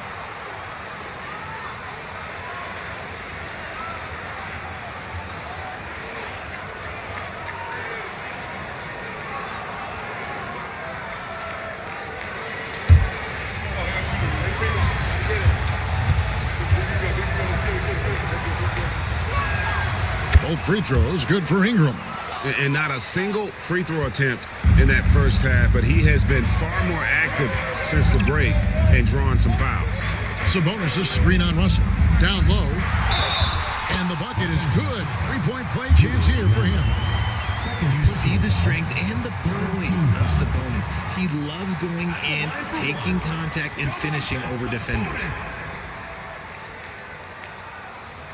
Both free throws good for Ingram. And not a single free throw attempt in that first half, but he has been far more active since the break and drawn some fouls. Sabonis' screen on Russell. Down low. And the bucket is good. 3-point play chance here for him. You see the strength and the poise of Sabonis. He loves going in, taking contact, and finishing over defenders.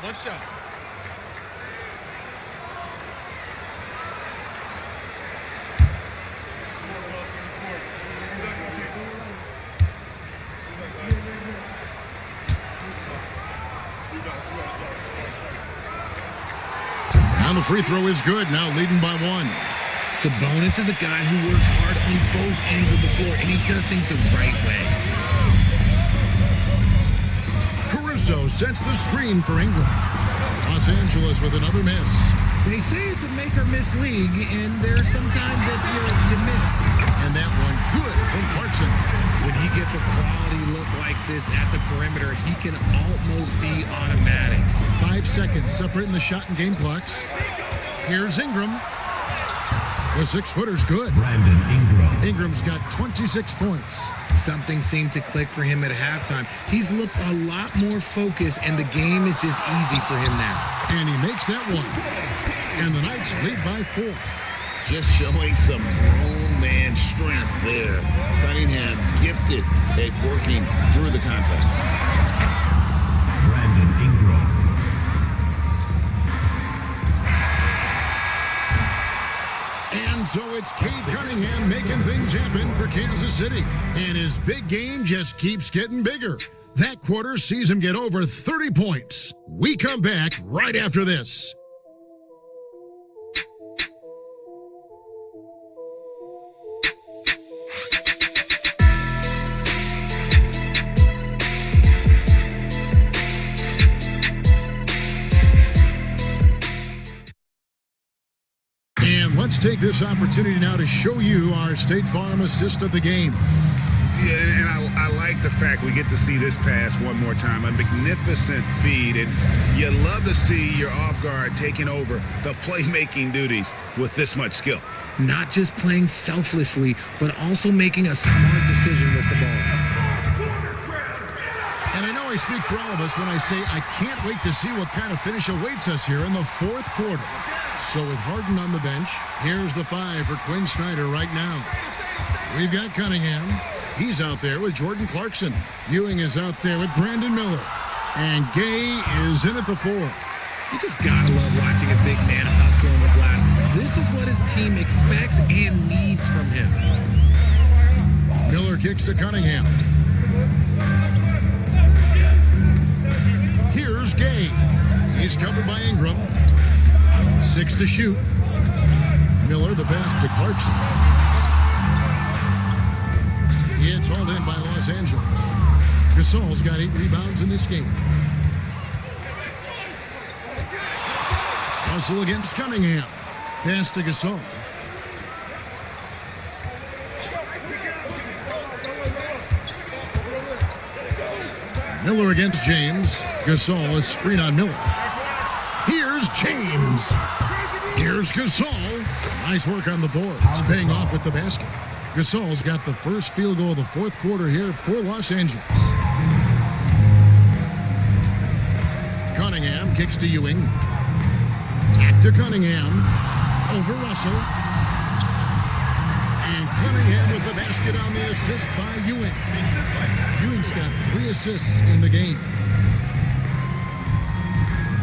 One shot. And the free throw is good, now leading by 1. Sabonis is a guy who works hard on both ends of the floor, and he does things the right way. Caruso sets the screen for Ingram. Los Angeles with another miss. They say it's a make-or-miss league, and there's sometimes that you miss. And that one good from Clarkson. When he gets a quality look like this at the perimeter, he can almost be automatic. 5 seconds separating the shot and game clocks. Here's Ingram. The 6-footer's good. Brandon Ingram. Ingram's got 26 points. Something seemed to click for him at halftime. He's looked a lot more focused, and the game is just easy for him now. And he makes that one. And the Knights lead by 4. Just showing some grown man strength there. Cunningham gifted at working through the contact. Brandon Ingram. And so it's Cade Cunningham making things happen for Kansas City. And his big game just keeps getting bigger. That quarter sees him get over 30 points. We come back right after this. And let's take this opportunity now to show you our State Farm assist of the game. Yeah, and I like the fact we get to see this pass one more time. A magnificent feed, and you love to see your off guard taking over the playmaking duties with this much skill. Not just playing selflessly, but also making a smart decision with the ball. And I know I speak for all of us when I say I can't wait to see what kind of finish awaits us here in the fourth quarter. So with Harden on the bench, here's the 5 for Quinn Snyder right now. We've got Cunningham. He's out there with Jordan Clarkson. Ewing is out there with Brandon Miller. And Gay is in at the 4. You just gotta love watching a big man hustle on the glass. This is what his team expects and needs from him. Miller kicks to Cunningham. Here's Gay. He's covered by Ingram. 6 to shoot. Miller the pass to Clarkson. It's hauled in by Los Angeles. Gasol's got 8 rebounds in this game. Russell against Cunningham. Pass to Gasol. Miller against James. Gasol is screen on Miller. Here's James. Here's Gasol. Nice work on the board. It's paying off with the basket. Gasol's got the first field goal of the fourth quarter here for Los Angeles. Cunningham kicks to Ewing. Back to Cunningham. Over Russell. And Cunningham with the basket on the assist by Ewing. Ewing's got 3 assists in the game.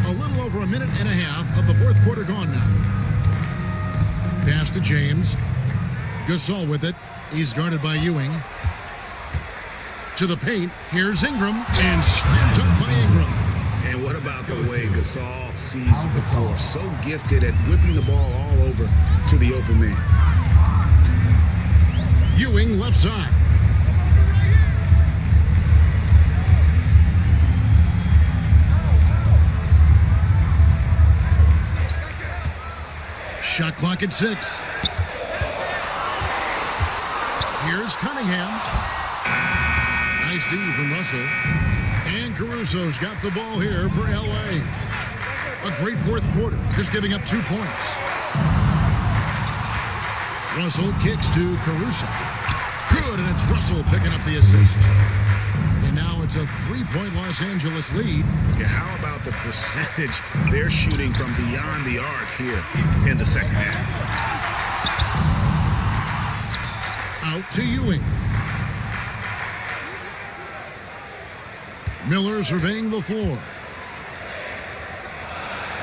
A little over a minute and a half of the fourth quarter gone now. Pass to James. Gasol with it. He's guarded by Ewing. To the paint. Here's Ingram. And slammed up by Ingram. And what about the way Gasol sees the floor? So gifted at whipping the ball all over to the open man. Ewing left side. Shot clock at 6. Here's Cunningham. Nice D from Russell. And Caruso's got the ball here for L.A. A great fourth quarter, just giving up 2 points. Russell kicks to Caruso. Good, and it's Russell picking up the assist. And now it's a 3-point Los Angeles lead. Yeah, how about the percentage they're shooting from beyond the arc here in the second half? Out to Ewing. Miller surveying the floor.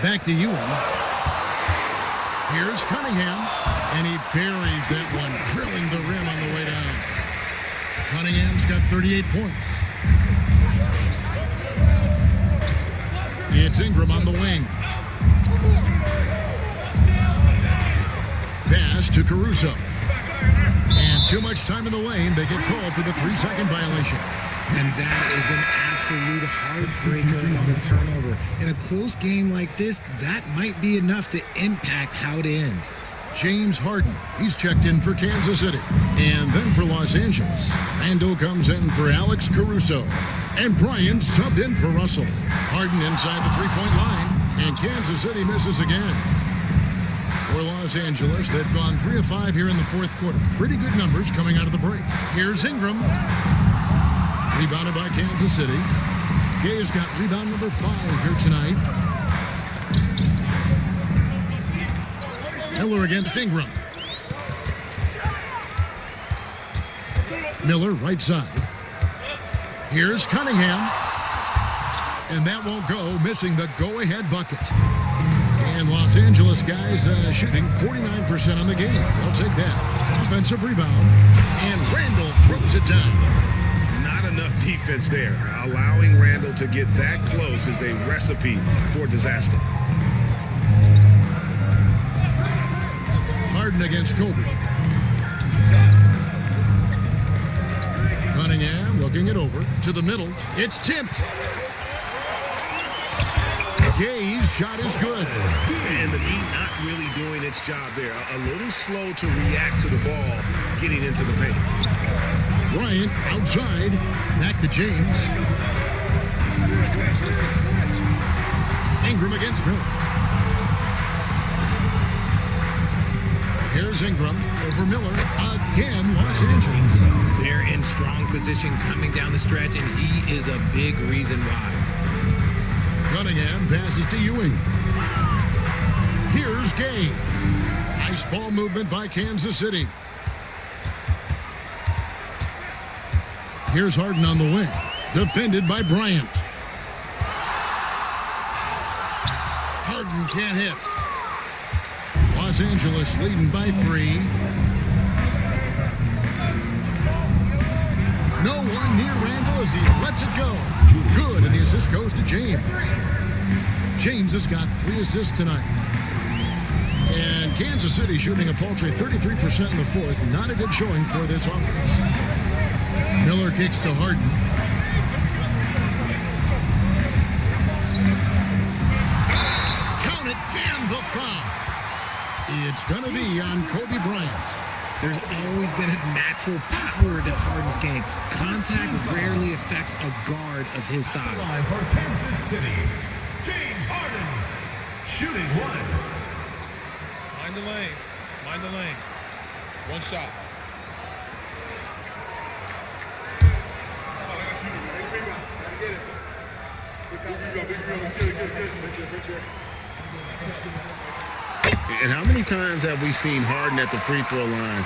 Back to Ewing. Here's Cunningham. And he buries that one, drilling the rim on the way down. Cunningham's got 38 points. It's Ingram on the wing. Pass to Caruso. And too much time in the lane. They get called for the 3-second violation. And that is an absolute heartbreaker of a turnover. In a close game like this, that might be enough to impact how it ends. James Harden, he's checked in for Kansas City. And then for Los Angeles, Randle comes in for Alex Caruso. And Bryant subbed in for Russell. Harden inside the 3-point line. And Kansas City misses again. For Los Angeles, they've gone 3 of 5 here in the fourth quarter. Pretty good numbers coming out of the break. Here's Ingram. Rebounded by Kansas City. Gay's got rebound number 5 here tonight. Miller against Ingram. Miller right side. Here's Cunningham. And that won't go, missing the go-ahead bucket. And Los Angeles guys shooting 49% on the game. They'll take that. Offensive rebound. And Randle throws it down. Not enough defense there. Allowing Randle to get that close is a recipe for disaster. Harden against Kobe. Cunningham looking it over to the middle. It's tipped. Gay's shot is good. And the Heat not really doing its job there. A little slow to react to the ball getting into the paint. Bryant outside. Back to James. Ingram against Miller. Here's Ingram over Miller. Again, Los Angeles. They're in strong position coming down the stretch, and he is a big reason why. Cunningham passes to Ewing. Here's Gay. Nice ball movement by Kansas City. Here's Harden on the wing. Defended by Bryant. Harden can't hit. Los Angeles leading by 3. No one near Randall as he lets it go. Good, and the assist goes to James. James has got 3 assists tonight. And Kansas City shooting a paltry 33% in the fourth. Not a good showing for this offense. Miller kicks to Harden. Count it, and the foul. It's going to be on Kobe Bryant. There's always been a natural power to Harden's game. Contact rarely affects a guard of his size. Line for Kansas City, James Harden, shooting 1. Mind the lanes. Mind the lanes. One shot. And how many times have we seen Harden at the free throw line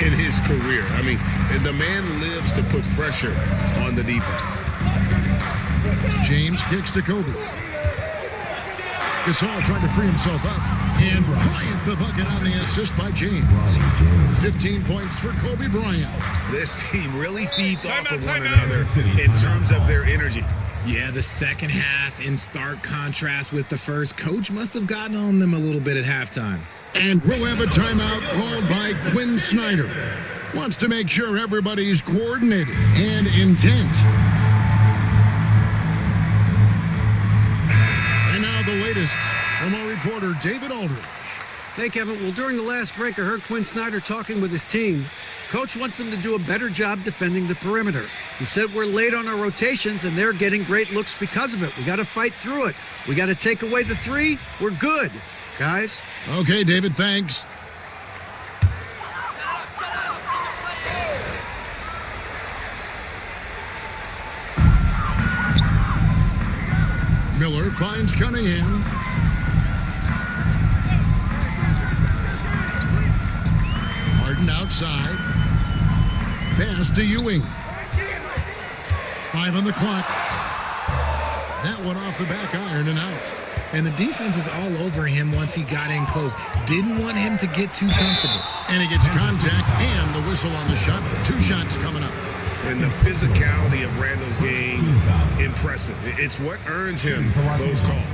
in his career? I mean, the man lives to put pressure on the defense. James kicks to Kobe. Gasol trying to free himself up. And Bryant the bucket on the assist by James. 15 points for Kobe Bryant. This team really feeds off of one another in terms of their energy. Yeah, the second half in stark contrast with the first. Coach must have gotten on them a little bit at halftime. And we'll have a timeout called by Quinn Snyder. Wants to make sure everybody's coordinated and intent. And now the latest from our reporter, David Aldridge. Hey, Kevin. Well, during the last break, I heard Quinn Snyder talking with his team. Coach wants them to do a better job defending the perimeter. He said we're late on our rotations, and they're getting great looks because of it. We got to fight through it. We got to take away the 3. We're good, guys. Okay, David, thanks. Miller finds Cunningham. Harden outside. Pass to Ewing. 5 on the clock. That one off the back iron and out. And the defense was all over him once he got in close. Didn't want him to get too comfortable. And he gets contact and the whistle on the shot. 2 shots coming up. And the physicality of Randall's game, impressive. It's what earns him those calls.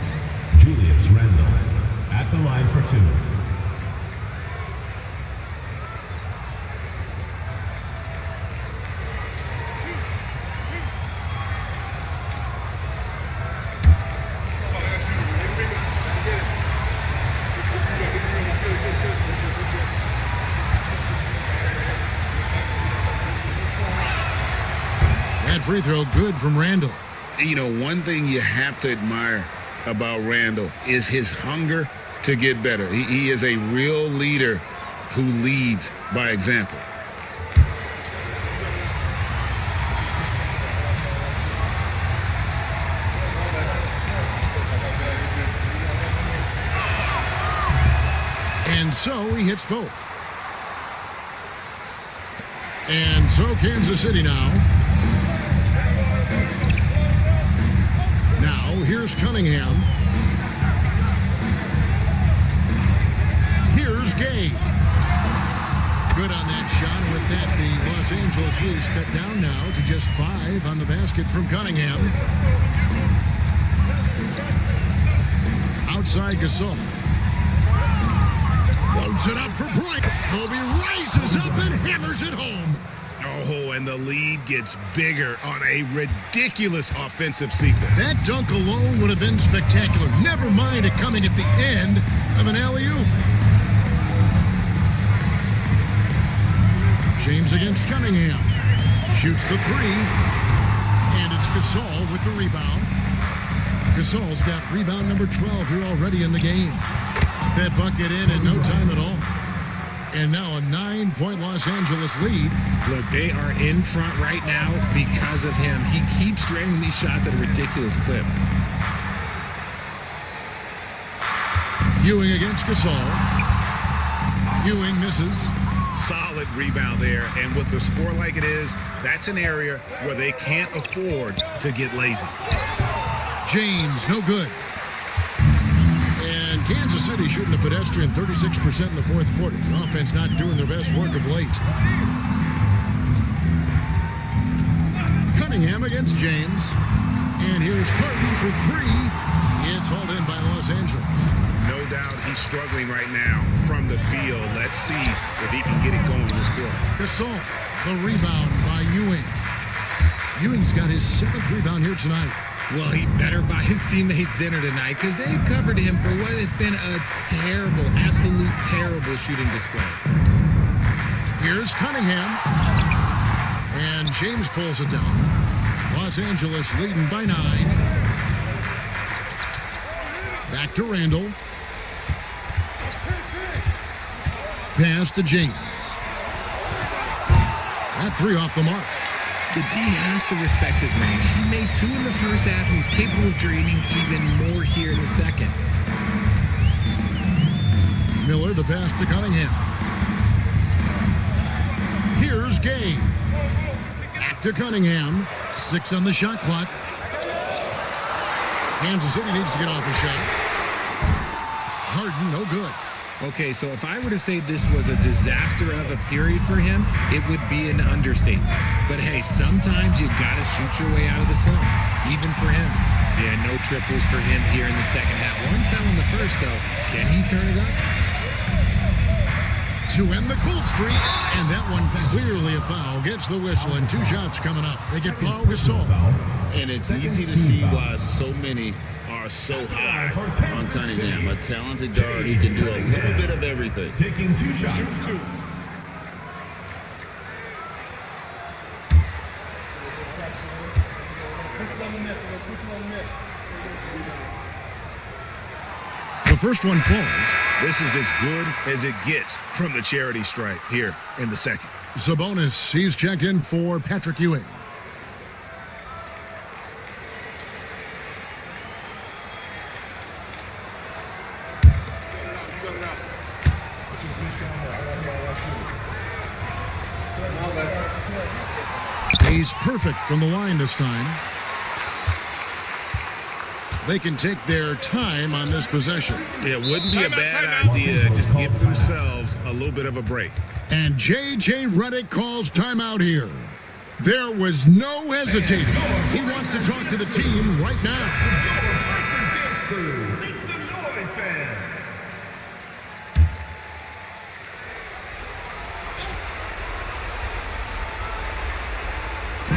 Julius Randle at the line for 2. That free throw good from Randall. You know, one thing you have to admire about Randall is his hunger to get better. He is a real leader who leads by example. And so he hits both. And so Kansas City now. Now here's Cunningham. Here's Gay. Good on that shot. And with that, the Los Angeles lead is cut down now to just 5 on the basket from Cunningham. Outside Gasol. Floats it up for Bryant. Kobe rises up and hammers it home. Oh, and the lead gets bigger on a ridiculous offensive sequence. That dunk alone would have been spectacular. Never mind it coming at the end of an alley-oop. James against Cunningham. Shoots the three. And it's Gasol with the rebound. Gasol's got rebound number 12 here already in the game. Got that bucket in no time at all. And now a 9-point Los Angeles lead. Look, they are in front right now because of him. He keeps draining these shots at a ridiculous clip. Ewing against Gasol. Ewing misses. Solid rebound there. And with the score like it is, that's an area where they can't afford to get lazy. James, no good. And Kansas City shooting the pedestrian 36% in the fourth quarter. The offense not doing their best work of late. Cunningham against James. And here's Harden for three. It's hauled in by Los Angeles. No doubt he's struggling right now from the field. Let's see if he can get it going this quarter. Gasol, the rebound by Ewing. Ewing's got his 7th rebound here tonight. Well, he better buy his teammates dinner tonight because they've covered him for what has been a terrible, absolute terrible shooting display. Here's Cunningham. And James pulls it down. Los Angeles leading by 9. Back to Randall. Pass to James. That three off the mark. The D has to respect his range. He made 2 in the first half, and he's capable of draining even more here in the second. Miller, the pass to Cunningham. Here's Gay. Back to Cunningham. 6 on the shot clock. Kansas City needs to get off a shot. Harden, no good. Okay, so if I were to say this was a disaster of a period for him, it would be an understatement. But hey, sometimes you gotta shoot your way out of the slump, even for him. Yeah, no triples for him here in the second half. 1 fell in the first, though. Can he turn it up? To end the cold streak, and that one clearly a foul. Gets the whistle, and 2 shots coming up. They get Pau Gasol. And it's easy to see why so many are so high on Cunningham, a talented guard who can do a little bit of everything. Taking 2 shots. The first one falls. This is as good as it gets from the charity stripe here in the second. Sabonis, he's checked in for Patrick Ewing. He's perfect from the line this time. They can take their time on this possession. It wouldn't be a bad idea to just give themselves a little bit of a break. And J.J. Redick calls timeout here. There was no hesitating. He wants to talk to the team right now.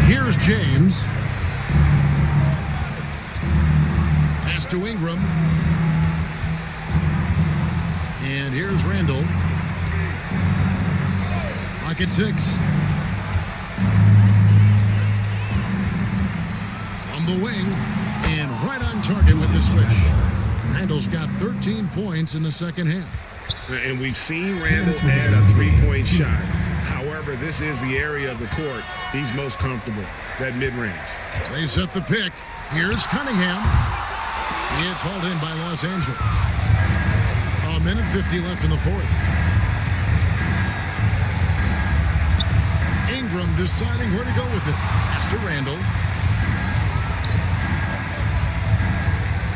Here's James. Pass to Ingram. And here's Randall. Clock at 6. From the wing. And right on target with the switch. Randall's got 13 points in the second half. And we've seen Randall add a 3-point shot. However, this is the area of the court he's most comfortable, that mid-range. They set the pick. Here's Cunningham. It's hauled in by Los Angeles. A minute 50 left in the fourth. Ingram deciding where to go with it. Pass to Randall.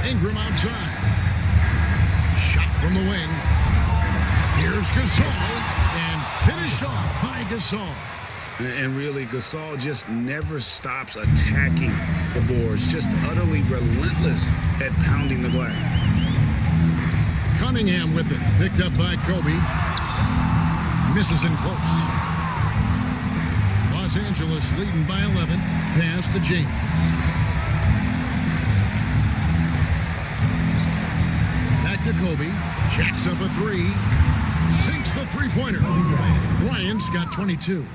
Ingram outside. Shot from the wing. Here's Gasol. And finished off by Gasol. And really, Gasol just never stops attacking the boards, just utterly relentless at pounding the glass. Cunningham with it, picked up by Kobe. Misses in close. Los Angeles leading by 11. Pass to James. Back to Kobe. Jacks up a 3. sinks the three-pointer. Bryant's got 22.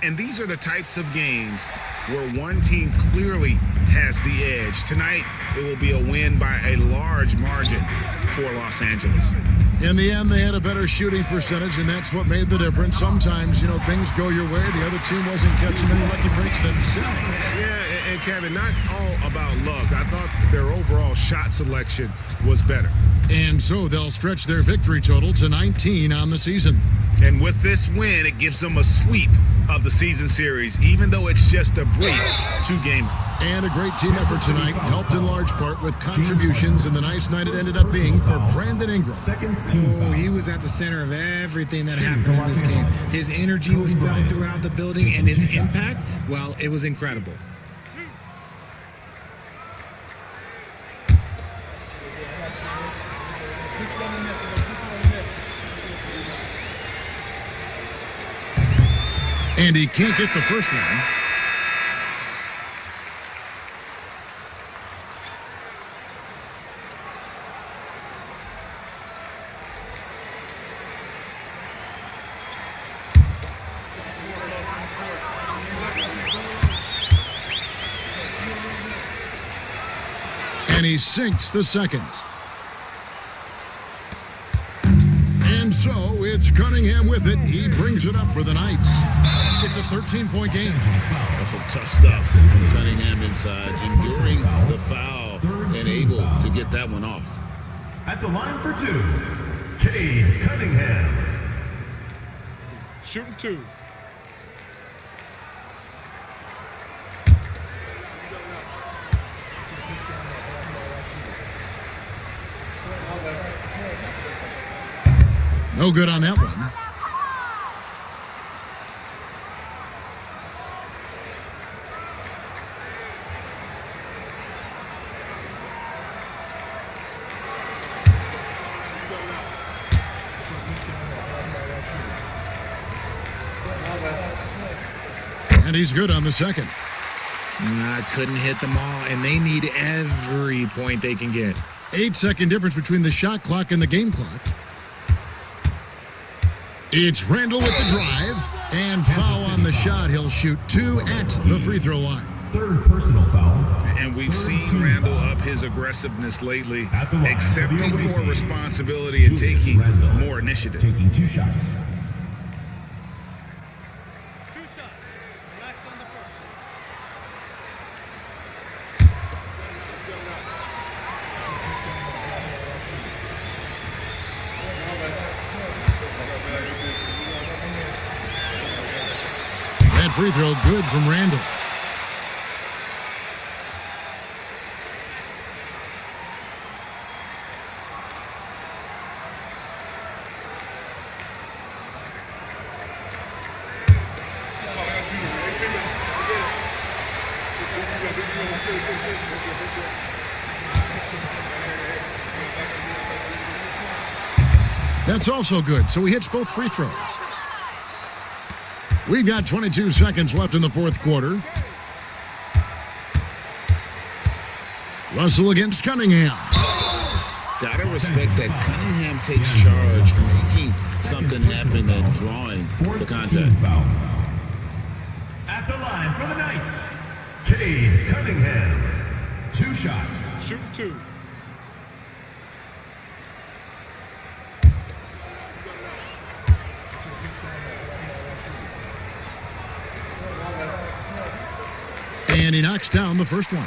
And these are the types of games where one team clearly has the edge. Tonight, it will be a win by a large margin for Los Angeles. In the end, they had a better shooting percentage, and that's what made the difference. Sometimes, things go your way. The other team wasn't catching any lucky breaks themselves. Yeah, and Kevin, not all about luck. I thought their overall shot selection was better. And so they'll stretch their victory total to 19 on the season. And with this win, it gives them a sweep of the season series, even though it's just a brief 2-game. And a great team effort tonight, helped in large part with contributions, and the nice night it ended up being for Brandon Ingram. Oh, he was at the center of everything that happened in this game. His energy was felt throughout the building, and his impact, well, it was incredible. And he can't get the first one. And he sinks the second. And so it's Cunningham with it. He brings it up for the Knights. It's a 13-point game. Oh, tough stuff. Cunningham inside, enduring the foul and able to get that one off. At the line for two, Cade Cunningham. Shooting 2. No good on that one. And he's good on the second. Couldn't hit them all, and they need every point they can get. 8-second difference between the shot clock and the game clock. It's Randall with the drive, and foul on the shot. He'll shoot 2 at the free throw line. Third personal foul. And we've seen Randall up his aggressiveness lately, accepting more responsibility and taking more initiative. Taking 2 shots. 2 shots. Relax on the first. That free throw good from Randall. That's also good, so he hits both free throws. We've got 22 seconds left in the fourth quarter. Russell against Cunningham. Gotta respect that Cunningham takes charge, making something happen and drawing the contact. Foul. At the line for the Knights, Cade Cunningham. 2 shots. Shooting 2. And he knocks down the first one.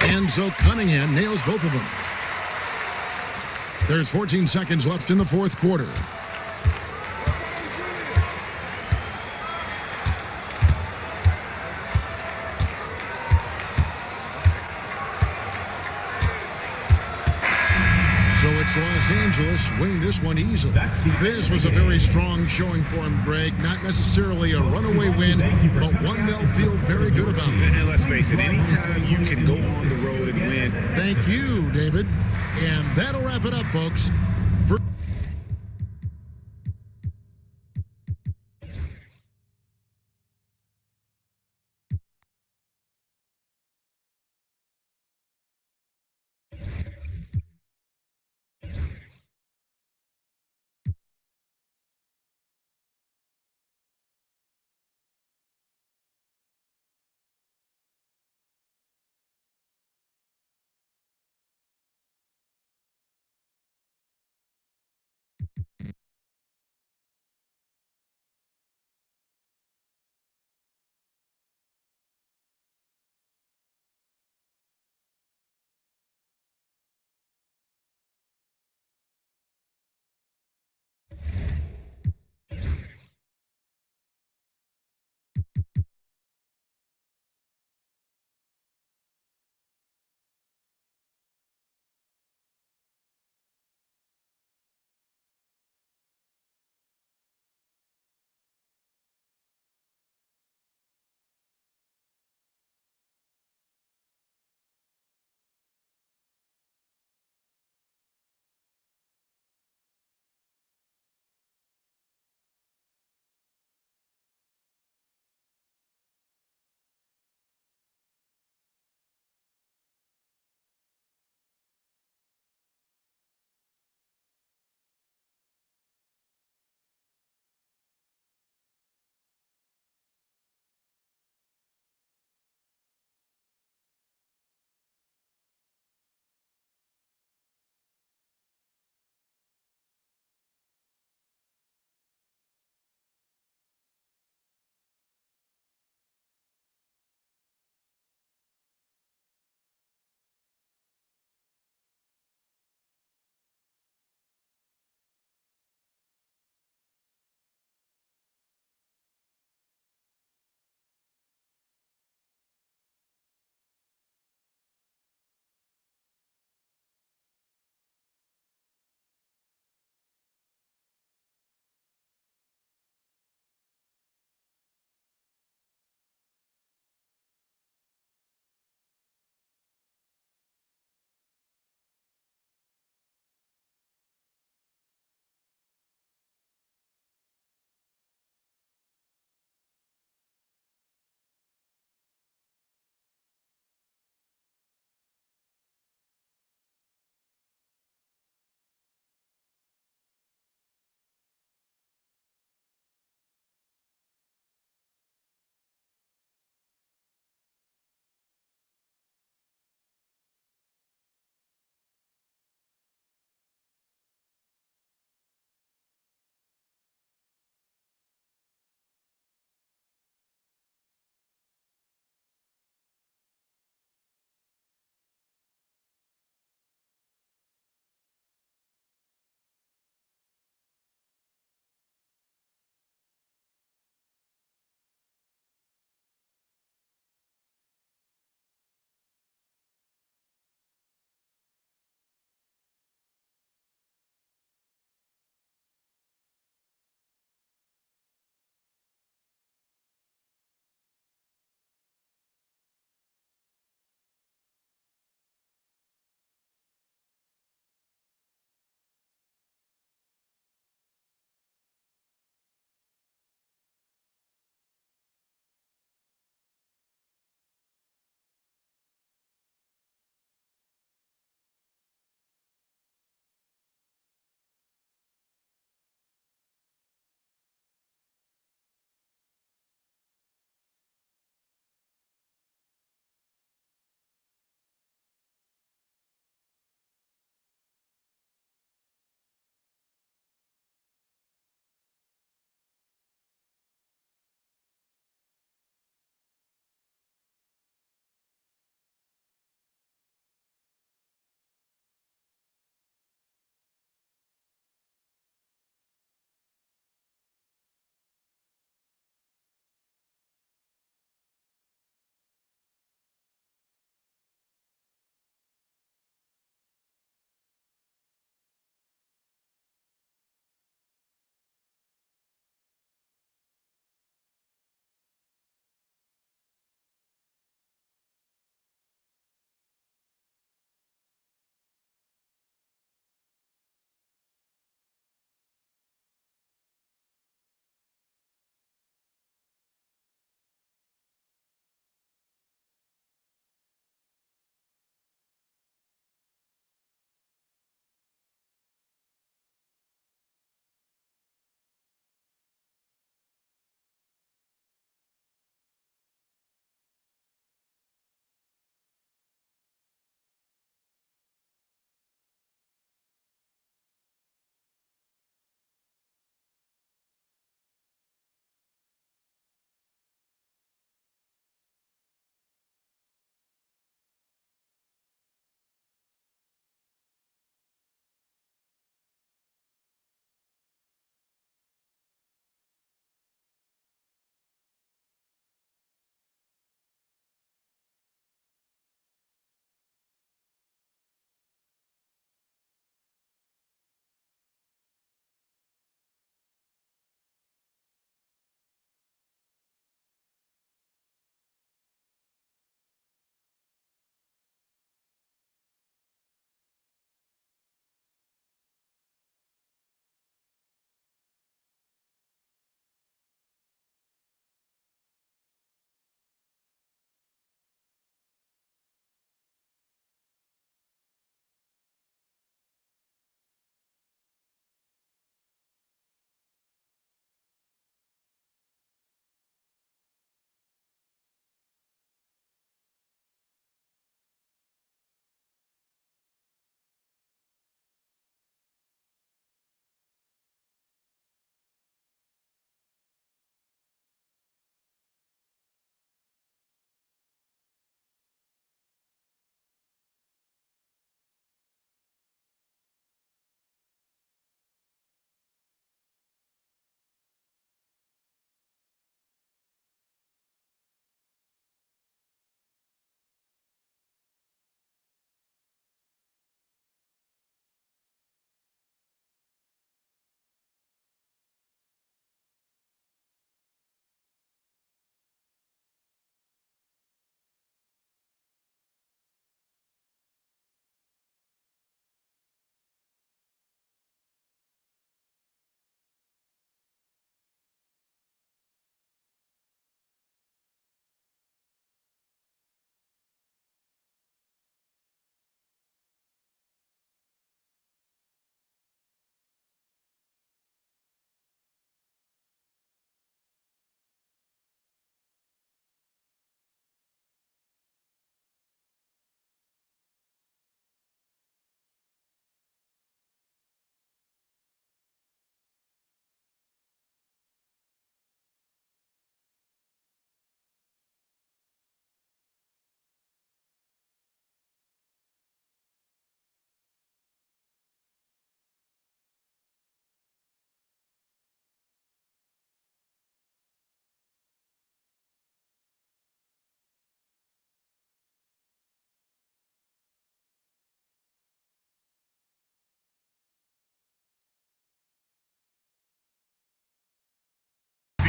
And so Cunningham nails both of them. There's 14 seconds left in the fourth quarter. It's Los Angeles winning this one easily. This was a very strong showing for him, Greg. Not necessarily a runaway win, but one they'll feel very good about. And let's face it, anytime you can go on the road and win. Thank you, David. And that'll wrap it up, folks.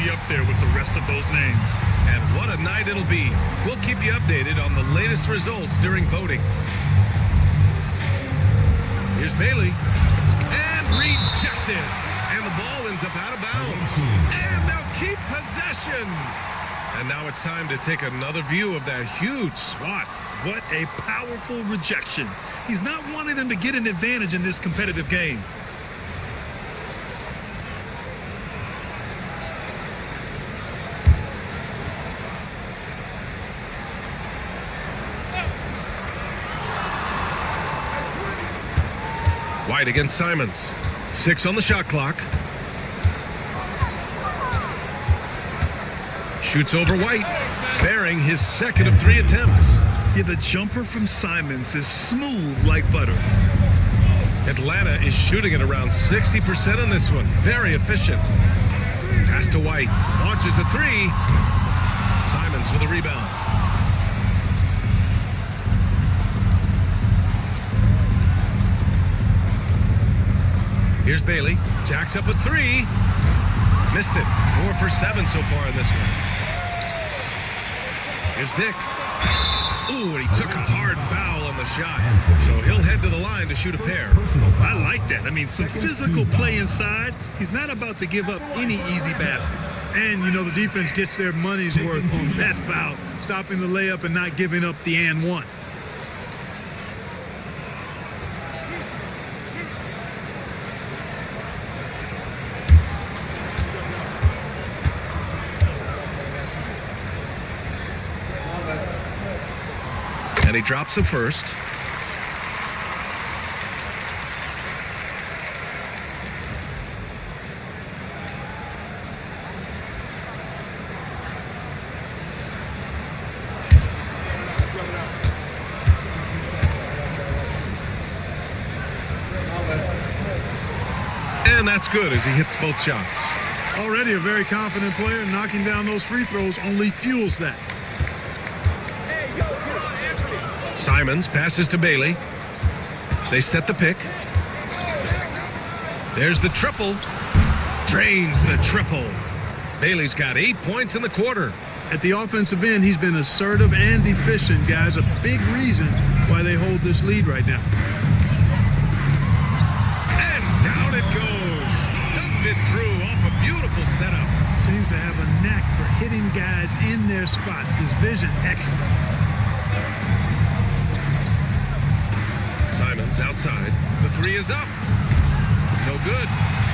be up there with the rest of those names. And what a night it'll be. We'll keep you updated on the latest results during voting. Here's Bailey. And rejected. And the ball ends up out of bounds. And they'll keep possession. And now it's time to take another view of that huge swat. What a powerful rejection. He's not wanting them to get an advantage in this competitive game. White against Simons. 6 on the shot clock. Shoots over White, bearing his second of 3 attempts. Yeah, the jumper from Simons is smooth like butter. Atlanta is shooting at around 60% on this one. Very efficient. Pass to White. Launches a 3. Simons with a rebound. Here's Bailey. Jacks up a 3. Missed it. 4 for 7 so far in this one. Here's Dick. Ooh, and he took a hard foul on the shot. So he'll head to the line to shoot a pair. I like that. I mean, some physical play inside. He's not about to give up any easy baskets. And, you know, the defense gets their money's worth on that foul, stopping the layup and not giving up the and one. And he drops the first. And that's good as he hits both shots. Already a very confident player, knocking down those free throws only fuels that. Simons passes to Bailey. They set the pick. There's the triple. Drains the triple. Bailey's got 8 points in the quarter. At the offensive end, he's been assertive and efficient, guys. A big reason why they hold this lead right now. And down it goes. Dumped it through off a beautiful setup. Seems to have a knack for hitting guys in their spots. His vision, excellent. Simons outside. The 3 is up. No good.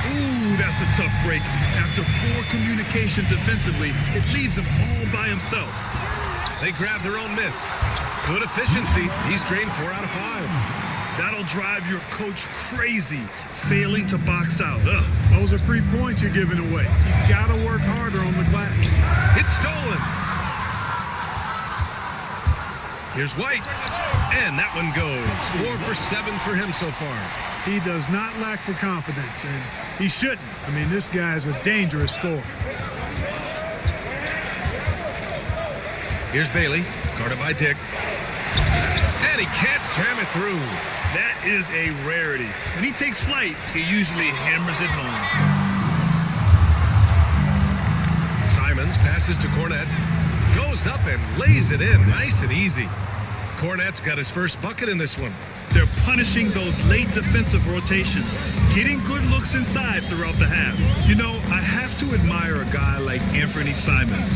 Ooh, that's a tough break. After poor communication defensively, it leaves him all by himself. They grab their own miss. Good efficiency. He's drained 4 out of 5. That'll drive your coach crazy, failing to box out. Ugh. Those are free points you're giving away. You gotta work harder on the glass. It's stolen. Here's White. And that one goes. 4 for 7 for him so far. He does not lack for confidence, and he shouldn't. I mean, this guy's a dangerous scorer. Here's Bailey, guarded by Dick. And he can't jam it through. That is a rarity. When he takes flight, he usually hammers it home. Simons passes to Cornette. Goes up and lays it in, nice and easy. Cornette's got his first bucket in this one. They're punishing those late defensive rotations, getting good looks inside throughout the half. You know, I have to admire a guy like Anthony Simons.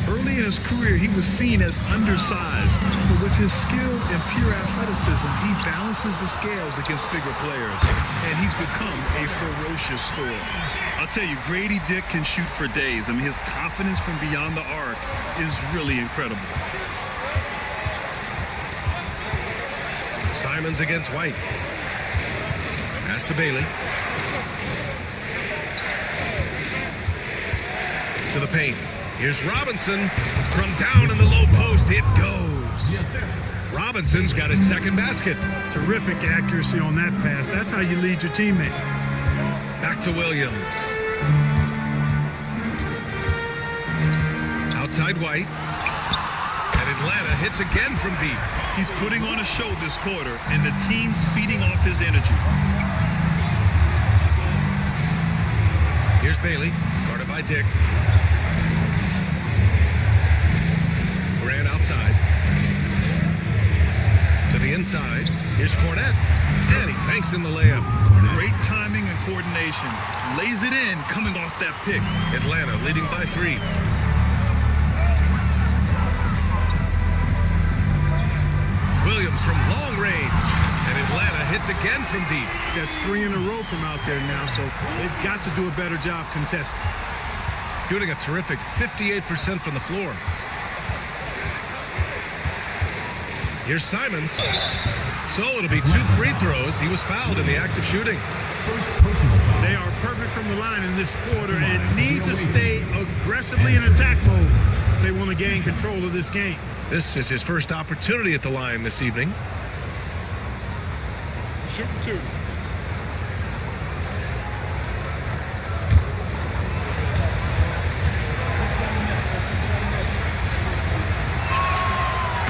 Early in his career, he was seen as undersized, but with his skill and pure athleticism, he balances the scales against bigger players, and he's become a ferocious scorer. I'll tell you, Grady Dick can shoot for days. I mean, his confidence from beyond the arc is really incredible. Simons against White. Pass to Bailey. To the paint. Here's Robinson. From down in the low post, it goes. Robinson's got his second basket. Terrific accuracy on that pass. That's how you lead your teammate. Back to Williams. Outside White. And Atlanta hits again from deep. He's putting on a show this quarter, and the team's feeding off his energy. Here's Bailey, guarded by Dick. outside. To the inside. Here's Cornette. And he banks in the layup. Great timing and coordination. Lays it in coming off that pick. Atlanta leading by 3. Williams from long range. And Atlanta hits again from deep. That's 3 in a row from out there now, so they've got to do a better job contesting. Shooting a terrific 58% from the floor. Here's Simons. So it'll be 2 free throws. He was fouled in the act of shooting. They are perfect from the line in this quarter and need to stay aggressively in attack mode if they want to gain control of this game. This is his first opportunity at the line this evening. Shoot 2.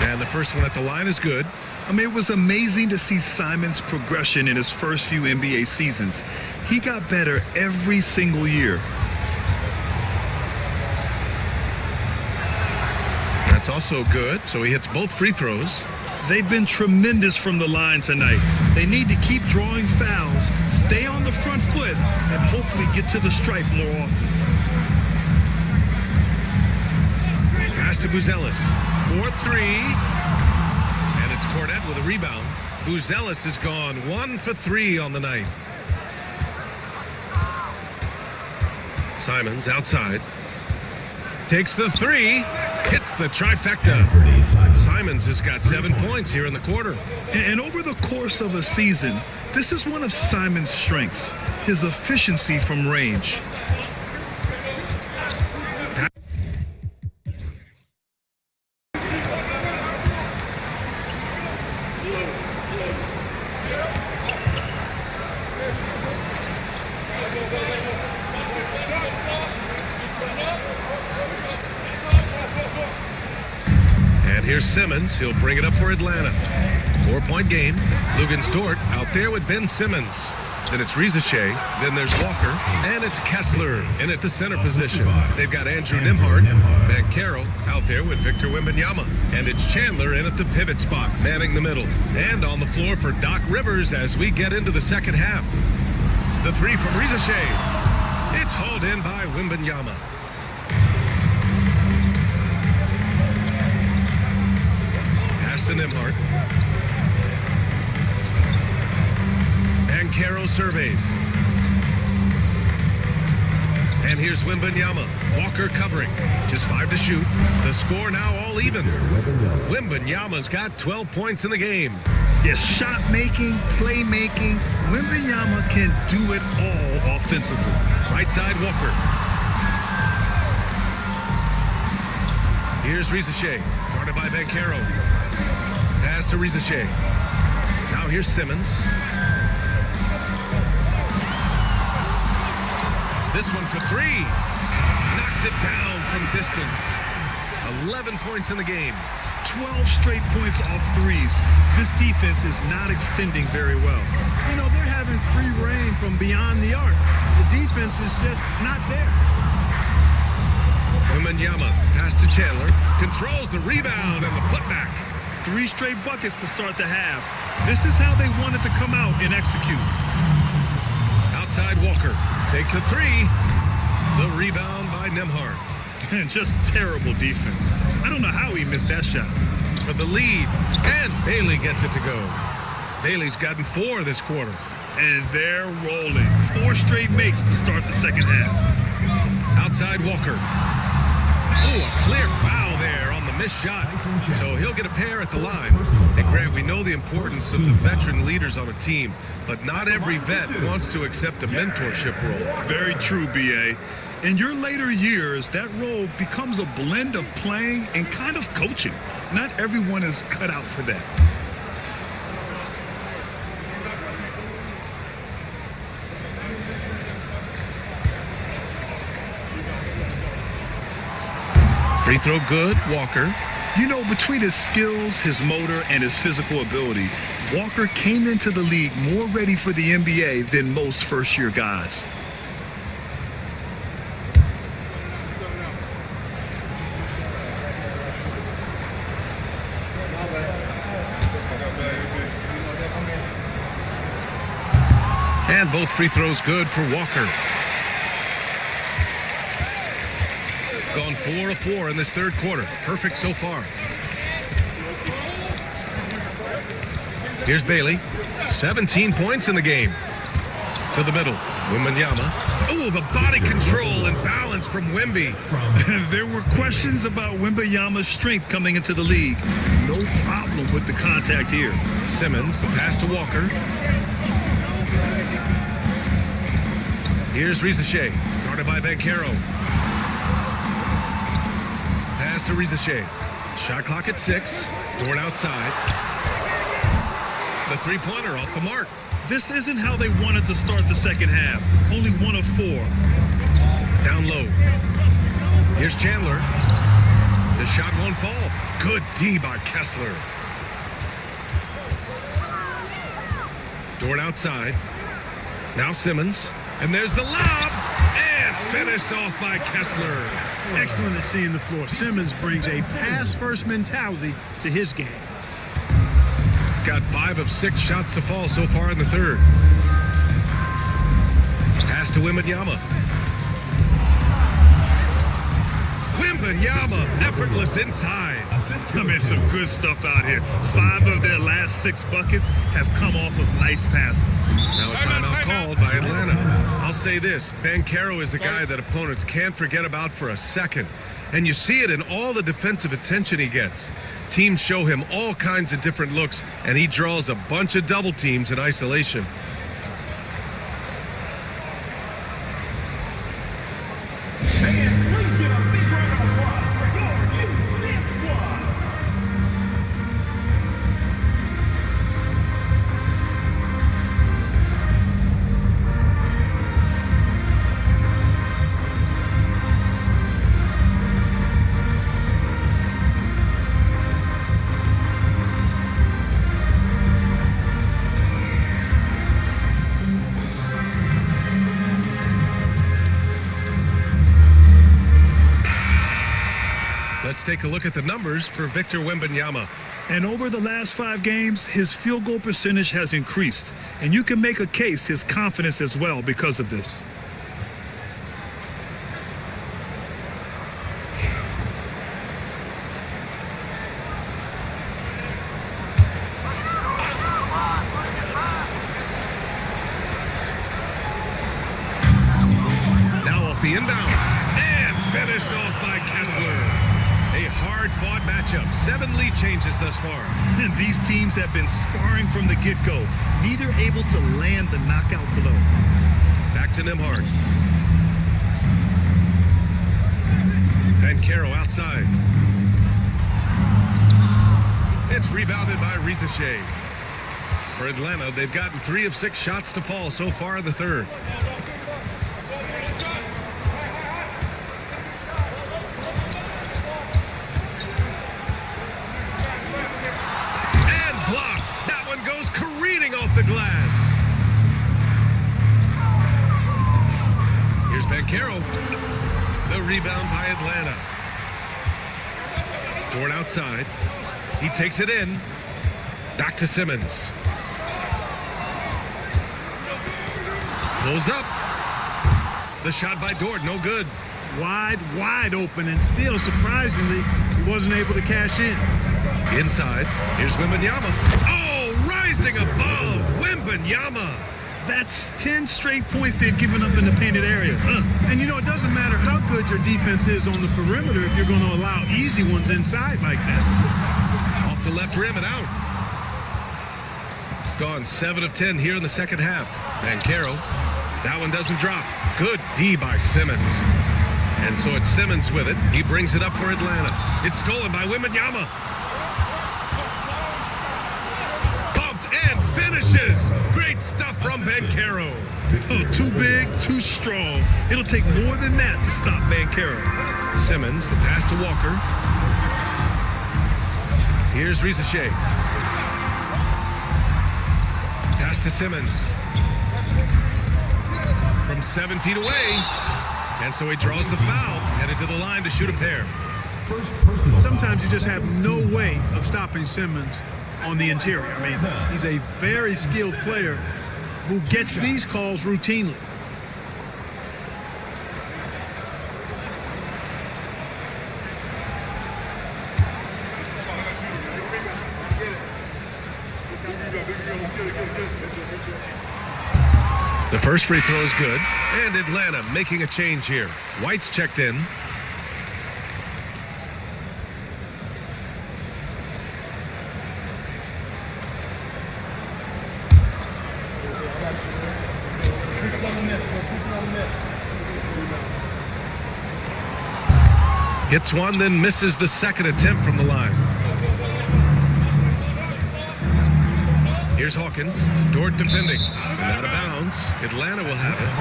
And the first one at the line is good. I mean, it was amazing to see Simon's progression in his first few NBA seasons. He got better every single year. That's also good, so he hits both free throws. They've been tremendous from the line tonight. They need to keep drawing fouls, stay on the front foot, and hopefully get to the stripe more often. Pass to Buzelis. 4-3. And it's Cornette with a rebound. Buzelis has gone 1 for 3 on the night. Simons outside. Takes the 3. Hits the trifecta. Simons has got 7 points here in the quarter. And over the course of a season, this is one of Simon's strengths, his efficiency from range. Here's Simmons. He'll bring it up for Atlanta. 4-point game. Lugens Dort out there with Ben Simmons. Then it's Rizachet. Then there's Walker. And it's Kessler in at the center position. They've got Andrew Nembhard. Banchero out there with Victor Wembanyama. And it's Chandler in at the pivot spot, manning the middle. And on the floor for Doc Rivers as we get into the second half. The 3 from Rizachet. It's hauled in by Wembanyama. To Nembhard. Banchero surveys. And here's Wembanyama. Walker covering. Just 5 to shoot. The score now all even. Wembanyama's got 12 points in the game. Yes, shot making, playmaking. Wembanyama can do it all offensively. Right side Walker. Here's Rizachet. Guarded by Banchero. Pass to Rizachet. Now here's Simmons. This one for 3. Knocks it down from distance. 11 points in the game. 12 straight points off threes. This defense is not extending very well. You know, they're having free reign from beyond the arc. The defense is just not there. Wembanyama, pass to Chandler. Controls the rebound and the putback. 3 straight buckets to start the half. This is how they wanted to come out and execute. Outside Walker. Takes a 3. The rebound by Nembhard. And just terrible defense. I don't know how he missed that shot. For the lead. And Bailey gets it to go. Bailey's gotten 4 this quarter. And they're rolling. 4 straight makes to start the second half. Outside Walker. Oh, a clear foul there on the missed shot. So he'll get a pair at the line. And Grant, we know the importance of the veteran leaders on a team, but not every vet wants to accept a mentorship role. Very true, B.A. In your later years, that role becomes a blend of playing and kind of coaching. Not everyone is cut out for that. Free throw good, Walker. You know, between his skills, his motor, and his physical ability, Walker came into the league more ready for the NBA than most first-year guys. And both free throws good for Walker. Gone 4 of 4 in this third quarter. Perfect so far. Here's Bailey. 17 points in the game. To the middle. Wembanyama. Oh, the body control and balance from Wemby. There were questions about Wembanyama's strength coming into the league. No problem with the contact here. Simmons, the pass to Walker. Here's Rizachet, guarded by Banchero. Pass to Rizachet. Shot clock at 6. Dort outside. The three-pointer off the mark. This isn't how they wanted to start the second half. Only 1 of 4. Down low. Here's Chandler. The shot won't fall. Good D by Kessler. Dort outside. Now Simmons. And there's the lob. And finished off by Kessler. Excellent at seeing the floor. Simmons brings a pass-first mentality to his game. Got 5 of 6 shots to fall so far in the third. Pass to Wembanyama. Wembanyama, effortless inside. I mean, some good stuff out here. 5 of their last 6 buckets have come off of nice passes. Now a timeout called by Atlanta. I'll say this, Banchero is a guy that opponents can't forget about for a second. And you see it in all the defensive attention he gets. Teams show him all kinds of different looks, and he draws a bunch of double teams in isolation. Let's take a look at the numbers for Victor Wembanyama. And over the last 5 games, his field goal percentage has increased. And you can make a case his confidence as well because of this. Now off the inbound. And finished off by Kessler. A hard-fought matchup. 7 lead changes thus far. And these teams have been sparring from the get-go, neither able to land the knockout blow. Back to Nembhard. Banchero outside. It's rebounded by Rizachet. For Atlanta, they've gotten 3 of 6 shots to fall so far in the third. Off the glass. Here's Banchero. The rebound by Atlanta. Dort outside. He takes it in. Back to Simmons. Pulls up. The shot by Dort, no good. Wide open, and still, surprisingly, he wasn't able to cash in. Inside. Here's Wembanyama. Oh, rising above. Wembanyama. That's 10 straight points they've given up in the painted area. And you know, it doesn't matter how good your defense is on the perimeter if you're going to allow easy ones inside like that. Off the left rim and out. Gone 7 of 10 here in the second half. Banchero. That one doesn't drop. Good D by Simmons. And so it's Simmons with it. He brings it up for Atlanta. It's stolen by Wembanyama. Bumped and finishes. Great stuff from Banchero. Oh, too big, too strong. It'll take more than that to stop Banchero. Simmons, the pass to Walker. Here's Rizachet. Pass to Simmons. From 7 feet away. And so he draws the foul, headed to the line to shoot a pair. Sometimes you just have no way of stopping Simmons on the interior. I mean, he's a very skilled player, who gets these calls routinely. The first free throw is good, and Atlanta making a change here. White's checked in. Hits one, then misses the second attempt from the line. Here's Hawkins. Dort defending. Out of bounds. Atlanta will have it.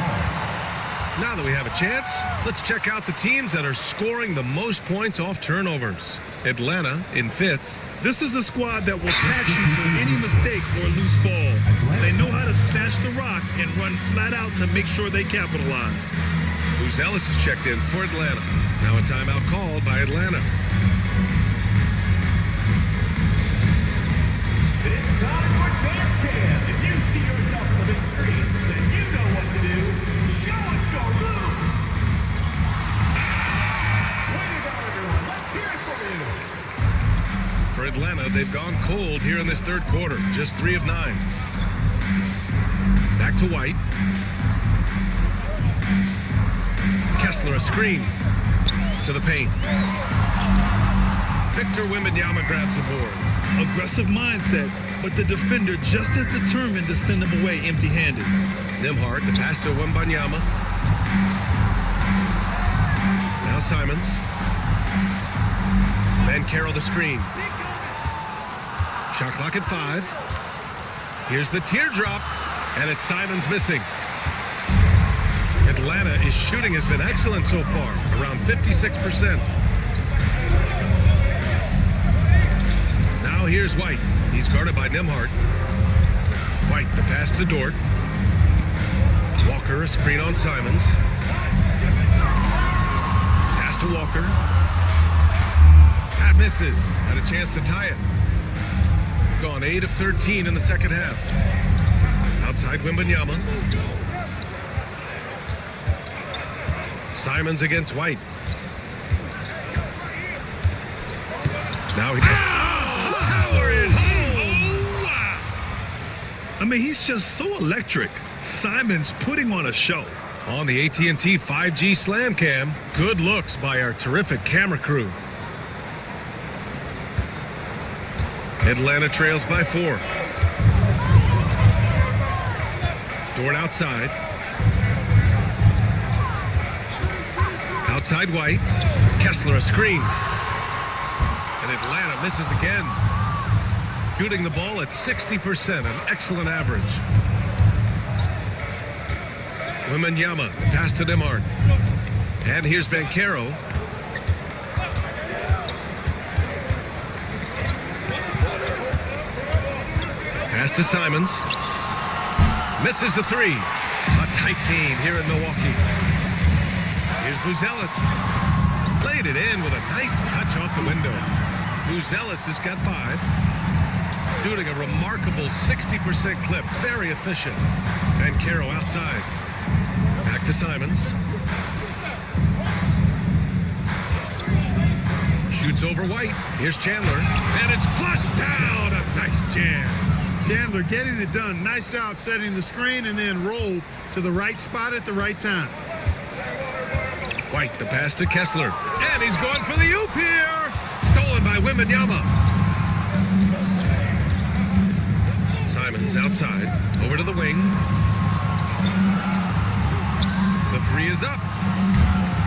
Now that we have a chance, let's check out the teams that are scoring the most points off turnovers. Atlanta in 5th. This is a squad that will tax you for any mistake or loose ball. They know how to snatch the rock and run flat out to make sure they capitalize. Luz Ellis is checked in for Atlanta. Now a timeout called by Atlanta. It's time for Dance Cam. If you see yourself on the big screen, then you know what to do. Show us your moves. Way to go, everyone. Let's hear it for you. For Atlanta, they've gone cold here in this third quarter. Just 3 of 9. Back to White. Kessler a screen to the paint. Victor Wembanyama grabs the board. Aggressive mindset, but the defender just as determined to send him away empty-handed. Nembhard, the pass to Wembanyama. Now Simons. Banchero the screen. Shot clock at 5. Here's the teardrop, and it's Simons missing. Atlanta's shooting has been excellent so far, around 56%. Now here's White. He's guarded by Nembhard. White, the pass to Dort. Walker, a screen on Simons. Pass to Walker. That misses. Had a chance to tie it. Gone 8 of 13 in the second half. Outside Wembanyama. Simons against White. Now he power it home. Oh, wow. I mean, he's just so electric. Simons putting on a show. On the AT&T 5G Slam Cam, good looks by our terrific camera crew. Atlanta trails by 4. Dort outside. Outside White. Kessler a screen. And Atlanta misses again. Shooting the ball at 60%, an excellent average. Wembanyama, pass to Nembhard. And here's Banchero. Pass to Simons. Misses the 3. A tight game here in Milwaukee. Here's Luz Ellis. Played it in with a nice touch off the window. Luz Ellis has got 5. Shooting a remarkable 60% clip. Very efficient. Banchero outside. Back to Simons. Shoots over White. Here's Chandler. And it's flushed down. A nice jam. Chandler getting it done. Nice job setting the screen and then roll to the right spot at the right time. White, the pass to Kessler. And he's going for the oop here. Stolen by Wembanyama. Simons outside. Over to the wing. The 3 is up.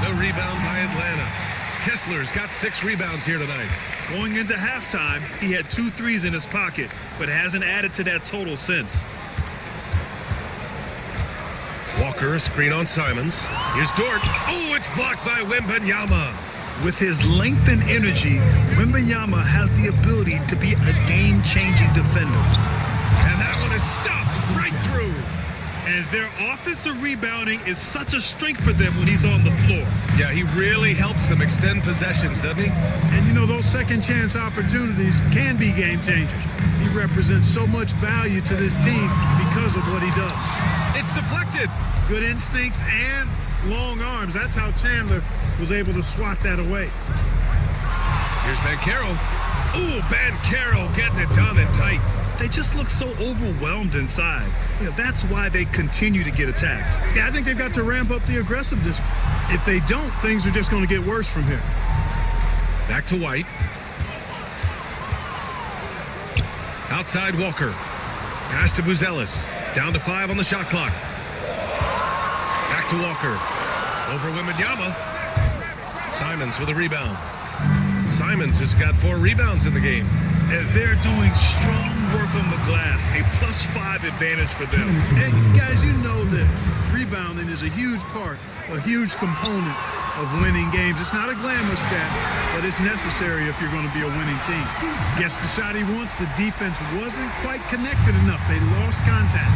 No rebound by Atlanta. Kessler's got 6 rebounds here tonight. Going into halftime, he had 2 threes in his pocket, but hasn't added to that total since. Walker, a screen on Simons. Here's Dort. Oh, it's blocked by Wembanyama. With his length and energy, Wembanyama has the ability to be a game-changing defender. And that one is stuffed right through. And their offensive rebounding is such a strength for them when he's on the floor. Yeah, he really helps them extend possessions, doesn't he? And you know, those second chance opportunities can be game changers. He represents so much value to this team because of what he does. It's deflected. Good instincts and long arms. That's how Chandler was able to swat that away. Here's Banchero. Ooh, Banchero getting it done and tight. They just look so overwhelmed inside. You know, that's why they continue to get attacked. Yeah, I think they've got to ramp up the aggressiveness. If they don't, things are just going to get worse from here. Back to White. Outside Walker. Pass to Buzelis. Down to 5 on the shot clock. Back to Walker. Over Wembanyama. Simons with a rebound. Simons has got 4 rebounds in the game. And they're doing strong work on the glass. A +5 advantage for them. And guys, you know that rebounding is a huge part, a huge component of winning games. It's not a glamorous stat, but it's necessary if you're going to be a winning team. Gets the shot he wants. The defense wasn't quite connected enough. They lost contact.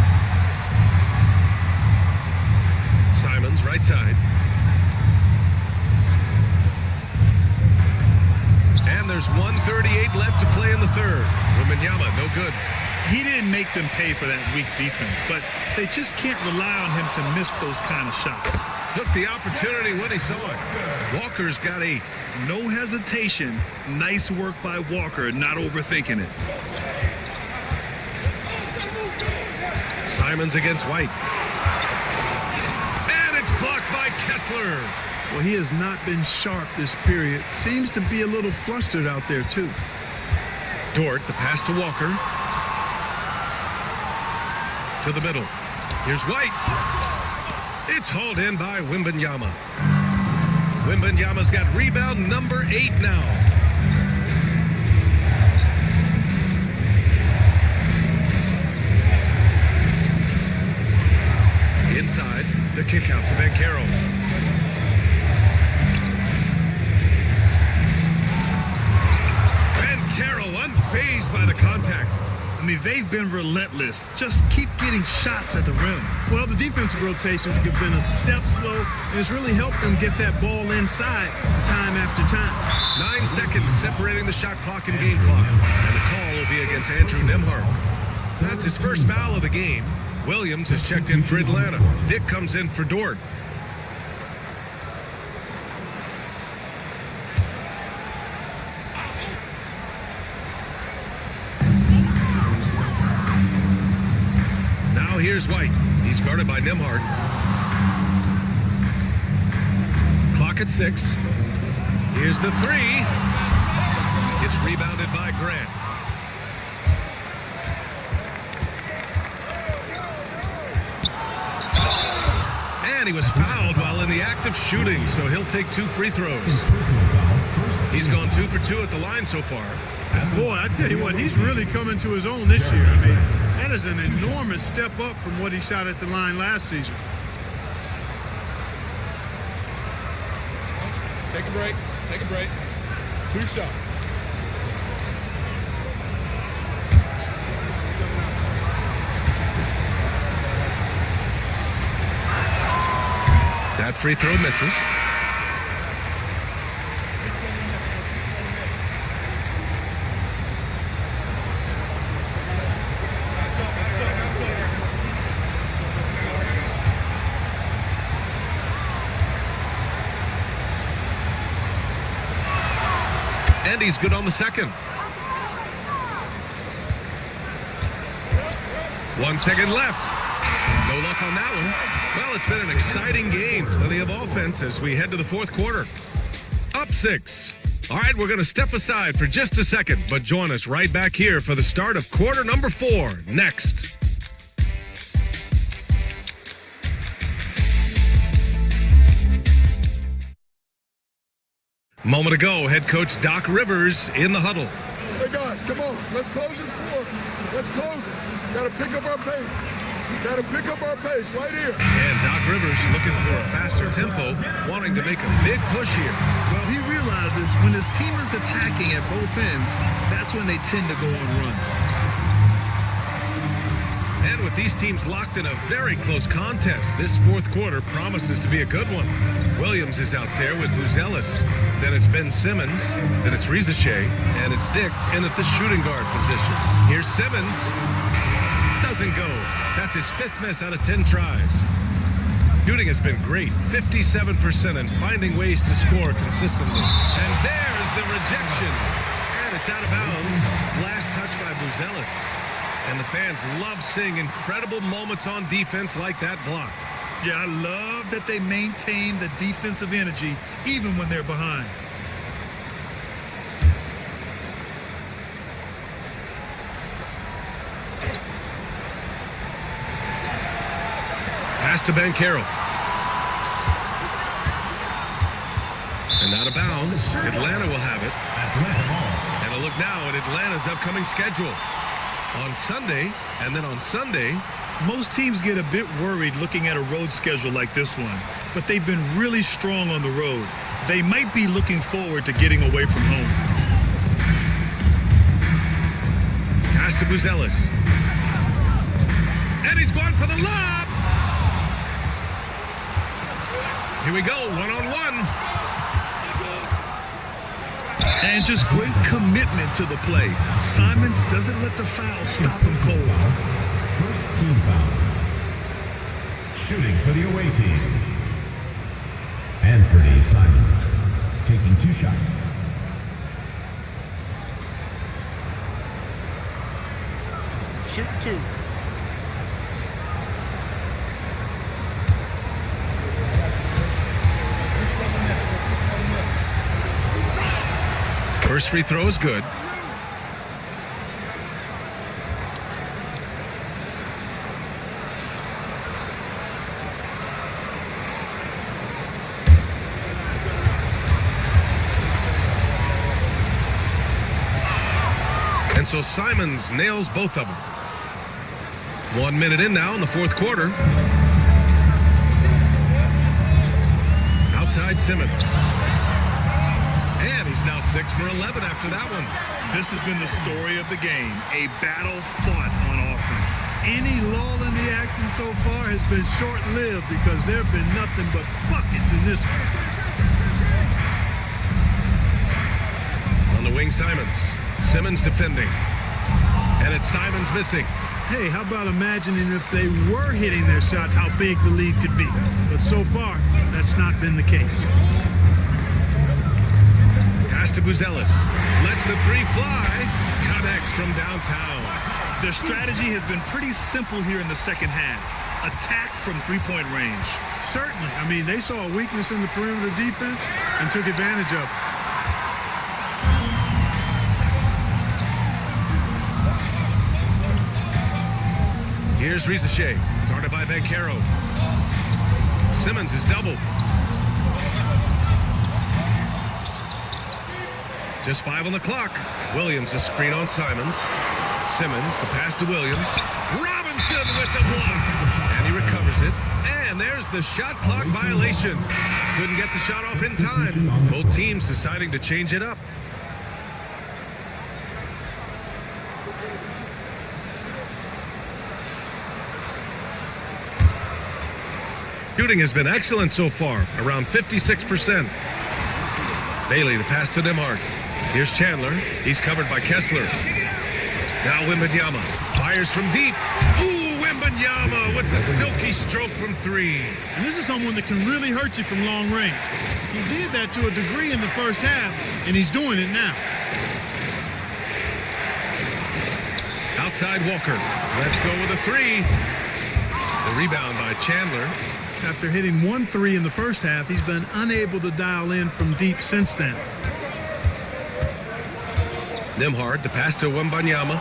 Simons, right side. And there's 1:38 left to play in the third. Wembanyama, no good. He didn't make them pay for that weak defense, but they just can't rely on him to miss those kind of shots. Took the opportunity when he saw it. Walker's got a no hesitation. Nice work by Walker, not overthinking it. Simons against White. And it's blocked by Kessler. Well, he has not been sharp this period. Seems to be a little flustered out there, too. Dort, the pass to Walker. To the middle. Here's White. It's hauled in by Wembanyama. Wembanyama's got rebound number 8 now. Inside, the kick out to Banchero. Banchero unfazed by the contact. I mean, they've been relentless. Just keep getting shots at the rim. Well, the defensive rotations have been a step slow, and it's really helped them get that ball inside time after time. 9 seconds separating the shot clock and game clock. And the call will be against Andrew Nembhard. That's his first foul of the game. Williams has checked in for Atlanta. Dick comes in for Dort. Now here's White. He's guarded by Nembhard. Clock at 6. Here's the 3. It's rebounded by Grant. And he was fouled while in the act of shooting, so he'll take 2 free throws. He's gone 2 for 2 at the line so far. Boy, I tell you what, he's really coming to his own this year. I mean, that is an enormous step up from what he shot at the line last season. Take a break. Take a break. 2 shots. That free throw misses. And he's good on the second. 1 second left. No luck on that one. Well, it's been an exciting game. Plenty of offense as we head to the fourth quarter. Up 6. All right, we're going to step aside for just a second, but join us right back here for the start of quarter number 4 next. Moment ago, head coach Doc Rivers in the huddle. Hey guys, come on. Let's close this score. Let's close it. Got to pick up our pace. Got to pick up our pace right here. And Doc Rivers looking for a faster tempo, wanting to make a big push here. Well, he realizes when his team is attacking at both ends, that's when they tend to go on runs. And with these teams locked in a very close contest, this fourth quarter promises to be a good one. Williams is out there with Buzelis. Then it's Ben Simmons. Then it's Rizachet. And it's Dick in at the shooting guard position. Here's Simmons. Doesn't go. That's his 5th miss out of 10 tries. Shooting has been great, 57%, and finding ways to score consistently. And there's the rejection. And it's out of bounds. Last touch by Buzelis. And the fans love seeing incredible moments on defense like that block. Yeah, I love that they maintain the defensive energy even when they're behind. Pass to Banchero. And out of bounds. Atlanta will have it. And a look now at Atlanta's upcoming schedule. On Sunday, and then on Sunday. Most teams get a bit worried looking at a road schedule like this one, but they've been really strong on the road. They might be looking forward to getting away from home. Pass to Buzelis. And he's going for the lob. Here we go, one-on-one. And just great commitment to the play. Simons doesn't let the foul stop him cold. First team foul. Shooting for the away team. Anthony Simons taking 2 shots. Shoot 2. First free throw is good. And so Simons nails both of them. 1 minute in now in the fourth quarter. Outside Simmons. And he's now 6 for 11 after that one. This has been the story of the game, a battle fought on offense. Any lull in the action so far has been short-lived because there have been nothing but buckets in this one. On the wing, Simons. Simmons defending. And it's Simons missing. Hey, how about imagining if they were hitting their shots, how big the lead could be. But so far, that's not been the case. Pass to Buzelis. Lets the 3 fly. Connects from downtown. Their strategy has been pretty simple here in the second half. Attack from 3-point range. Certainly. I mean, they saw a weakness in the perimeter defense and took advantage of it. Here's Rizachet, guarded by Banchero. Simmons is doubled. Just 5 on the clock. Williams a screen on Simons. Simmons, the pass to Williams. Robinson with the block. And he recovers it. And there's the shot clock violation. Couldn't get the shot off in time. Both teams deciding to change it up. Shooting has been excellent so far, around 56%. Bailey, the pass to Nembhard. Here's Chandler. He's covered by Kessler. Now Wembanyama fires from deep. Ooh, Wembanyama with the silky stroke from 3. And this is someone that can really hurt you from long range. He did that to a degree in the first half, and he's doing it now. Outside Walker. Let's go with a 3. The rebound by Chandler. After hitting 1 3 in the first half, he's been unable to dial in from deep since then. Nembhard, the pass to Wembanyama.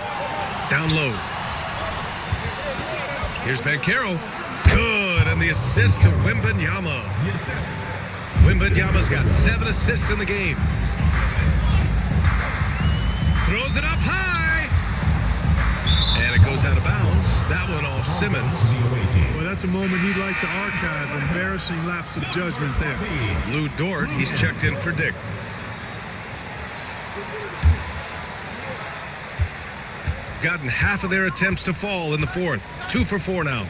Down low. Here's Banchero. Good, and the assist to Wembanyama. Wembanyama's got 7 assists in the game. Throws it up high. And it goes out of bounds. That one off Simmons. Well, that's a moment he'd like to archive. Embarrassing lapse of judgment there. Lou Dort, he's checked in for Dick. gotten half of their attempts to fall in the fourth. 2 for 4 now.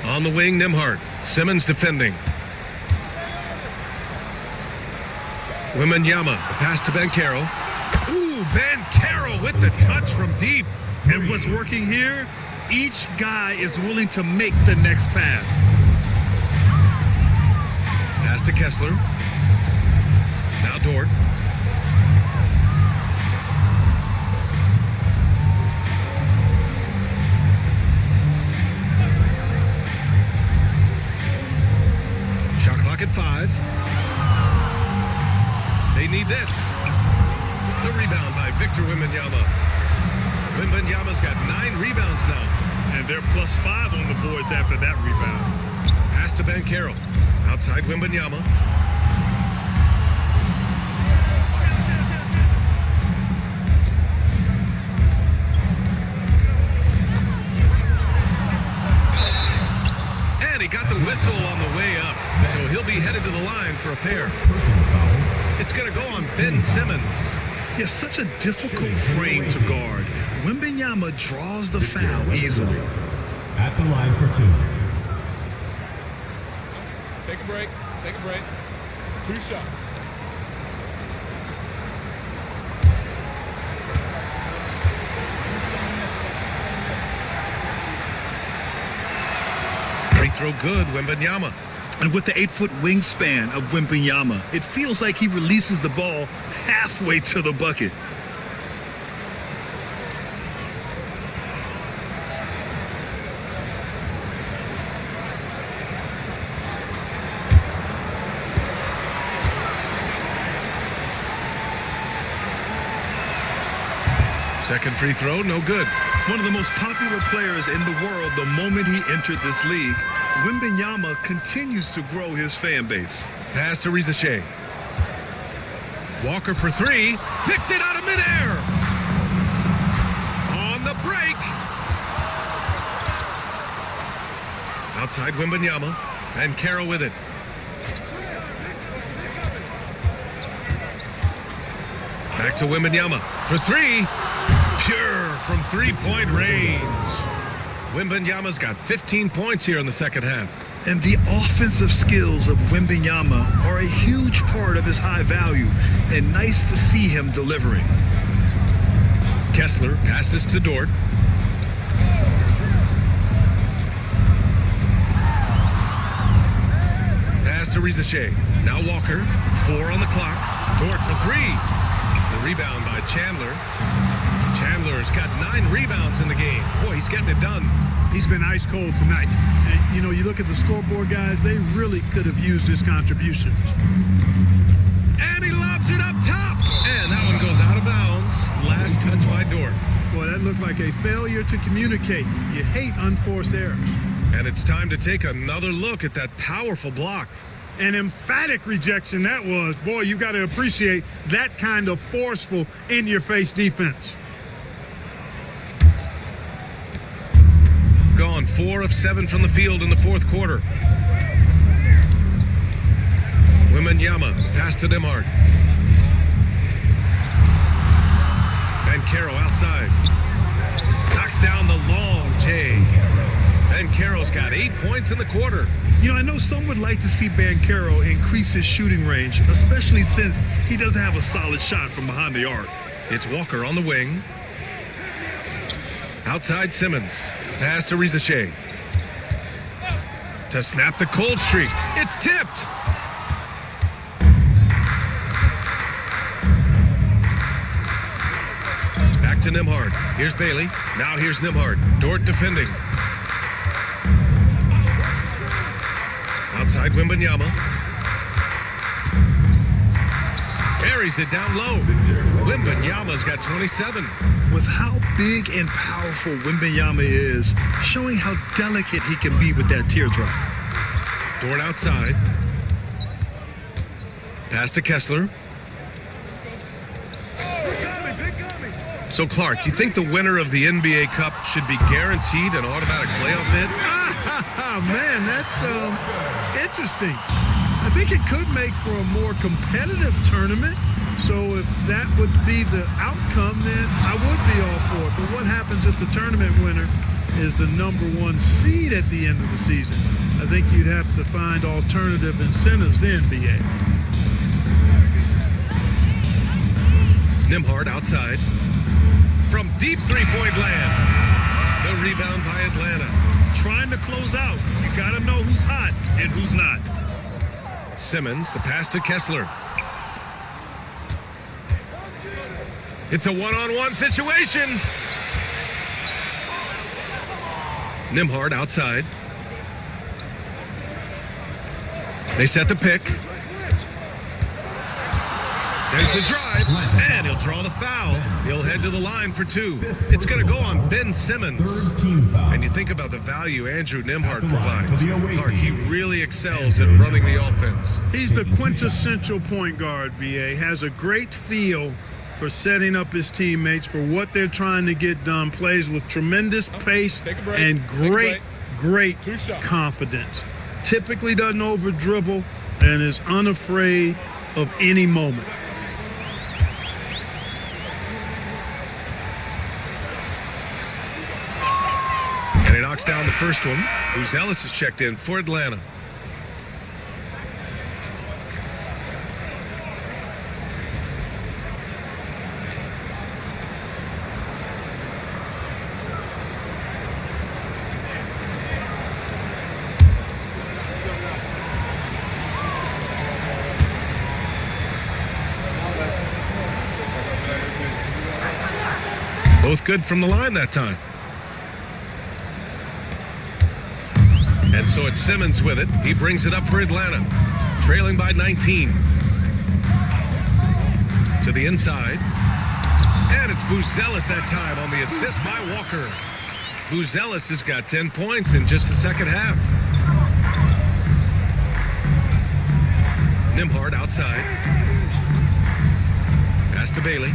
On the wing, Nembhard. Simmons defending. Wembanyama, the pass to Banchero. Ooh, Banchero with the touch from deep. And what's working here, each guy is willing to make the next pass. Pass to Kessler. Now Dort. Shot clock at 5. They need this. The rebound by Victor Wembanyama. Wembanyama's got 9 rebounds now. And they're +5 on the boards after that rebound. Pass to Banchero. Outside Wembanyama. And he got the whistle on the way up. So he'll be headed to the line for a pair. It's going to go on Ben Simmons. Yeah, such a difficult frame to guard. Wembanyama draws the foul easily. At the line for 2. Take a break. Take a break. 2 shots. Free throw good, Wembanyama. And with the 8-foot wingspan of Wembanyama, it feels like he releases the ball halfway to the bucket. Second free throw, no good. One of the most popular players in the world the moment he entered this league, Wembanyama continues to grow his fan base. Pass to Rizachet. Walker for 3. Picked it out of midair. On the break. Outside Wembanyama. And Banchero with it. Back to Wembanyama for 3. Pure from 3-point range. Wembanyama's got 15 points here in the second half. And the offensive skills of Wembanyama are a huge part of his high value, and nice to see him delivering. Kessler passes to Dort. Pass to Rizachet. Now Walker. 4 on the clock. Dort for 3. The rebound by Chandler. Chandler's got 9 rebounds in the game. Boy, he's getting it done. He's been ice cold tonight. And, you know, you look at the scoreboard, guys, they really could have used his contributions. And he lobs it up top. And that one goes out of bounds. Last touch by Dort. Boy, that looked like a failure to communicate. You hate unforced errors. And it's time to take another look at that powerful block. An emphatic rejection that was. Boy, you got to appreciate that kind of forceful, in-your-face defense. Gone 4 of 7 from the field in the fourth quarter. Wembanyama, pass to Nembhard. Banchero outside. Knocks down the long J. Banchero's got 8 points in the quarter. You know, I know some would like to see Banchero increase his shooting range, especially since he doesn't have a solid shot from behind the arc. It's Walker on the wing. Outside Simmons. Pass to Rizachet. To snap the cold streak. It's tipped. Back to Nembhard. Here's Bailey. Now here's Nembhard. Dort defending. Outside Wembanyama. Carries it down low. Wembanyama's got 27. With how big and powerful Wembanyama is, showing how delicate he can be with that teardrop. Dort outside. Pass to Kessler. So, Clark, you think the winner of the NBA Cup should be guaranteed an automatic playoff bid? Man, that's interesting. I think it could make for a more competitive tournament, So if that would be the outcome, then I would be all for it. But what happens if the tournament winner is the #1 seed at the end of the season? I think you'd have to find alternative incentives then, B.A. Nembhard outside. From deep three-point land. The rebound by Atlanta. Trying to close out. You got to know who's hot and who's not. Simmons, the pass to Kessler. It's a one-on-one situation. Nembhard outside. They set the pick. There's the drive, and he'll draw the foul. He'll head to the line for 2. It's going to go on Ben Simmons. And you think about the value Andrew Nembhard provides. Clark, he really excels at running the offense. He's the quintessential point guard, B.A. Has a great feel for setting up his teammates for what they're trying to get done. Plays with tremendous pace and great confidence. Typically doesn't over dribble and is unafraid of any moment. And he knocks down the first one. Buzelis is checked in for Atlanta. Both good from the line that time. And so it's Simmons with it. He brings it up for Atlanta. Trailing by 19. To the inside. And it's Buzelis that time on the assist by Walker. Buzelis has got 10 points in just the second half. Nembhard outside. Pass to Bailey.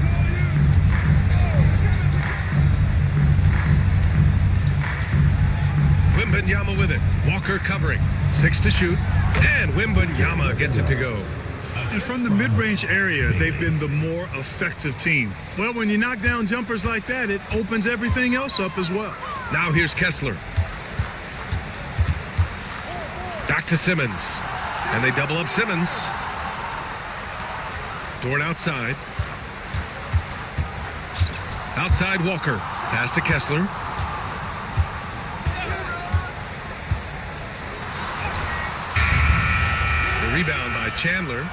Wembanyama with it. Walker covering. 6 to shoot. And Wembanyama gets it to go. And from the mid-range area, they've been the more effective team. Well, when you knock down jumpers like that, it opens everything else up as well. Now here's Kessler. Back to Simmons. And they double up Simmons. Dort outside. Outside Walker. Pass to Kessler. Rebound by Chandler.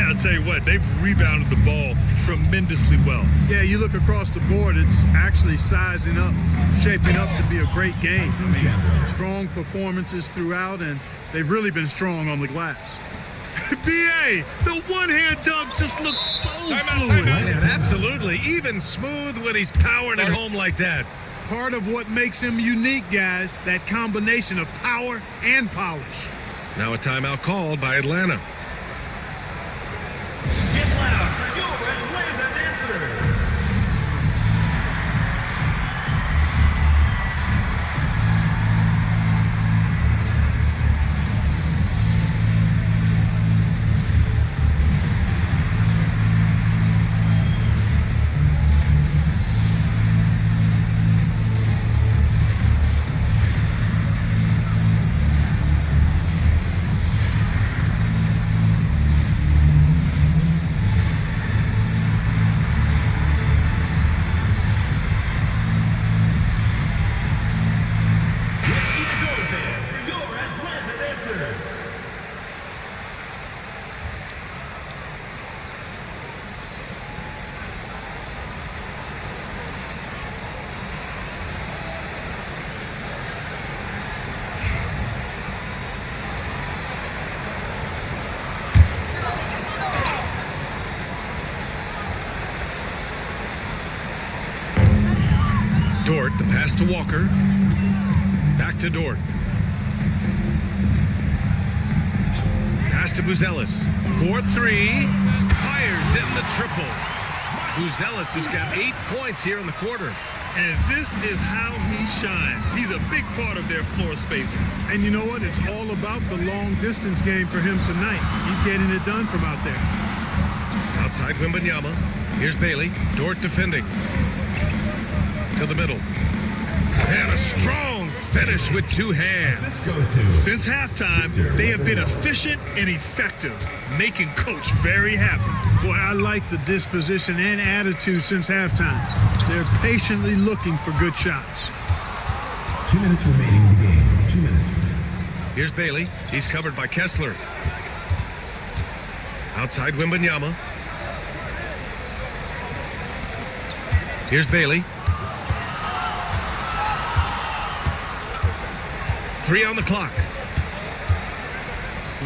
I'll tell you what, they've rebounded the ball tremendously well. Yeah, you look across the board, it's actually sizing up, shaping up to be a great game. I mean, strong performances throughout, and they've really been strong on the glass. B.A., the one-hand dunk just looks so fluid. Yeah, absolutely. Even smooth when he's powering it home like that. Part of what makes him unique, guys, that combination of power and polish. Now a timeout called by Atlanta. Dort, the pass to Walker. Back to Dort. Pass to Buzelis. 4-3. Fires in the triple. Buzelis has got 8 points here in the quarter. And this is how he shines. He's a big part of their floor spacing. And you know what? It's all about the long distance game for him tonight. He's getting it done from out there. Outside Wembanyama. Here's Bailey. Dort defending. To the middle. And a strong finish with two hands. Since halftime, they have been efficient and effective, making Coach very happy. Boy, I like the disposition and attitude since halftime. They're patiently looking for good shots. 2 minutes remaining in the game. 2 minutes. Here's Bailey. He's covered by Kessler. Outside Wembanyama. Here's Bailey. 3 on the clock.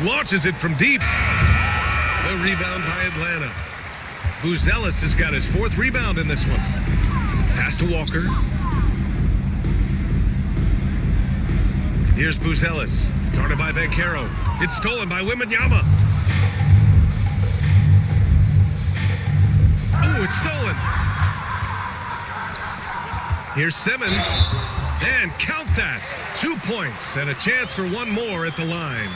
Launches it from deep. The rebound by Atlanta. Buzelis has got his 4th rebound in this one. Pass to Walker. Here's Buzelis. Guarded by Banchero. It's stolen by Wembanyama. Oh, it's stolen. Here's Simmons. And count that. 2 points and a chance for one more at the line.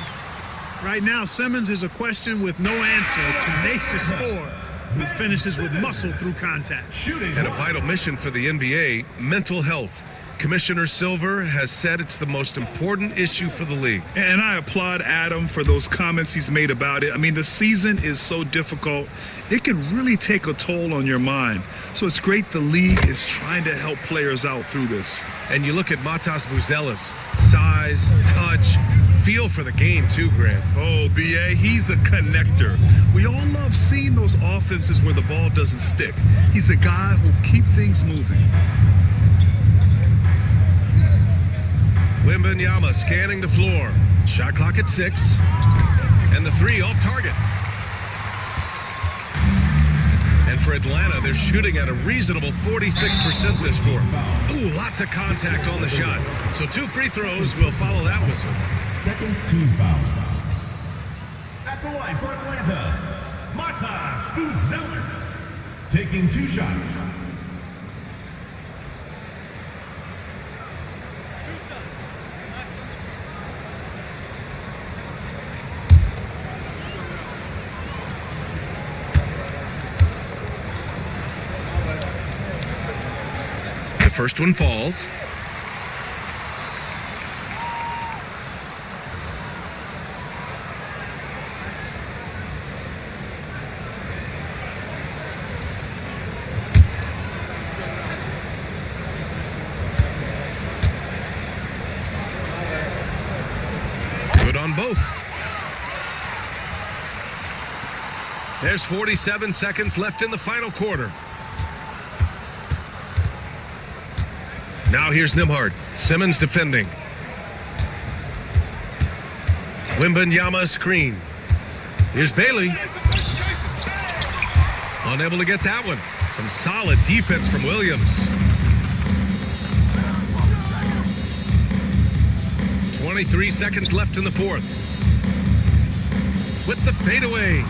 Right now, Simmons is a question with no answer. Tenacious score, who finishes with muscle through contact. And a vital mission for the NBA, mental health. Commissioner Silver has said it's the most important issue for the league. And I applaud Adam for those comments he's made about it. I mean, the season is so difficult. It can really take a toll on your mind. So it's great the league is trying to help players out through this. And you look at Matas Buzelis, size, touch, feel for the game too, Grant. Oh, B.A., he's a connector. We all love seeing those offenses where the ball doesn't stick. He's a guy who'll keep things moving. Wembanyama scanning the floor. Shot clock at 6. And the 3 off target. And for Atlanta, they're shooting at a reasonable 46% this fourth. Ooh, lots of contact on the shot. So 2 free throws will follow that whistle. Second team foul. At the line for Atlanta, Matas Buzelis. Taking 2 shots. First one falls. Good on both. There's 47 seconds left in the final quarter. Now here's Nembhard. Simmons defending. Wembanyama screen. Here's Bailey. Unable to get that one. Some solid defense from Williams. 23 seconds left in the fourth. With the fadeaway.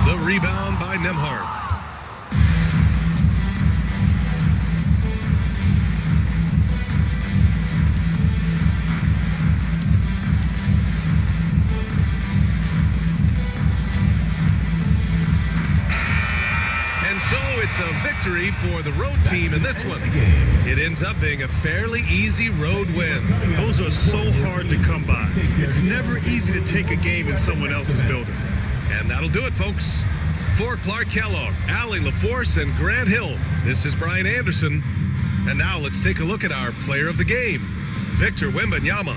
The rebound by Nembhard. It's a victory for the road team in this one. It ends up being a fairly easy road win. Those are so hard to come by. It's never easy to take a game in someone else's building. And that'll do it, folks. For Clark Kellogg, Allie LaForce, and Grant Hill, this is Brian Anderson. And now let's take a look at our player of the game, Victor Wembanyama.